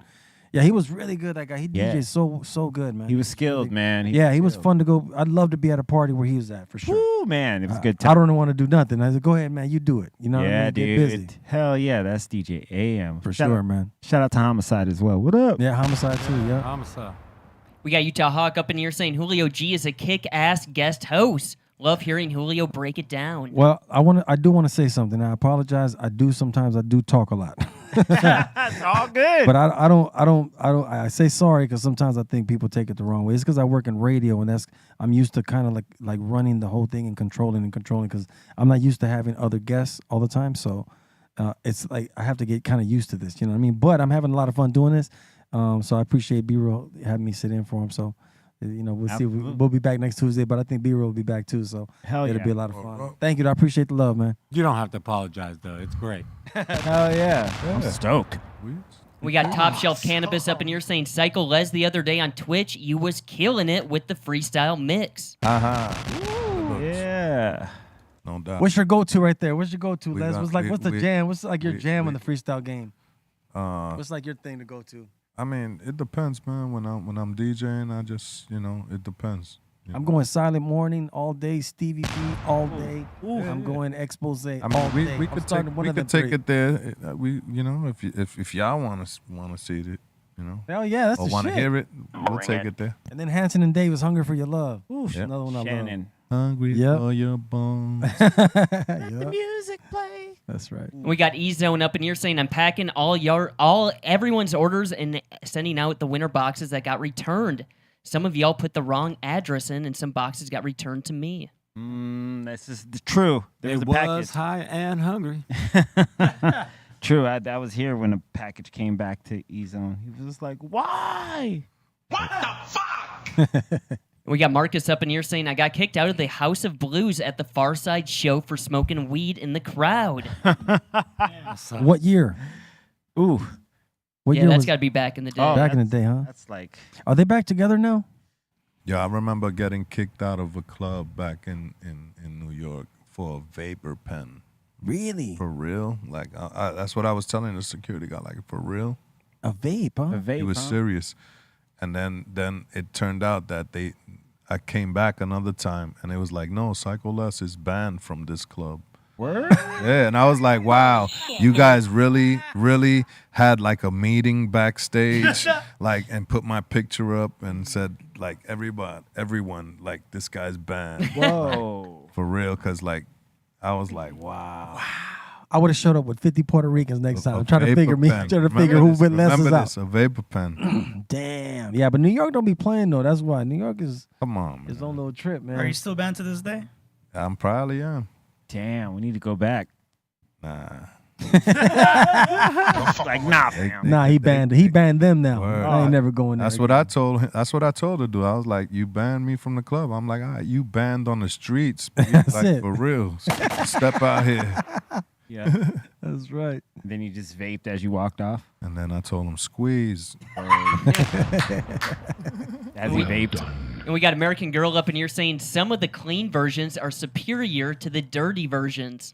[SPEAKER 2] Yeah, he was really good. That guy, he
[SPEAKER 3] Yeah.
[SPEAKER 2] DJed so good, man.
[SPEAKER 3] He was skilled, man.
[SPEAKER 2] He was fun to go. I'd love to be at a party where he was at for sure.
[SPEAKER 3] Woo, man, it was a good
[SPEAKER 2] I
[SPEAKER 3] time.
[SPEAKER 2] don't want to do nothing. I said, go ahead, man, you do it. You know what I
[SPEAKER 3] Yeah,
[SPEAKER 2] mean?
[SPEAKER 3] dude.
[SPEAKER 2] Get busy.
[SPEAKER 3] Hell yeah, that's DJ AM
[SPEAKER 2] For
[SPEAKER 3] Shout
[SPEAKER 2] sure,
[SPEAKER 3] out-
[SPEAKER 2] man.
[SPEAKER 3] Shout out to Homicide as well. What up?
[SPEAKER 2] Yeah, Homicide too, yeah.
[SPEAKER 5] Homicide.
[SPEAKER 6] We got Utah Hawk up in here saying Julio G is a kick-ass guest host. Love hearing Julio break it down.
[SPEAKER 2] Well, I do want to say something. I apologize. I do talk a lot.
[SPEAKER 3] That's all good.
[SPEAKER 2] But I say sorry because sometimes I think people take it the wrong way. It's because I work in radio and I'm used to kind of like running the whole thing and controlling because I'm not used to having other guests all the time. So it's like I have to get kind of used to this. You know what I mean? But I'm having a lot of fun doing this. So I appreciate B-Roll having me sit in for him. So we'll see. We'll be back next Tuesday, but I think B-Roll will be back too. So
[SPEAKER 3] Hell
[SPEAKER 2] it'll
[SPEAKER 3] yeah.
[SPEAKER 2] be a lot of fun. Thank you. I appreciate the love, man.
[SPEAKER 5] You don't have to apologize though. It's great.
[SPEAKER 3] Hell yeah. I'm stoked.
[SPEAKER 6] We got Top Shelf Cannabis up in here saying Psycho Les the other day on Twitch, you was killing it with the freestyle mix.
[SPEAKER 3] Yeah.
[SPEAKER 4] No doubt.
[SPEAKER 2] What's your go-to right there? What's your go-to,
[SPEAKER 4] We
[SPEAKER 2] Les?
[SPEAKER 4] got-
[SPEAKER 2] What's the
[SPEAKER 4] we-
[SPEAKER 2] jam? What's like your
[SPEAKER 4] we-
[SPEAKER 2] jam
[SPEAKER 4] we-
[SPEAKER 2] in the freestyle game?
[SPEAKER 4] Uh,
[SPEAKER 2] What's like your thing to go to?
[SPEAKER 4] I mean, it depends, man. When I'm DJing, I just it depends. you
[SPEAKER 2] I'm
[SPEAKER 4] know.
[SPEAKER 2] going Silent Morning all day, Stevie B all day. I'm going Expose
[SPEAKER 4] I
[SPEAKER 2] all
[SPEAKER 4] mean,
[SPEAKER 2] day.
[SPEAKER 4] we
[SPEAKER 2] I'm
[SPEAKER 4] could
[SPEAKER 2] starting
[SPEAKER 4] take
[SPEAKER 2] one
[SPEAKER 4] we
[SPEAKER 2] of
[SPEAKER 4] could
[SPEAKER 2] them
[SPEAKER 4] take
[SPEAKER 2] three.
[SPEAKER 4] it there. If y'all want to see it,
[SPEAKER 2] Hell yeah, that's
[SPEAKER 4] or
[SPEAKER 2] the
[SPEAKER 4] want to
[SPEAKER 2] shit.
[SPEAKER 4] hear it, we'll
[SPEAKER 3] Bring
[SPEAKER 4] take
[SPEAKER 3] it.
[SPEAKER 4] it there.
[SPEAKER 2] And then Hanson and Davis, Hunger for Your Love. Ooh,
[SPEAKER 4] Yep.
[SPEAKER 2] another one I love.
[SPEAKER 3] Shannon.
[SPEAKER 4] Hungry
[SPEAKER 2] Yep.
[SPEAKER 4] for your bones.
[SPEAKER 2] Yeah,
[SPEAKER 3] Music play.
[SPEAKER 2] that's right.
[SPEAKER 6] We got E-Zone up in here saying I'm packing everyone's orders and sending out the winter boxes that got returned. Some of y'all put the wrong address in and some boxes got returned to me.
[SPEAKER 3] This is true. There's
[SPEAKER 5] It
[SPEAKER 3] a
[SPEAKER 5] was
[SPEAKER 3] package.
[SPEAKER 5] high and hungry.
[SPEAKER 3] True. I was here when the package came back to E-Zone. He was like, why?
[SPEAKER 6] We got Marcus up in here saying I got kicked out of the House of Blues at the Far Side show for smoking weed in the crowd.
[SPEAKER 2] What year?
[SPEAKER 3] Ooh.
[SPEAKER 2] What
[SPEAKER 6] Yeah,
[SPEAKER 2] year
[SPEAKER 6] that's
[SPEAKER 2] was
[SPEAKER 6] got to be back in the day.
[SPEAKER 3] Oh,
[SPEAKER 2] back in the
[SPEAKER 3] that's-
[SPEAKER 2] day, huh?
[SPEAKER 3] That's like,
[SPEAKER 2] Are they back together now?
[SPEAKER 4] Yeah, I remember getting kicked out of a club back in New York for a vapor pen.
[SPEAKER 2] Really?
[SPEAKER 4] For real? Like that's what I was telling the security guy. Like for real?
[SPEAKER 2] A vape, huh?
[SPEAKER 3] a vape.
[SPEAKER 4] He was
[SPEAKER 3] huh?
[SPEAKER 4] serious. And then it turned out that I came back another time and it was like, no, Psycho Les is banned from this club.
[SPEAKER 3] Word?
[SPEAKER 4] Yeah, and I was like, wow, you guys really, really had like a meeting backstage, like, and put my picture up and said, like, everyone, like, this guy's banned.
[SPEAKER 3] Whoa.
[SPEAKER 4] For real, because, like, I was like, wow.
[SPEAKER 2] I would have showed up with 50 Puerto Ricans next time. I'm trying to
[SPEAKER 4] vapor
[SPEAKER 2] figure
[SPEAKER 4] pen. Remember
[SPEAKER 2] who
[SPEAKER 4] this,
[SPEAKER 2] went less
[SPEAKER 4] remember
[SPEAKER 2] is out.
[SPEAKER 4] this, a vapor pen.
[SPEAKER 2] Damn. Yeah, but New York don't be playing though. That's why New York is
[SPEAKER 4] Come on,
[SPEAKER 2] his
[SPEAKER 4] man.
[SPEAKER 2] own little trip, man.
[SPEAKER 7] Are you still banned to this day?
[SPEAKER 4] I'm probably am.
[SPEAKER 3] Damn, we need to go back.
[SPEAKER 4] Nah.
[SPEAKER 3] Like, nah, fam.
[SPEAKER 2] Nah, he banned them now.
[SPEAKER 4] Word.
[SPEAKER 2] I ain't never going there.
[SPEAKER 4] That's what I told him. That's what I told her to do. I was like, you banned me from the club. I'm like, all right, you banned on the streets.
[SPEAKER 2] That's
[SPEAKER 4] like,
[SPEAKER 2] it.
[SPEAKER 4] for real. Step out here.
[SPEAKER 3] Yeah.
[SPEAKER 2] That's right.
[SPEAKER 3] Then you just vaped as you walked off.
[SPEAKER 4] And then I told him, squeeze.
[SPEAKER 3] As he vaped.
[SPEAKER 6] And we got American Girl up in here saying some of the clean versions are superior to the dirty versions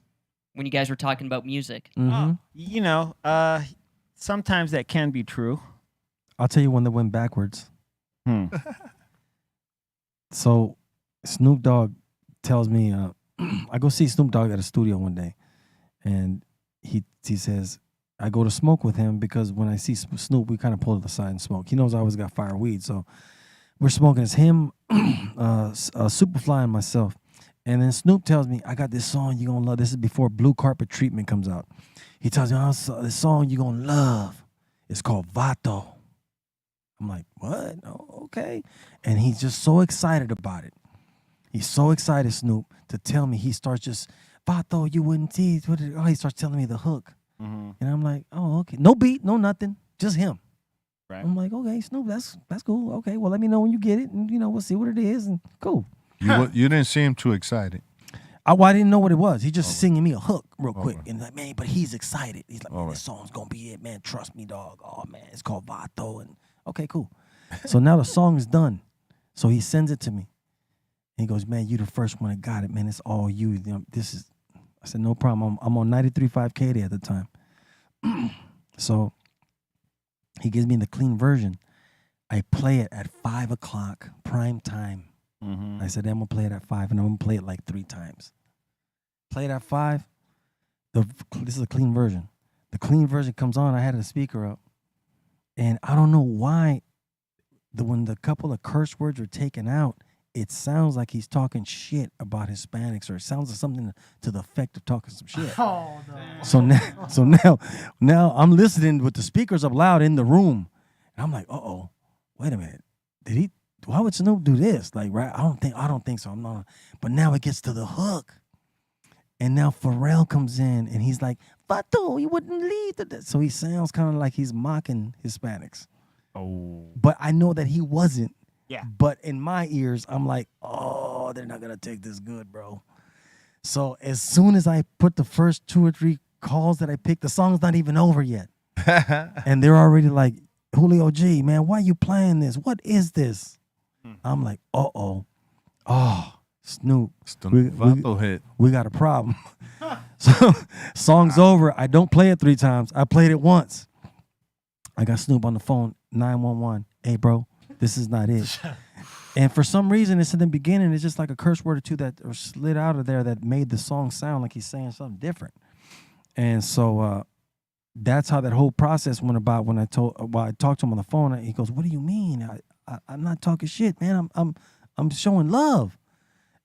[SPEAKER 6] when you guys were talking about music.
[SPEAKER 2] Mm-hmm.
[SPEAKER 3] You know, sometimes that can be true.
[SPEAKER 2] I'll tell you one that went backwards.
[SPEAKER 3] Hmm.
[SPEAKER 2] So Snoop Dogg tells me, I go see Snoop Dogg at a studio one day, and he says, I go to smoke with him because when I see Snoop, we kind of pull to the side and smoke. He knows I always got fire weed, so we're smoking. It's him, Superfly, and myself. And then Snoop tells me, I got this song you're going to love. This is before Blue Carpet Treatment comes out. He tells me, this song you're going to love. It's called Vato. I'm like, what? Oh, okay. And he's just so excited about it. He's so excited, Snoop, to tell me. He starts just, Vato, you wouldn't tease. Oh, he starts telling me the hook. And I'm like, oh, okay. No beat, no nothing. Just him. Right. I'm like, okay, Snoop, that's cool. Okay, well, let me know when you get it, and, we'll see what it is, and cool.
[SPEAKER 4] You didn't seem too excited.
[SPEAKER 2] I didn't know what it was. He just singing me a hook real quick. And like, man, but he's excited. He's like, man, this song's going to be it, man. Trust me, dog. Oh, man, it's called Vato. And okay, cool. So now the song's done. So he sends it to me. And he goes, man, you the first one that got it, man. It's all you. I said, no problem. I'm on 93.5 KD at the time. So he gives me the clean version. I play it at 5 o'clock, prime time. I said, I'm going to play it at 5, and I'm going to play it like 3 times. Play it at 5. This is a clean version. The clean version comes on. I had the speaker up. And I don't know why when the couple of curse words were taken out, it sounds like he's talking shit about Hispanics, or it sounds like something to the effect of talking some shit.
[SPEAKER 8] Oh, no.
[SPEAKER 2] So now I'm listening with the speakers up loud in the room. And I'm like, uh-oh, wait a minute. Why would Snoop do this? Like, right? I don't think so. I'm not. But now it gets to the hook. And now Pharrell comes in and he's like, Vato, you wouldn't leave. So he sounds kind of like he's mocking Hispanics.
[SPEAKER 3] Oh.
[SPEAKER 2] But I know that he wasn't.
[SPEAKER 3] Yeah.
[SPEAKER 2] But in my ears, I'm like, oh, they're not going to take this good, bro. So as soon as I put the first 2 or 3 calls that I picked, the song's not even over yet. And they're already like, Julio G, man, why are you playing this? What is this? I'm like, uh-oh. Oh, Snoop. We got a problem. So song's over. I don't play it 3 times. I played it once. I got Snoop on the phone, 911. Hey, bro, this is not it. And for some reason, it's in the beginning. It's just like a curse word or 2 that are slid out of there that made the song sound like he's saying something different. And so that's how that whole process went about. When I talked to him on the phone, he goes, "What do you mean? I'm not talking shit, man. I'm showing love.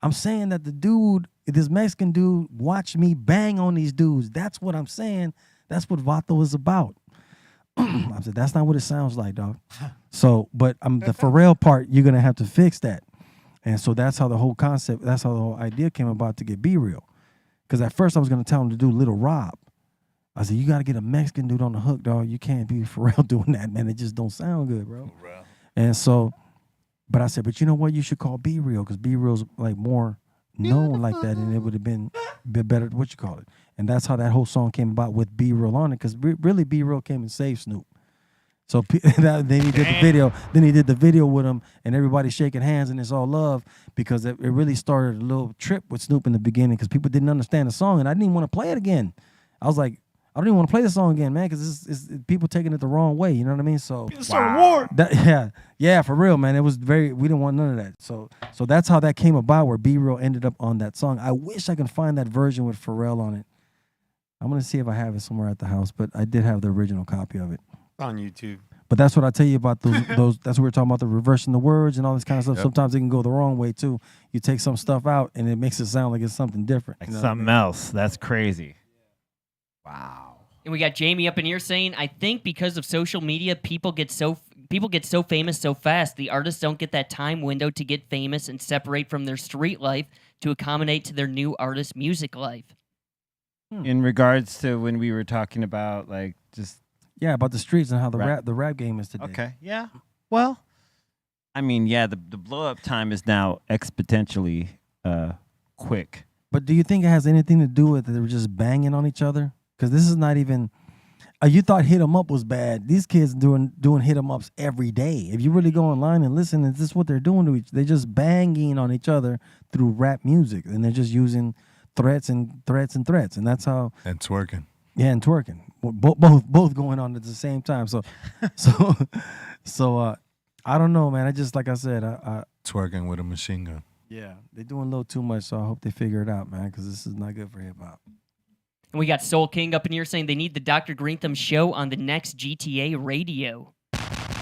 [SPEAKER 2] I'm saying that the dude, this Mexican dude, watched me bang on these dudes. That's what I'm saying. That's what Vato is about." I said, "That's not what it sounds like, dog." So, but the Pharrell part, you're gonna have to fix that. And so that's how the whole concept, that's how the whole idea came about to get Be Real. Because at first I was gonna tell him to do Little Rob. I said, you got to get a Mexican dude on the hook, dog. You can't be Pharrell doing that, man. It just don't sound good, bro. And so, but I said, but you know what? You should call Be Real, because Be Real's like more known like that, and it would have been better, what you call it. And that's how that whole song came about with Be Real on it, because really Be Real came and saved Snoop. So then he did the video. Then he did the video with him, and everybody shaking hands, and it's all love, because it really started a little trip with Snoop in the beginning, because people didn't understand the song, and I didn't even want to play it again. I was like, I don't even want to play the song again, man, because it's people taking it the wrong way. You know what I mean? So yeah, for real, man. It was we didn't want none of that. So that's how that came about, where Be Real ended up on that song. I wish I could find that version with Pharrell on it. I'm gonna see if I have it somewhere at the house, but I did have the original copy of it.
[SPEAKER 5] On YouTube.
[SPEAKER 2] But that's what I tell you about those. That's what we're talking about, the reversing the words and all this kind of stuff. Yep. Sometimes it can go the wrong way too. You take some stuff out and it makes it sound like it's something different.
[SPEAKER 3] Like something else. That's crazy. Wow.
[SPEAKER 6] And we got Jamie up in here saying, I think because of social media, people get so famous so fast. The artists don't get that time window to get famous and separate from their street life to accommodate to their new artist music life.
[SPEAKER 3] In regards to when we were talking about like just
[SPEAKER 2] about the streets and how the rap game is today.
[SPEAKER 3] Okay. Yeah. Well, I mean, yeah, the blow up time is now exponentially quick.
[SPEAKER 2] But do you think it has anything to do with they were just banging on each other? Because this is not even. You thought Hit 'Em Up was bad. These kids doing Hit 'Em Ups every day. If you really go online and listen, is this what they're doing to each? They're just banging on each other through rap music, and they're just using threats, and that's how.
[SPEAKER 4] And twerking.
[SPEAKER 2] Yeah, and twerking. Both going on at the same time. So I don't know, man. I just, like I said,
[SPEAKER 4] twerking with a machine gun.
[SPEAKER 2] Yeah, they're doing a little too much, so I hope they figure it out, man, because this is not good for hip hop.
[SPEAKER 6] And we got Soul King up in here saying they need the Dr. Greenthumb show on the next GTA radio.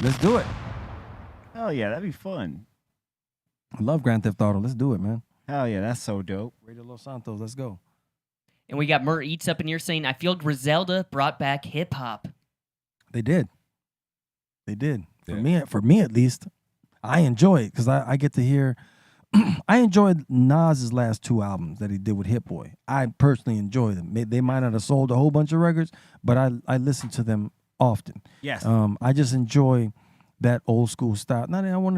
[SPEAKER 2] Let's do it.
[SPEAKER 3] Hell yeah, that'd be fun.
[SPEAKER 2] I love Grand Theft Auto. Let's do it, man.
[SPEAKER 3] Hell yeah, that's so dope.
[SPEAKER 2] Radio Los Santos, let's go.
[SPEAKER 6] And we got Mur Eats up in here saying, I feel Griselda brought back hip hop.
[SPEAKER 2] They did. They did.
[SPEAKER 4] Yeah.
[SPEAKER 2] For me at least, I enjoy it because I get to hear. I enjoyed Nas's last 2 albums that he did with Hit Boy. I personally enjoy them. They might not have sold a whole bunch of records, but I listen to them often.
[SPEAKER 3] Yes.
[SPEAKER 2] I just enjoy that old school style. Not I don't want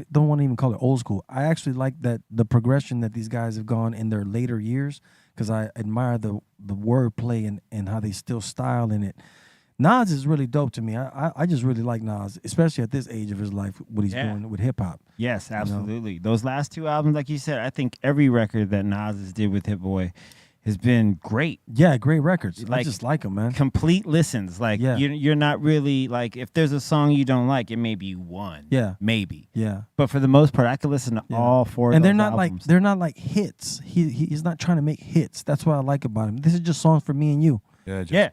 [SPEAKER 2] to even call it old school. I actually like that the progression that these guys have gone in their later years because I admire the wordplay and how they still style in it. Nas is really dope to me. I just really like Nas, especially at this age of his life, what he's doing with hip hop.
[SPEAKER 3] Yes, absolutely. Those last 2 albums, like you said, I think every record that Nas did with Hit Boy has been great.
[SPEAKER 2] Yeah, great records. I
[SPEAKER 3] Like,
[SPEAKER 2] just like them, man.
[SPEAKER 3] Complete listens. Like
[SPEAKER 2] Yeah.
[SPEAKER 3] you're not really like if there's a song you don't like, it may be one.
[SPEAKER 2] Yeah.
[SPEAKER 3] Maybe.
[SPEAKER 2] Yeah.
[SPEAKER 3] But for the most part, I could listen to all 4 of
[SPEAKER 2] And
[SPEAKER 3] those
[SPEAKER 2] they're not
[SPEAKER 3] albums.
[SPEAKER 2] they're not like hits. He's not trying to make hits. That's what I like about him. This is just songs for me and you.
[SPEAKER 4] Yeah,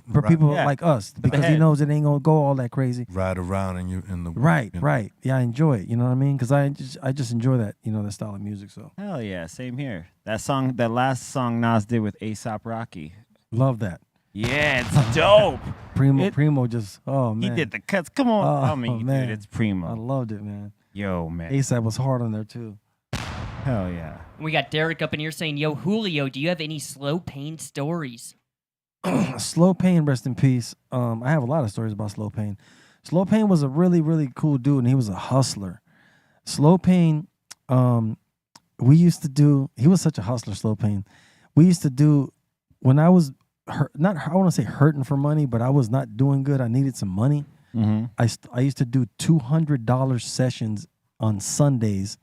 [SPEAKER 2] For people
[SPEAKER 3] Yeah.
[SPEAKER 2] like us because he
[SPEAKER 3] ahead.
[SPEAKER 2] knows it ain't gonna go all that crazy.
[SPEAKER 4] ride around and you in the
[SPEAKER 2] Right,
[SPEAKER 4] you know.
[SPEAKER 2] right. Yeah, I enjoy it. You know what I mean? Because I just enjoy that that style of music. So
[SPEAKER 3] Hell yeah, same here. That last song Nas did with A$AP Rocky.
[SPEAKER 2] love that.
[SPEAKER 3] Yeah, it's dope.
[SPEAKER 2] Primo just man.
[SPEAKER 3] He did the cuts. Come on,
[SPEAKER 2] Oh,
[SPEAKER 3] tell me,
[SPEAKER 2] man.
[SPEAKER 3] dude. It's Primo.
[SPEAKER 2] I loved it, man.
[SPEAKER 3] Yo, man.
[SPEAKER 2] ASAP was hard on there too.
[SPEAKER 3] Hell yeah.
[SPEAKER 6] We got Derek up in here saying, yo, Julio, do you have any slow pain stories?
[SPEAKER 2] Slow Pain, rest in peace. I have a lot of stories about Slow Pain. Slow Pain was a really, really cool dude, and he was a hustler. Slow Pain, we used to do. He was such a hustler, Slow Pain. We used to do when I was I want to say hurting for money, but I was not doing good. I needed some money.
[SPEAKER 3] Mm-hmm.
[SPEAKER 2] I used to do $200 sessions on Sundays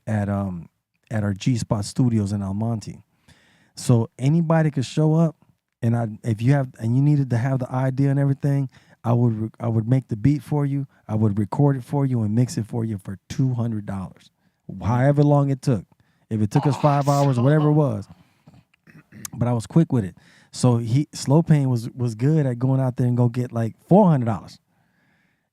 [SPEAKER 2] at our G Spot Studios in Almonte. So anybody could show up. And if you needed to have the idea and everything, I would make the beat for you. I would record it for you and mix it for you for $200, however long it took. If it took us 5 hours or whatever it was, but I was quick with it. So Slow Pain was good at going out there and go get like $400.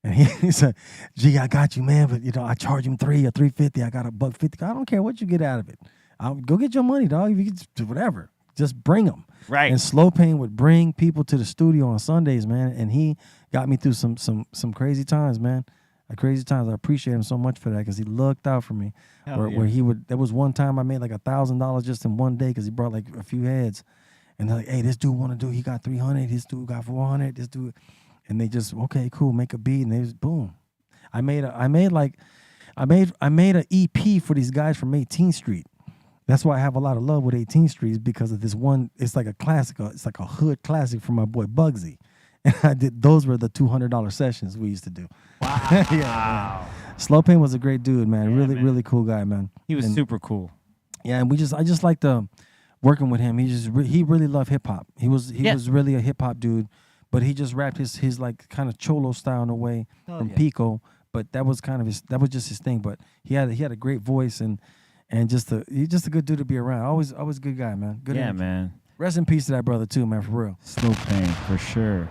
[SPEAKER 2] And he said, "Gee, I got you, man, but I charge him $3 or $3.50. I got $1.50. I don't care what you get out of it. I'll go get your money, dog. If you can do whatever, just bring them."
[SPEAKER 3] Right.
[SPEAKER 2] And Slow Pain would bring people to the studio on Sundays, man. And he got me through some crazy times, man. Crazy times. I appreciate him so much for that because he looked out for me. Where he would. There was one time I made like $1,000 just in one day because he brought like a few heads. And they're like, "Hey, this dude want to do. He got 300. This dude got 400. This dude." And they just, okay, cool, make a beat, and they just boom. I made an EP for these guys from 18th Street. That's why I have a lot of love with 18th Street is because of this one. It's like a classic. It's like a hood classic from my boy Bugsy, and those were the $200 sessions we used to do.
[SPEAKER 3] Wow.
[SPEAKER 2] Yeah, Slow Pain was a great dude, man.
[SPEAKER 3] Yeah,
[SPEAKER 2] Really,
[SPEAKER 3] man.
[SPEAKER 2] really cool guy, man.
[SPEAKER 3] He was
[SPEAKER 2] And-
[SPEAKER 3] super cool.
[SPEAKER 2] Yeah, and I just liked working with him. He really loved hip hop. He was really a hip hop dude, but he just rapped his like kind of cholo style in a way from Pico. But that was just his thing. But he had a great voice and he's just a good dude to be around. Always a good guy, man. Good energy.
[SPEAKER 3] Man.
[SPEAKER 2] Rest in peace to that brother too, man, for real.
[SPEAKER 3] Slow Pain, for sure.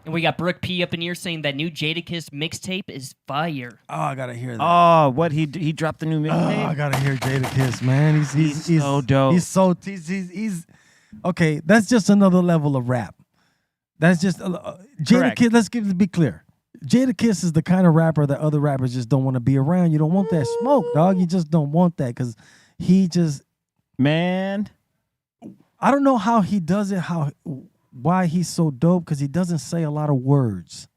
[SPEAKER 6] And we got Brooke P up in here saying that new Jadakiss mixtape is fire.
[SPEAKER 2] Oh, I gotta hear that.
[SPEAKER 3] Oh, what he dropped the new
[SPEAKER 2] Oh, I
[SPEAKER 3] mixtape?
[SPEAKER 2] gotta hear Jadakiss, man. He's
[SPEAKER 3] so dope.
[SPEAKER 2] He's okay. That's just another level of rap. That's just Jadakiss. Let's be clear. Jadakiss is the kind of rapper that other rappers just don't want to be around. You don't want that smoke, dog. You just don't want that because he just.
[SPEAKER 3] Man.
[SPEAKER 2] I don't know how he does it. Why he's so dope because he doesn't say a lot of words.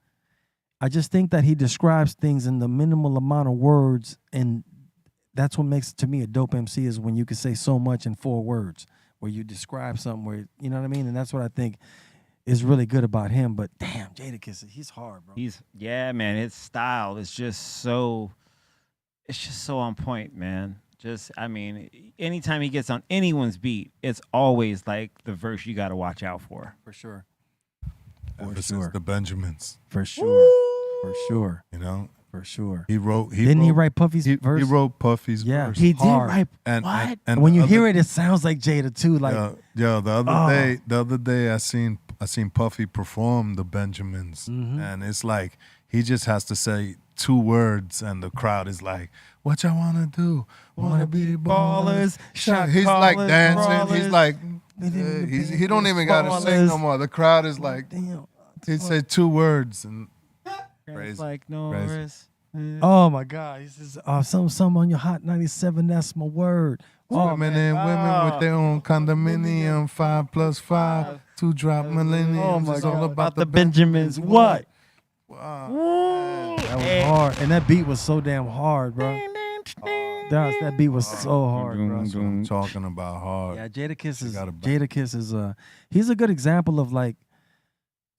[SPEAKER 2] I just think that he describes things in the minimal amount of words, and that's what makes to me a dope MC is when you can say so much in 4 words, where you describe something where you know what I mean, and that's what I think is really good about him. But damn, Jadakiss, he's hard, bro.
[SPEAKER 3] Man. His style is just so on point, man. Anytime he gets on anyone's beat, it's always like the verse you got to watch out for.
[SPEAKER 2] For sure.
[SPEAKER 4] Ever since the Benjamins,
[SPEAKER 2] For sure. For sure.
[SPEAKER 4] you know,
[SPEAKER 2] For sure.
[SPEAKER 4] He wrote.
[SPEAKER 2] Didn't he write Puffy's verse?
[SPEAKER 4] He wrote Puffy's
[SPEAKER 2] Yeah,
[SPEAKER 4] verse.
[SPEAKER 2] he did write.
[SPEAKER 4] And,
[SPEAKER 2] What?
[SPEAKER 4] and
[SPEAKER 2] When
[SPEAKER 4] the
[SPEAKER 2] you hear
[SPEAKER 4] other-
[SPEAKER 2] it, it sounds like Jada too. Like,
[SPEAKER 4] yeah, the other day, I seen Puffy perform the Benjamins, and it's like he just has to say 2 words, and the crowd is like, "What y'all wanna do? Wanna be ballers?"
[SPEAKER 2] shot
[SPEAKER 4] He's like
[SPEAKER 2] callers,
[SPEAKER 4] dancing.
[SPEAKER 2] brawlers.
[SPEAKER 4] He's like, he don't even gotta sing no more. The crowd is like,
[SPEAKER 2] damn.
[SPEAKER 4] he said 2 words, and
[SPEAKER 3] It's
[SPEAKER 4] crazy.
[SPEAKER 3] like
[SPEAKER 4] Crazy.
[SPEAKER 3] Norris.
[SPEAKER 2] Oh my God! He says, "Some on your Hot 97." That's my word. Oh,
[SPEAKER 4] Women
[SPEAKER 2] man.
[SPEAKER 4] and women with their own condominium, 5 plus 5, 2 drop millenniums.
[SPEAKER 2] Oh my
[SPEAKER 4] It's
[SPEAKER 2] God!
[SPEAKER 4] all about the
[SPEAKER 2] Benjamins. What?
[SPEAKER 4] Wow.
[SPEAKER 2] That was hard, and that beat was so damn hard, bro. That beat was so hard, bro.
[SPEAKER 4] That's what I'm talking about, hard.
[SPEAKER 2] Yeah, Jadakiss is
[SPEAKER 4] gotta back-
[SPEAKER 2] Jadakiss is he's a good example of like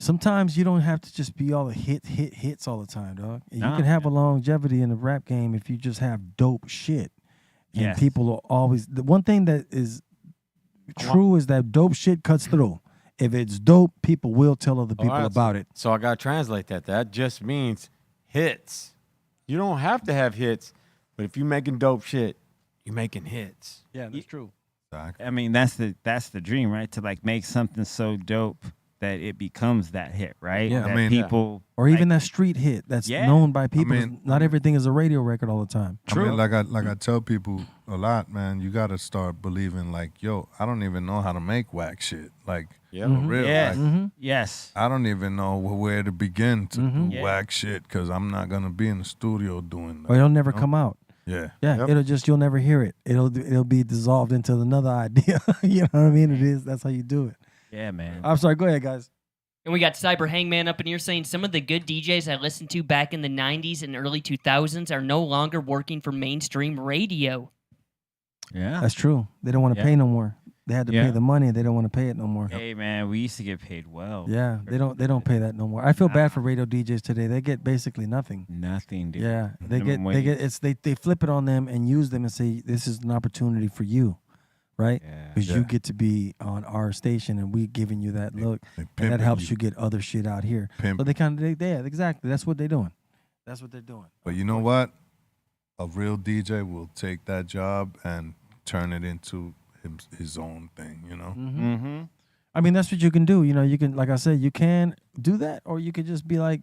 [SPEAKER 2] sometimes you don't have to just be all the hits all the time, dog. You
[SPEAKER 3] Nah.
[SPEAKER 2] can have a longevity in the rap game if you just have dope shit. And
[SPEAKER 3] Yes.
[SPEAKER 2] people will always the one thing that is true is that dope shit cuts through. If it's dope, people will tell other people
[SPEAKER 5] Alright,
[SPEAKER 2] about it.
[SPEAKER 5] So I got to translate that. That just means hits. You don't have to have hits, but if you're making dope shit, you're making hits.
[SPEAKER 2] Yeah, that's true.
[SPEAKER 3] I mean, that's the dream, right? To like make something so dope that it becomes that hit, right?
[SPEAKER 2] Yeah. I
[SPEAKER 3] That
[SPEAKER 4] mean-
[SPEAKER 3] people
[SPEAKER 2] Or even
[SPEAKER 3] like,
[SPEAKER 2] that street hit that's
[SPEAKER 3] Yeah.
[SPEAKER 2] known by people.
[SPEAKER 4] mean-
[SPEAKER 2] Not everything is a radio record all the time.
[SPEAKER 4] I mean, like I tell people a lot, man, you got to start believing like, yo, I don't even know how to make whack shit. Like,
[SPEAKER 5] Yeah.
[SPEAKER 2] Mm-hmm.
[SPEAKER 4] for real.
[SPEAKER 3] Yes.
[SPEAKER 4] Like,
[SPEAKER 3] Yes.
[SPEAKER 4] I don't even know where to begin to do
[SPEAKER 3] Yeah.
[SPEAKER 4] whack shit because I'm not going to be in the studio doing that.
[SPEAKER 2] Or it'll never
[SPEAKER 4] you know?
[SPEAKER 2] come out.
[SPEAKER 4] Yeah.
[SPEAKER 2] Yeah,
[SPEAKER 5] Yep.
[SPEAKER 2] it'll just you'll never hear it. It'll be dissolved into another idea. You know what I mean? It is. That's how you do it.
[SPEAKER 3] Yeah, man.
[SPEAKER 2] I'm sorry. Go ahead, guys.
[SPEAKER 6] And we got Cyber Hangman up in here saying some of the good DJs I listened to back in the 90s and early 2000s are no longer working for mainstream radio.
[SPEAKER 3] Yeah.
[SPEAKER 2] That's true. They don't want to
[SPEAKER 3] Yeah.
[SPEAKER 2] pay no more. They had to
[SPEAKER 3] Yeah.
[SPEAKER 2] pay the money. They don't want to pay it no more.
[SPEAKER 3] Hey, man, we used to get paid well.
[SPEAKER 2] Yeah, they don't pay that no more. I feel bad for radio DJs today. They get basically nothing.
[SPEAKER 3] Nothing, dude.
[SPEAKER 2] Yeah, they
[SPEAKER 3] Minimum
[SPEAKER 2] get
[SPEAKER 3] wage.
[SPEAKER 2] they flip it on them and use them and say this is an opportunity for you, right?
[SPEAKER 3] Yeah.
[SPEAKER 2] Because
[SPEAKER 4] Yeah.
[SPEAKER 2] you get to be on our station and we giving you that look,
[SPEAKER 4] They
[SPEAKER 2] and that
[SPEAKER 4] pimping
[SPEAKER 2] helps you get other shit out here.
[SPEAKER 4] Pimp.
[SPEAKER 2] So they kind of yeah, exactly. That's what they're doing. That's what they're doing.
[SPEAKER 4] But you know what? A real DJ will take that job and turn it into his own thing, you know?
[SPEAKER 3] Mm-hmm.
[SPEAKER 2] I mean, that's what you can do. You know, you can, like I said, you can do that, or you could just be like,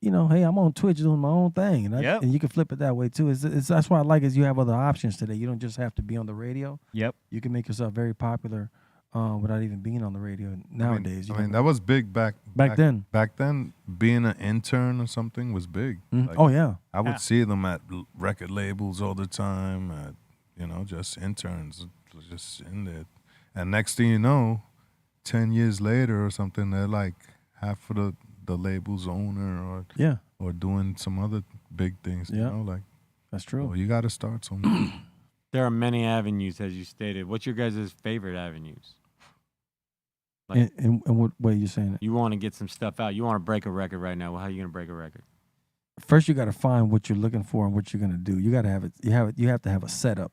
[SPEAKER 2] you know, hey, I'm on Twitch doing my own thing, and,
[SPEAKER 3] Yep.
[SPEAKER 2] and you can flip it that way too. It's that's what I like is you have other options today. You don't just have to be on the radio.
[SPEAKER 3] Yep.
[SPEAKER 2] You can make yourself very popular without even being on the radio nowadays.
[SPEAKER 4] I mean, that was big back
[SPEAKER 2] then.
[SPEAKER 4] Back then, being an intern or something was big.
[SPEAKER 2] Mhm.
[SPEAKER 4] Like,
[SPEAKER 2] Oh yeah,
[SPEAKER 4] I would
[SPEAKER 3] Yeah.
[SPEAKER 4] see them at record labels all the time. At, you know, just interns, just in there. And next thing you know, 10 years later or something, they're like half of the label's owner
[SPEAKER 2] yeah,
[SPEAKER 4] or doing some other big things. You
[SPEAKER 2] Yeah.
[SPEAKER 4] know, like,
[SPEAKER 2] that's true.
[SPEAKER 4] oh, you got to start somewhere.
[SPEAKER 5] There are many avenues, as you stated. What's your guys' favorite avenues?
[SPEAKER 2] In what way you saying it?
[SPEAKER 5] You want to get some stuff out. You want to break a record right now. Well, how are you going to break a record?
[SPEAKER 2] First, you got to find what you're looking for and what you're gonna do. You got to have it. You have to have a setup,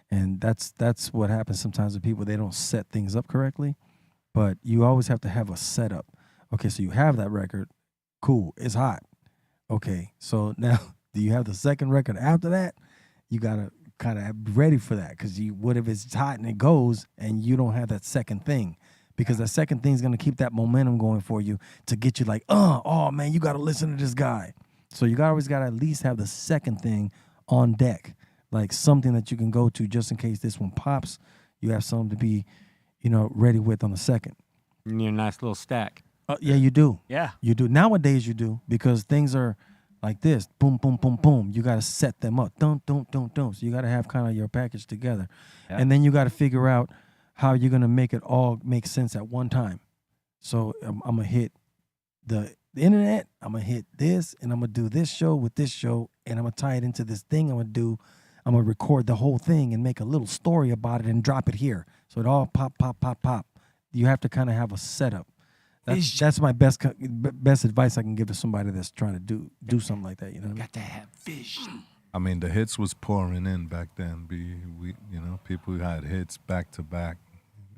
[SPEAKER 2] and that's what happens sometimes with people. They don't set things up correctly, but you always have to have a setup. Okay, so you have that record, cool, it's hot. Okay, so now do you have the second record after that? You gotta kind of be ready for that because what if it's hot and it goes and you don't have that second thing? Because that second thing is gonna keep that momentum going for you to get you like, oh man, you gotta listen to this guy. So you always got to at least have the second thing on deck, like something that you can go to just in case this one pops. You have something to be, ready with on the second.
[SPEAKER 5] You need a nice little stack.
[SPEAKER 2] Yeah, you do.
[SPEAKER 3] Yeah.
[SPEAKER 2] You do. Nowadays you do because things are like this. Boom, boom, boom, boom. You got to set them up. Don't. So you got to have kind of your package together.
[SPEAKER 3] Yeah.
[SPEAKER 2] And then you got to figure out how you're going to make it all make sense at one time. So I'm going to hit the internet, I'm going to hit this, and I'm going to do this show with this show, and I'm going to tie it into this thing I'm going to record the whole thing and make a little story about it and drop it here. So it all pop. You have to kind of have a setup. That's my best advice I can give to somebody that's trying to do something like that. You know what I mean?
[SPEAKER 5] Got to have vision.
[SPEAKER 4] I mean, the hits was pouring in back then. People who had hits back to back.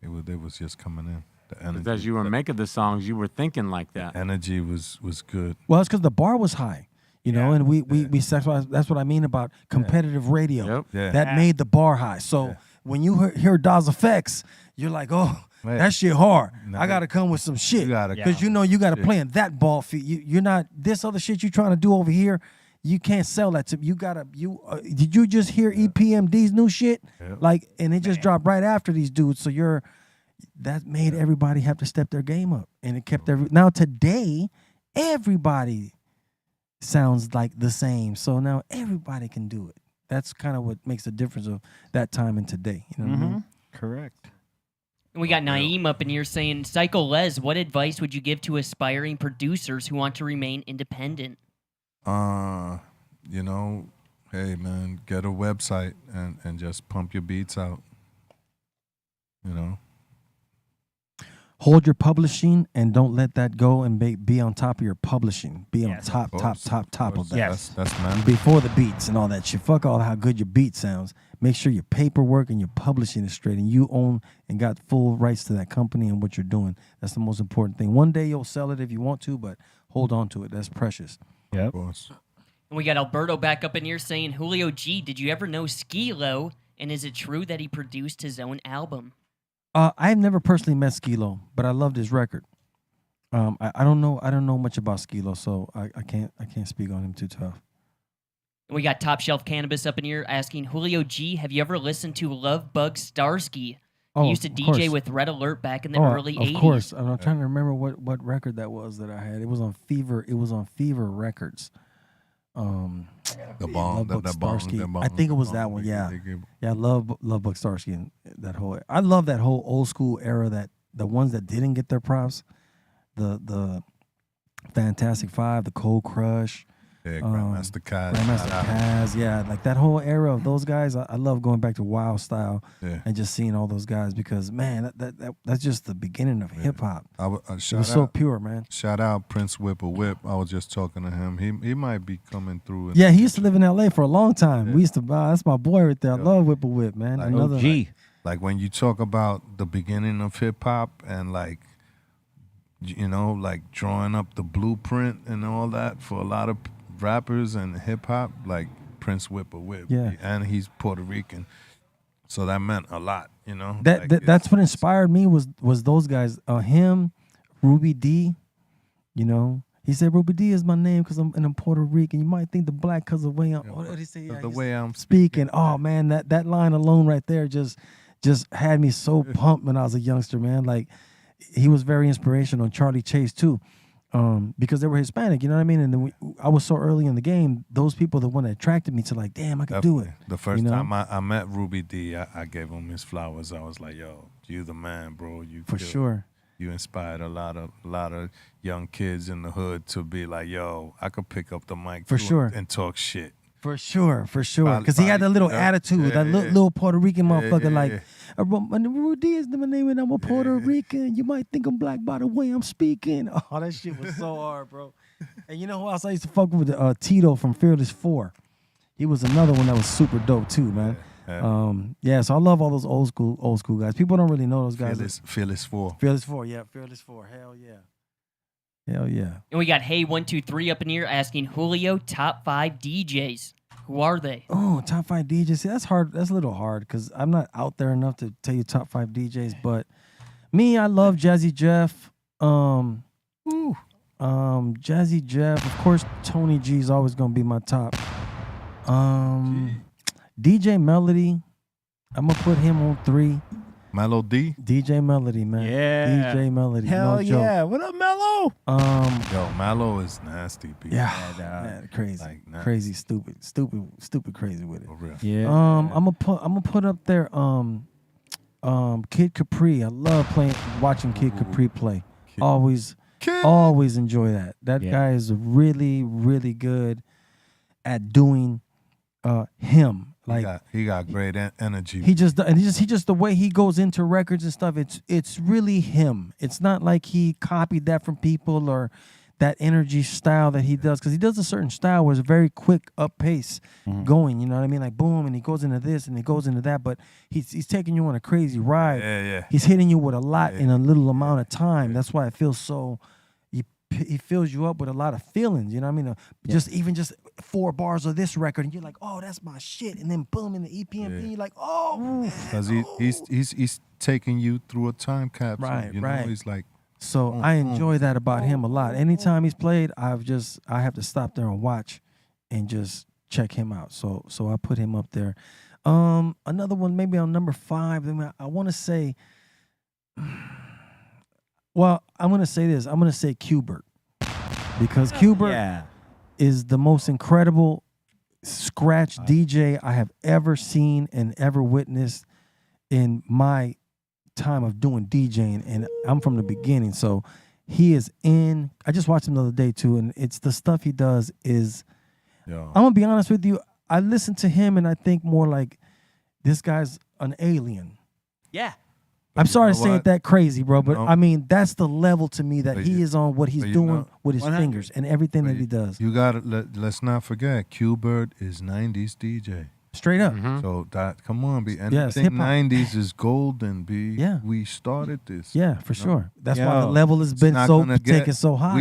[SPEAKER 4] It was just coming in. The energy,
[SPEAKER 5] As you were making the songs, you were thinking like that.
[SPEAKER 4] energy was good.
[SPEAKER 2] Well, it's because the bar was high. You know, and we sexualize. That's what I mean about competitive radio.
[SPEAKER 5] Yep.
[SPEAKER 4] Yeah.
[SPEAKER 2] That made the bar high. So when you hear Dawes Effects, you're like, oh,
[SPEAKER 4] Right.
[SPEAKER 2] that shit hard.
[SPEAKER 4] No.
[SPEAKER 2] I gotta come with some shit.
[SPEAKER 4] You gotta
[SPEAKER 2] Because you know you gotta play in that ball field. You're not this other shit you trying to do over here. You can't sell that to you. Gotta did you just hear EPMD's new shit?
[SPEAKER 4] Yep.
[SPEAKER 2] Like, and it just dropped right after these dudes. So that made everybody have to step their game up, and it kept now today everybody sounds like the same. So now everybody can do it. That's kind of what makes the difference of that time and today. You know what I mean?
[SPEAKER 3] Correct.
[SPEAKER 6] And we got Naeem up in here saying, Psycho Les, what advice would you give to aspiring producers who want to remain independent?
[SPEAKER 4] You know, hey man, get a website and just pump your beats out. You know.
[SPEAKER 2] Hold your publishing and don't let that go, and be on top of your publishing. Be on
[SPEAKER 3] Yes,
[SPEAKER 2] top of that.
[SPEAKER 3] Yes.
[SPEAKER 4] That's man.
[SPEAKER 2] Before the beats and all that shit. Fuck all how good your beat sounds. Make sure your paperwork and your publishing is straight, and you own and got full rights to that company and what you're doing. That's the most important thing. One day you'll sell it if you want to, but hold on to it. That's precious.
[SPEAKER 3] Yep.
[SPEAKER 4] Of course.
[SPEAKER 6] And we got Alberto back up in here saying, Julio G, did you ever know Skilo? And is it true that he produced his own album?
[SPEAKER 2] I've never personally met Skilo, but I loved his record. I don't know much about Skilo, so I can't speak on him too tough.
[SPEAKER 6] And we got Top Shelf Cannabis up in here asking, Julio G, have you ever listened to Love Bug Starsky? He used to
[SPEAKER 2] of
[SPEAKER 6] DJ
[SPEAKER 2] course.
[SPEAKER 6] with Red Alert back in the early 80s.
[SPEAKER 2] Of course. I'm trying to remember what record that was that I had. It was on Fever. It was on Fever Records.
[SPEAKER 4] The bomb.
[SPEAKER 2] Love Bug
[SPEAKER 4] That bomb.
[SPEAKER 2] Starsky.
[SPEAKER 4] That bomb.
[SPEAKER 2] I think it was
[SPEAKER 4] the
[SPEAKER 2] that
[SPEAKER 4] bomb.
[SPEAKER 2] one.
[SPEAKER 4] They-
[SPEAKER 2] Yeah,
[SPEAKER 4] they give-
[SPEAKER 2] yeah. I love Bug Starsky and that whole. I love that whole old school era. That the ones that didn't get their props, the Fantastic Five, the Cold Crush.
[SPEAKER 4] Yeah, Grandmaster Caz.
[SPEAKER 2] Grandmaster Caz, yeah, like that whole era of those guys. I love going back to Wild Style
[SPEAKER 4] Yeah.
[SPEAKER 2] and just seeing all those guys because man, that's just the beginning of hip hop. It
[SPEAKER 4] Shout
[SPEAKER 2] was so
[SPEAKER 4] out,
[SPEAKER 2] pure, man.
[SPEAKER 4] shout out Prince Whip Whip. I was just talking to him. He might be coming through.
[SPEAKER 2] Yeah, he used to live in L.A. for a long time. We used to. That's my boy right there. I love Whip, man.
[SPEAKER 4] Like
[SPEAKER 2] Another.
[SPEAKER 3] OG.
[SPEAKER 4] Like when you talk about the beginning of hip hop and like, you know, like drawing up the blueprint and all that for a lot of rappers and hip hop, like Prince Whip.
[SPEAKER 2] Yeah.
[SPEAKER 4] And he's Puerto Rican, so that meant a lot, you know.
[SPEAKER 2] That's what inspired me was those guys. Him, Ruby D. You know, he said Ruby D is my name because I'm Puerto Rican. You might think the black because of the way I'm. What did he say?
[SPEAKER 4] the way I'm
[SPEAKER 2] speaking. Oh man, that line alone right there just had me so pumped when I was a youngster, man. Like he was very inspirational. And Charlie Chase too, because they were Hispanic. You know what I mean? And then I was so early in the game. Those people, the one that attracted me to like, damn, I could do it.
[SPEAKER 4] The first
[SPEAKER 2] you know?
[SPEAKER 4] time I met Ruby D, I gave him his flowers. I was like, yo, you the man, bro. You
[SPEAKER 2] For
[SPEAKER 4] killed.
[SPEAKER 2] sure.
[SPEAKER 4] You inspired a lot of young kids in the hood to be like, yo, I could pick up the mic
[SPEAKER 2] For
[SPEAKER 4] too
[SPEAKER 2] sure.
[SPEAKER 4] and talk shit.
[SPEAKER 2] For sure.
[SPEAKER 4] Body-
[SPEAKER 2] Because he had that little
[SPEAKER 4] body,
[SPEAKER 2] attitude,
[SPEAKER 4] yeah,
[SPEAKER 2] that
[SPEAKER 4] yeah.
[SPEAKER 2] little Puerto Rican motherfucker,
[SPEAKER 4] yeah,
[SPEAKER 2] like,
[SPEAKER 4] yeah.
[SPEAKER 2] Rudy is my name and I'm a Puerto Rican. You might think I'm black by the way I'm speaking. Oh, that shit was so hard, bro. And you know who else I used to fuck with? Tito from Fearless 4. He was another one that was super dope too, man.
[SPEAKER 4] Yeah.
[SPEAKER 2] So I love all those old school guys. People don't really know those guys.
[SPEAKER 4] Fearless 4.
[SPEAKER 2] Fearless 4, yeah, Fearless 4. Hell yeah.
[SPEAKER 6] And we got Hey123 up in here asking, Julio, top 5 DJs. Who are they?
[SPEAKER 2] Oh, top 5 DJs. See, that's hard. That's a little hard because I'm not out there enough to tell you top 5 DJs. But me, I love Jazzy Jeff. Jazzy Jeff. Of course, Tony G is always gonna be my top. DJ Melody. I'm gonna put him on 3.
[SPEAKER 4] Melody.
[SPEAKER 2] DJ Melody, man.
[SPEAKER 3] Yeah.
[SPEAKER 2] DJ Melody.
[SPEAKER 3] Hell
[SPEAKER 2] no joke.
[SPEAKER 3] yeah. What up, Mello?
[SPEAKER 4] Yo, Mallow is nasty, people.
[SPEAKER 2] Yeah,
[SPEAKER 3] dog.
[SPEAKER 2] man, crazy,
[SPEAKER 4] Like, nah.
[SPEAKER 2] crazy, stupid, crazy with it.
[SPEAKER 4] For real.
[SPEAKER 3] Yeah.
[SPEAKER 2] I'm gonna put up there. Kid Capri. I love watching Kid Capri play. Always enjoy that. That
[SPEAKER 3] Yeah.
[SPEAKER 2] guy is really, really good at doing him. Like
[SPEAKER 4] He got great energy.
[SPEAKER 2] he just the way he goes into records and stuff. It's really him. It's not like he copied that from people or that energy style that he does, because he does a certain style where it's very quick up pace going. You know what I mean? Like boom, and he goes into this and he goes into that. But he's taking you on a crazy ride.
[SPEAKER 4] Yeah.
[SPEAKER 2] He's hitting you with a lot in a little amount of time. That's why it feels so. he fills you up with a lot of feelings. You know what I mean? Just even just 4 bars of this record, and you're like, oh, that's my shit. And then boom in the EPMP, you're like, oh,
[SPEAKER 4] Because he's taking you through a time capsule.
[SPEAKER 2] Right,
[SPEAKER 4] you know?
[SPEAKER 2] right.
[SPEAKER 4] He's like,
[SPEAKER 2] So I enjoy that about him a lot. Anytime he's played, I have to stop there and watch, and just check him out. So I put him up there. Another one maybe on number 5. I want to say, well, I'm gonna say this. I'm gonna say Qbert, because Qbert is the most incredible scratch DJ I have ever seen and ever witnessed in my time of doing DJing, and I'm from the beginning. So he is in. I just watched him the other day too, and it's the stuff he does is. I'm gonna be honest with you. I listen to him and I think more like this guy's an alien.
[SPEAKER 3] Yeah.
[SPEAKER 2] I'm sorry to say
[SPEAKER 4] what?
[SPEAKER 2] it that crazy, bro, but
[SPEAKER 4] No.
[SPEAKER 2] I mean that's the level to me that
[SPEAKER 4] But
[SPEAKER 2] he
[SPEAKER 4] you-
[SPEAKER 2] is on, what he's
[SPEAKER 4] but you
[SPEAKER 2] doing
[SPEAKER 4] know-
[SPEAKER 2] with his
[SPEAKER 3] 100.
[SPEAKER 2] fingers and everything that he does.
[SPEAKER 4] You got to let's not forget, Qbert is 90s DJ.
[SPEAKER 2] Straight up.
[SPEAKER 4] So that come on, B. And
[SPEAKER 2] Yes,
[SPEAKER 4] I think
[SPEAKER 2] hip-hop.
[SPEAKER 4] 90s is golden, B.
[SPEAKER 2] Yeah.
[SPEAKER 4] We started this.
[SPEAKER 2] Yeah, for sure. That's why the
[SPEAKER 3] Yo,
[SPEAKER 2] level has
[SPEAKER 4] It's
[SPEAKER 2] been
[SPEAKER 4] not
[SPEAKER 2] so
[SPEAKER 4] gonna get-
[SPEAKER 2] taken so high.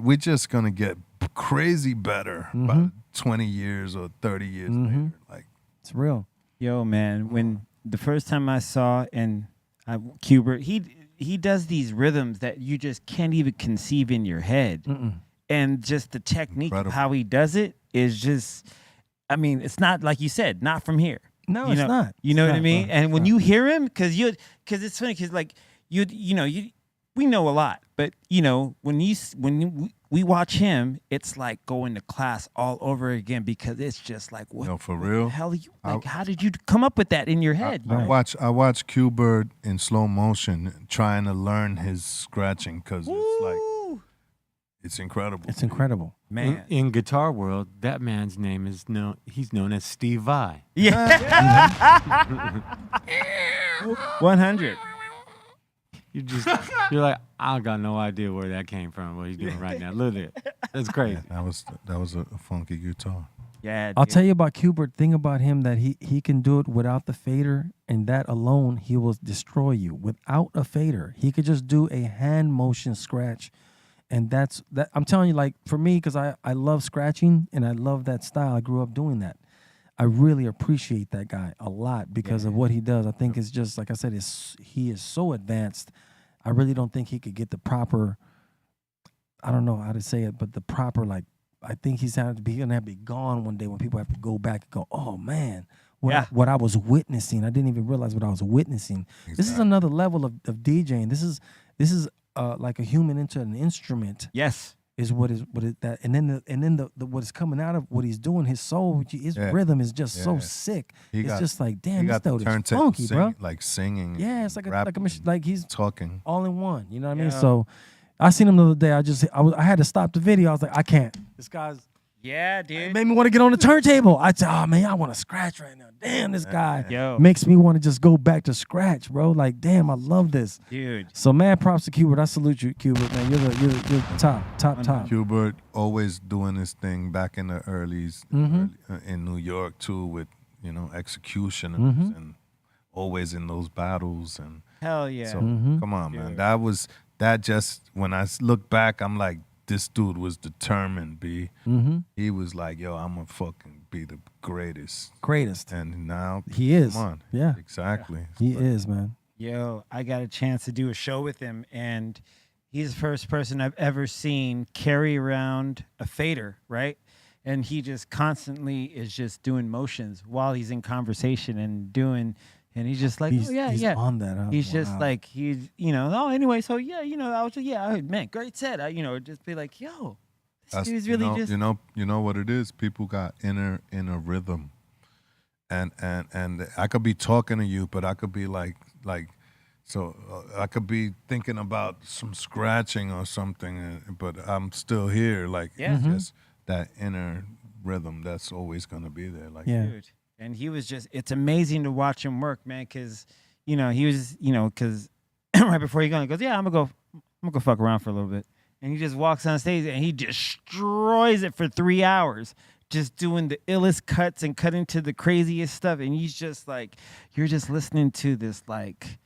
[SPEAKER 4] We're just gonna get crazy better by 20 years or 30 years later. Like,
[SPEAKER 2] It's real.
[SPEAKER 3] Yo, man, when the first time I saw Qbert, he does these rhythms that you just can't even conceive in your head. And just the technique of
[SPEAKER 4] Incredible.
[SPEAKER 3] how he does it is just, I mean, it's not like you said, not from here.
[SPEAKER 2] No,
[SPEAKER 3] You
[SPEAKER 2] it's
[SPEAKER 3] know-
[SPEAKER 2] not.
[SPEAKER 3] You know
[SPEAKER 2] It's
[SPEAKER 3] what I
[SPEAKER 2] not,
[SPEAKER 3] mean?
[SPEAKER 2] bro.
[SPEAKER 3] And
[SPEAKER 2] It's
[SPEAKER 3] when
[SPEAKER 2] not.
[SPEAKER 3] you hear him, because it's funny, because like we know a lot, but when we watch him, it's like going to class all over again, because it's just like, what,
[SPEAKER 4] for
[SPEAKER 3] what
[SPEAKER 4] real?
[SPEAKER 3] the hell you, like, how did you come up with that in your head?
[SPEAKER 4] I watch Qbert in slow motion trying to learn his scratching, because it's like it's incredible.
[SPEAKER 2] It's incredible.
[SPEAKER 3] Man.
[SPEAKER 5] In guitar world, that man's name is he's known as Steve Vai.
[SPEAKER 3] Yeah. 100.
[SPEAKER 5] You're like, I got no idea where that came from, what he's doing right now. Look at it. That's crazy.
[SPEAKER 4] That was a funky guitar.
[SPEAKER 3] Yeah.
[SPEAKER 2] I'll tell you about Qbert. Thing about him that he can do it without the fader, and that alone he will destroy you. Without a fader, he could just do a hand motion scratch, and that's that. I'm telling you, like for me, because I love scratching and I love that style. I grew up doing that. I really appreciate that guy a lot because of what he does. I think it's just like I said, he is so advanced. I really don't think he could get the proper. I don't know how to say it, but the proper like. I think he's gonna have to be gone one day when people have to go back and go, oh man, what I was witnessing. I didn't even realize what I was witnessing.
[SPEAKER 4] Exactly.
[SPEAKER 2] This is another level of DJing. This is like a human into an instrument.
[SPEAKER 3] Yes.
[SPEAKER 2] Is what is that, and then the what is coming out of what he's doing. His soul, his rhythm is just so sick. It's just like damn, this dude is funky, bro.
[SPEAKER 4] Like singing.
[SPEAKER 2] Yeah, it's like a machine. Like he's
[SPEAKER 4] talking
[SPEAKER 2] all in one. You know what I mean? So I seen him the other day. I had to stop the video. I was like, I can't. This guy's.
[SPEAKER 3] Yeah,
[SPEAKER 2] It
[SPEAKER 3] dude.
[SPEAKER 2] made me want to get on the turntable. I said, oh man, I want to scratch right now. Damn, this guy
[SPEAKER 3] Yo.
[SPEAKER 2] makes me want to just go back to scratch, bro. like, damn, I love this.
[SPEAKER 3] Dude.
[SPEAKER 2] So mad props to Qbert. I salute you, Qbert, man. You're the top.
[SPEAKER 4] Qbert always doing his thing back in the earlys in New York too, with execution and always in those battles and
[SPEAKER 3] Hell yeah.
[SPEAKER 4] so come on, man. That just when I look back, I'm like, this dude was determined. He was like, yo, I'm gonna fucking be the greatest. And now
[SPEAKER 2] He is.
[SPEAKER 4] Come on,
[SPEAKER 2] Yeah.
[SPEAKER 4] exactly.
[SPEAKER 2] He is, man.
[SPEAKER 3] Yo, I got a chance to do a show with him, and he's the first person I've ever seen carry around a fader, right? And he just constantly is just doing motions while he's in conversation and he's just like,
[SPEAKER 2] He's on that. Huh?
[SPEAKER 3] He's just
[SPEAKER 2] Wow.
[SPEAKER 3] like, anyway, so I was man, great set. Just be like, yo, this dude's really just.
[SPEAKER 4] You know what it is? People got inner rhythm. And I could be talking to you, but I could be like so I could be thinking about some scratching or something, but I'm still here. Like it's just that inner rhythm that's always gonna be there. Like
[SPEAKER 3] Dude. And he was it's amazing to watch him work, man, because, he was, because right before he goes, yeah, I'm gonna go fuck around for a little bit. And he just walks on stage and he destroys it for 3 hours, just doing the illest cuts and cutting to the craziest stuff. And he's just like, you're just listening to this, like,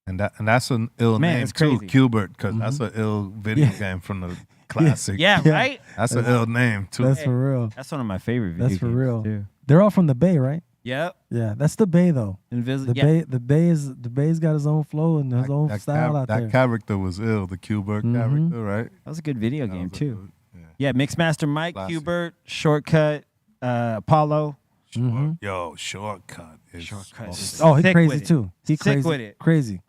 [SPEAKER 4] And that's an ill
[SPEAKER 3] Man,
[SPEAKER 4] name
[SPEAKER 3] it's
[SPEAKER 4] too,
[SPEAKER 3] crazy.
[SPEAKER 4] Cubert, because that's an ill video
[SPEAKER 2] Yeah.
[SPEAKER 4] game from the classic.
[SPEAKER 3] Yeah,
[SPEAKER 2] Yeah.
[SPEAKER 3] right.
[SPEAKER 4] That's an ill name too.
[SPEAKER 2] That's for real.
[SPEAKER 3] That's one of my favorite video
[SPEAKER 2] That's for
[SPEAKER 3] games,
[SPEAKER 2] real.
[SPEAKER 3] too.
[SPEAKER 2] They're all from the Bay, right?
[SPEAKER 3] Yep.
[SPEAKER 2] Yeah, that's the Bay though.
[SPEAKER 3] Invisible.
[SPEAKER 2] The Bay's got his own flow and his own style out
[SPEAKER 4] that
[SPEAKER 2] there.
[SPEAKER 4] character was ill, the Cubert character, right?
[SPEAKER 3] That was a good video
[SPEAKER 4] That
[SPEAKER 3] game
[SPEAKER 4] was a
[SPEAKER 3] too.
[SPEAKER 4] good-
[SPEAKER 3] Yeah, Mixmaster Mike,
[SPEAKER 4] Classic.
[SPEAKER 3] Hubert, Shortcut, Apollo.
[SPEAKER 4] Yo, Shortcut is
[SPEAKER 3] Shortcut is
[SPEAKER 4] awesome.
[SPEAKER 2] Oh, he's
[SPEAKER 3] Sick
[SPEAKER 2] crazy
[SPEAKER 3] with it.
[SPEAKER 2] too. He's
[SPEAKER 3] Sick
[SPEAKER 2] crazy.
[SPEAKER 3] with it.
[SPEAKER 2] Crazy.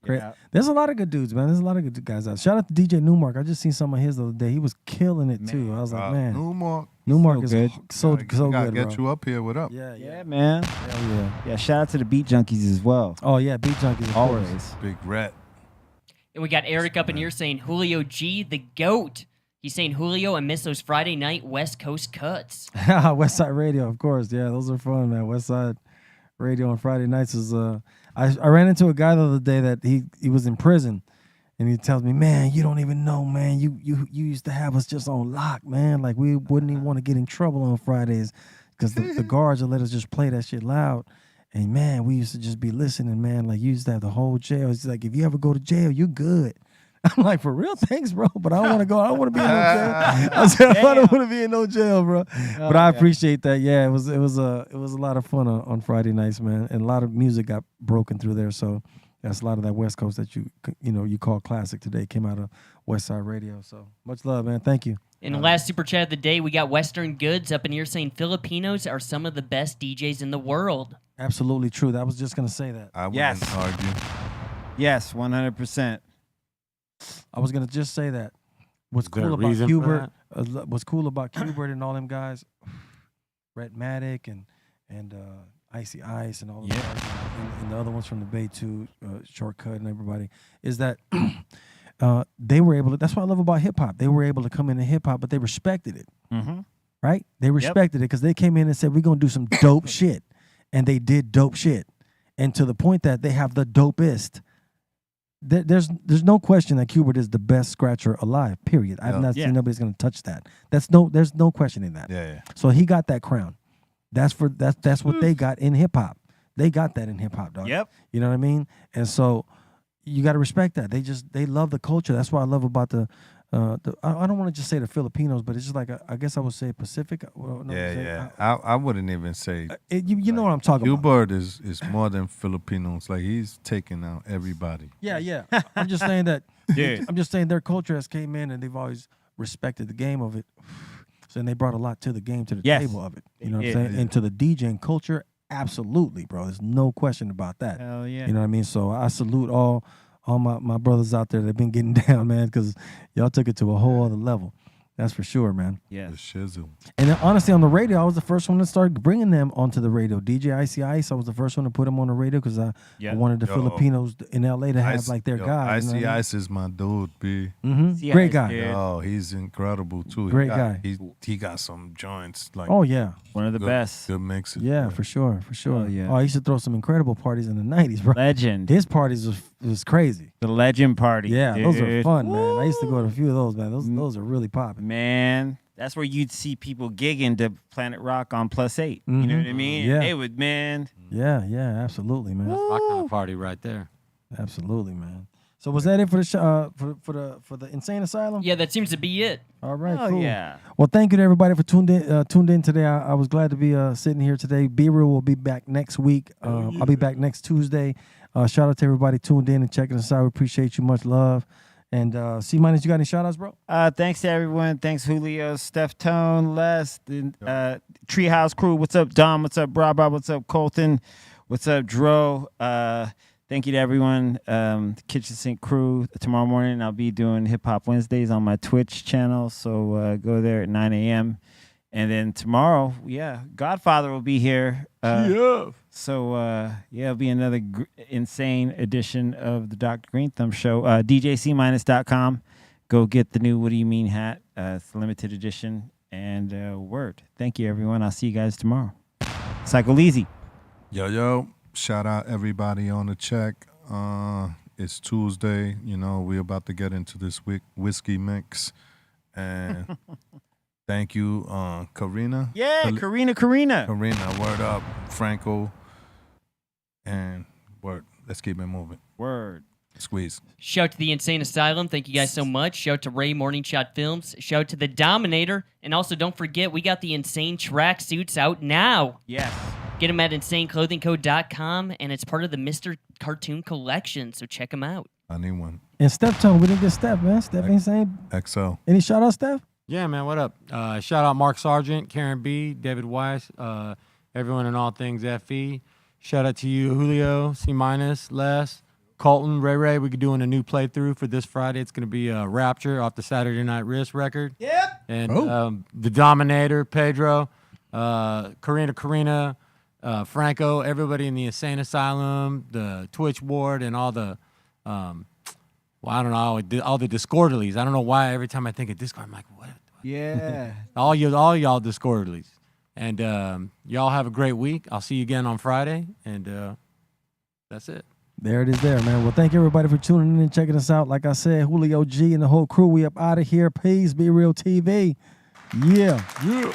[SPEAKER 3] Yeah.
[SPEAKER 2] There's a lot of good dudes, man. There's a lot of good guys out. Shout out to DJ Newmark. I just seen some of his the other day. He was killing it too. I was like, man,
[SPEAKER 4] Newmark.
[SPEAKER 2] Newmark
[SPEAKER 3] so
[SPEAKER 2] is
[SPEAKER 3] good.
[SPEAKER 2] so
[SPEAKER 4] Gotta
[SPEAKER 2] good,
[SPEAKER 4] get
[SPEAKER 2] bro.
[SPEAKER 4] you up here. What up?
[SPEAKER 2] Yeah,
[SPEAKER 3] Yeah, man.
[SPEAKER 2] Hell yeah.
[SPEAKER 3] Yeah, shout out to the Beat Junkies as well.
[SPEAKER 2] Oh yeah, Beat Junkies of course.
[SPEAKER 3] Always.
[SPEAKER 4] Big Rat.
[SPEAKER 6] And we got Eric up in here saying Julio G, the GOAT. He's saying, Julio, I miss those Friday night West Coast cuts.
[SPEAKER 2] West Side Radio, of course. Yeah, those are fun, man. West Side Radio on Friday nights is I ran into a guy the other day that he was in prison and he tells me, man, you don't even know, man. You used to have us just on lock, man. Like we wouldn't even want to get in trouble on Fridays because the guards would let us just play that shit loud. And man, we used to just be listening, man. Like you used to have the whole jail. It's like if you ever go to jail, you good. I'm like, for real? Thanks, bro. But I don't want to go. I don't want to be in no jail. I said, I don't want to be in no jail, bro. But I appreciate that. Yeah, it was a lot of fun on Friday nights, man. And a lot of music got broken through there. So that's a lot of that West Coast that you call classic today came out of West Side Radio. So much love, man. Thank you.
[SPEAKER 6] In the last super chat of the day, we got Western Goods up in here saying Filipinos are some of the best DJs in the world.
[SPEAKER 2] Absolutely true. I was just gonna say that.
[SPEAKER 4] I wouldn't
[SPEAKER 3] Yes.
[SPEAKER 4] argue.
[SPEAKER 3] Yes, 100%.
[SPEAKER 2] I was gonna just say that. What's
[SPEAKER 5] Is there
[SPEAKER 2] cool
[SPEAKER 5] a
[SPEAKER 2] about
[SPEAKER 5] reason for
[SPEAKER 2] Hubert? What's cool about Hubert and all them guys, Rhett Matic and Icy Ice and all the guys, and the other ones from the Bay too, Shortcut and everybody, is that they were able to. That's what I love about hip hop. They were able to come into hip hop, but they respected it,
[SPEAKER 3] Mm-hmm.
[SPEAKER 2] right? They respected it because they came in and said, "We're gonna do some dope shit," and they did dope shit, and to the point that they have the dopest. There's no question that Hubert is the best scratcher alive. Period. I've not seen nobody's gonna touch that. There's no questioning that.
[SPEAKER 4] Yeah.
[SPEAKER 2] So he got that crown. That's what they got in hip hop. They got that in hip hop, dog.
[SPEAKER 3] Yep.
[SPEAKER 2] You know what I mean? And so you got to respect that. They love the culture. That's what I love about the I don't want to just say the Filipinos, but it's just like I guess I would say Pacific. Well, no,
[SPEAKER 4] Yeah. I wouldn't even say.
[SPEAKER 2] You know what I'm talking about.
[SPEAKER 4] Hubert is more than Filipinos. Like he's taking out everybody.
[SPEAKER 2] Yeah. I'm just saying that.
[SPEAKER 3] Dude.
[SPEAKER 2] I'm just saying their culture has came in and they've always respected the game of it. So and they brought a lot to the game, to the
[SPEAKER 3] Yes.
[SPEAKER 2] table of it. You know what
[SPEAKER 3] They
[SPEAKER 2] I'm saying?
[SPEAKER 3] did.
[SPEAKER 2] And to the DJing culture, absolutely, bro. There's no question about that.
[SPEAKER 3] Hell yeah.
[SPEAKER 2] You know what I mean? So I salute all my brothers out there that have been getting down, man, because y'all took it to a whole other level. That's for sure, man.
[SPEAKER 4] The
[SPEAKER 3] Yes.
[SPEAKER 4] shizzle.
[SPEAKER 2] And then, honestly, on the radio, I was the first one to start bringing them onto the radio. DJ Icy Ice, I was the first one to put them on the radio because I wanted the
[SPEAKER 4] Yo.
[SPEAKER 2] Filipinos in LA to have like their guy.
[SPEAKER 4] Icy Ice is my dude, B.
[SPEAKER 3] Ice,
[SPEAKER 2] Great guy.
[SPEAKER 3] dude.
[SPEAKER 4] Oh, he's incredible too.
[SPEAKER 2] Great guy.
[SPEAKER 4] He got some joints like
[SPEAKER 2] Oh yeah,
[SPEAKER 3] One of the
[SPEAKER 4] good,
[SPEAKER 3] best.
[SPEAKER 4] Good mixes.
[SPEAKER 2] yeah, for sure.
[SPEAKER 3] Oh, yeah.
[SPEAKER 2] Oh, I used to throw some incredible parties in the '90s, bro.
[SPEAKER 3] Legend.
[SPEAKER 2] His parties was crazy.
[SPEAKER 3] The Legend Party.
[SPEAKER 2] Yeah,
[SPEAKER 3] dude.
[SPEAKER 2] those are fun, man. I used to go to a few of those, man. Those are really popping.
[SPEAKER 3] Man, that's where you'd see people gigging to Planet Rock on +8. You know what I mean?
[SPEAKER 2] Yeah.
[SPEAKER 3] They would, man.
[SPEAKER 2] Yeah, absolutely, man.
[SPEAKER 5] That's my kind of party right there.
[SPEAKER 2] Absolutely, man. So was that it for the for the Insane Asylum?
[SPEAKER 6] Yeah, that seems to be it.
[SPEAKER 2] All right,
[SPEAKER 3] Oh,
[SPEAKER 2] cool.
[SPEAKER 3] yeah.
[SPEAKER 2] Well, thank you to everybody for tuned in today. I was glad to be sitting here today. B-Real will be back next week. I'll be back next Tuesday. Shout out to everybody tuned in and checking us out. We appreciate you. Much love. And C-Minus, you got any shout outs, bro?
[SPEAKER 3] Thanks to everyone. Thanks, Julio, Steph Tone, Les, the Treehouse crew. What's up, Dom? What's up, Rob? What's up, Colton? What's up, Dro? Thank you to everyone. The Kitchen Sink crew. Tomorrow morning, I'll be doing Hip Hop Wednesdays on my Twitch channel. So go there at 9 a.m. And then tomorrow, Godfather will be here. So, it'll be another insane edition of the Dr. Greenthumb show. DJC-com. Go get the new What Do You Mean hat. It's a limited edition. And word. Thank you, everyone. I'll see you guys tomorrow. Cycle easy.
[SPEAKER 4] Yo. Shout out everybody on the check. It's Tuesday. You know, we're about to get into this whiskey mix. And thank you, Karina.
[SPEAKER 3] Yeah, Karina.
[SPEAKER 4] Karina, word up. Franco. And word. Let's keep it moving.
[SPEAKER 3] Word.
[SPEAKER 4] Squeeze.
[SPEAKER 6] Shout out to the Insane Asylum. Thank you guys so much. Shout out to Ray Morning Shot Films. Shout out to the Dominator. And also, don't forget, we got the Insane tracksuits out now.
[SPEAKER 3] Yes.
[SPEAKER 6] Get them at insaneclothingco.com, and it's part of the Mr. Cartoon collection, so check them out.
[SPEAKER 4] I need one.
[SPEAKER 2] And Steph told me we didn't get Steph, man. Steph ain't saying.
[SPEAKER 4] XL.
[SPEAKER 2] Any shout out, Steph?
[SPEAKER 5] Yeah, man, what up? Shout out Mark Sargent, Karen B, David Weiss, everyone in all things FE. Shout out to you, Julio, C-, Les, Colton, Ray. We're doing a new playthrough for this Friday. It's going to be Rapture off the Saturday Night Wrist record.
[SPEAKER 7] Yep.
[SPEAKER 5] And the Dominator, Pedro, Karina, Franco, everybody in the Insane Asylum, the Twitch Ward, and all the, well, I don't know, all the Discordalies. I don't know why every time I think of Discord, I'm like, what?
[SPEAKER 3] Yeah.
[SPEAKER 5] all y'all Discordalies. And y'all have a great week. I'll see you again on Friday. And that's it.
[SPEAKER 2] There it is there, man. Well, thank everybody for tuning in and checking us out. Like I said, Julio G and the whole crew, we up out of here. Peace, Be Real TV. Yeah.
[SPEAKER 5] Yeah.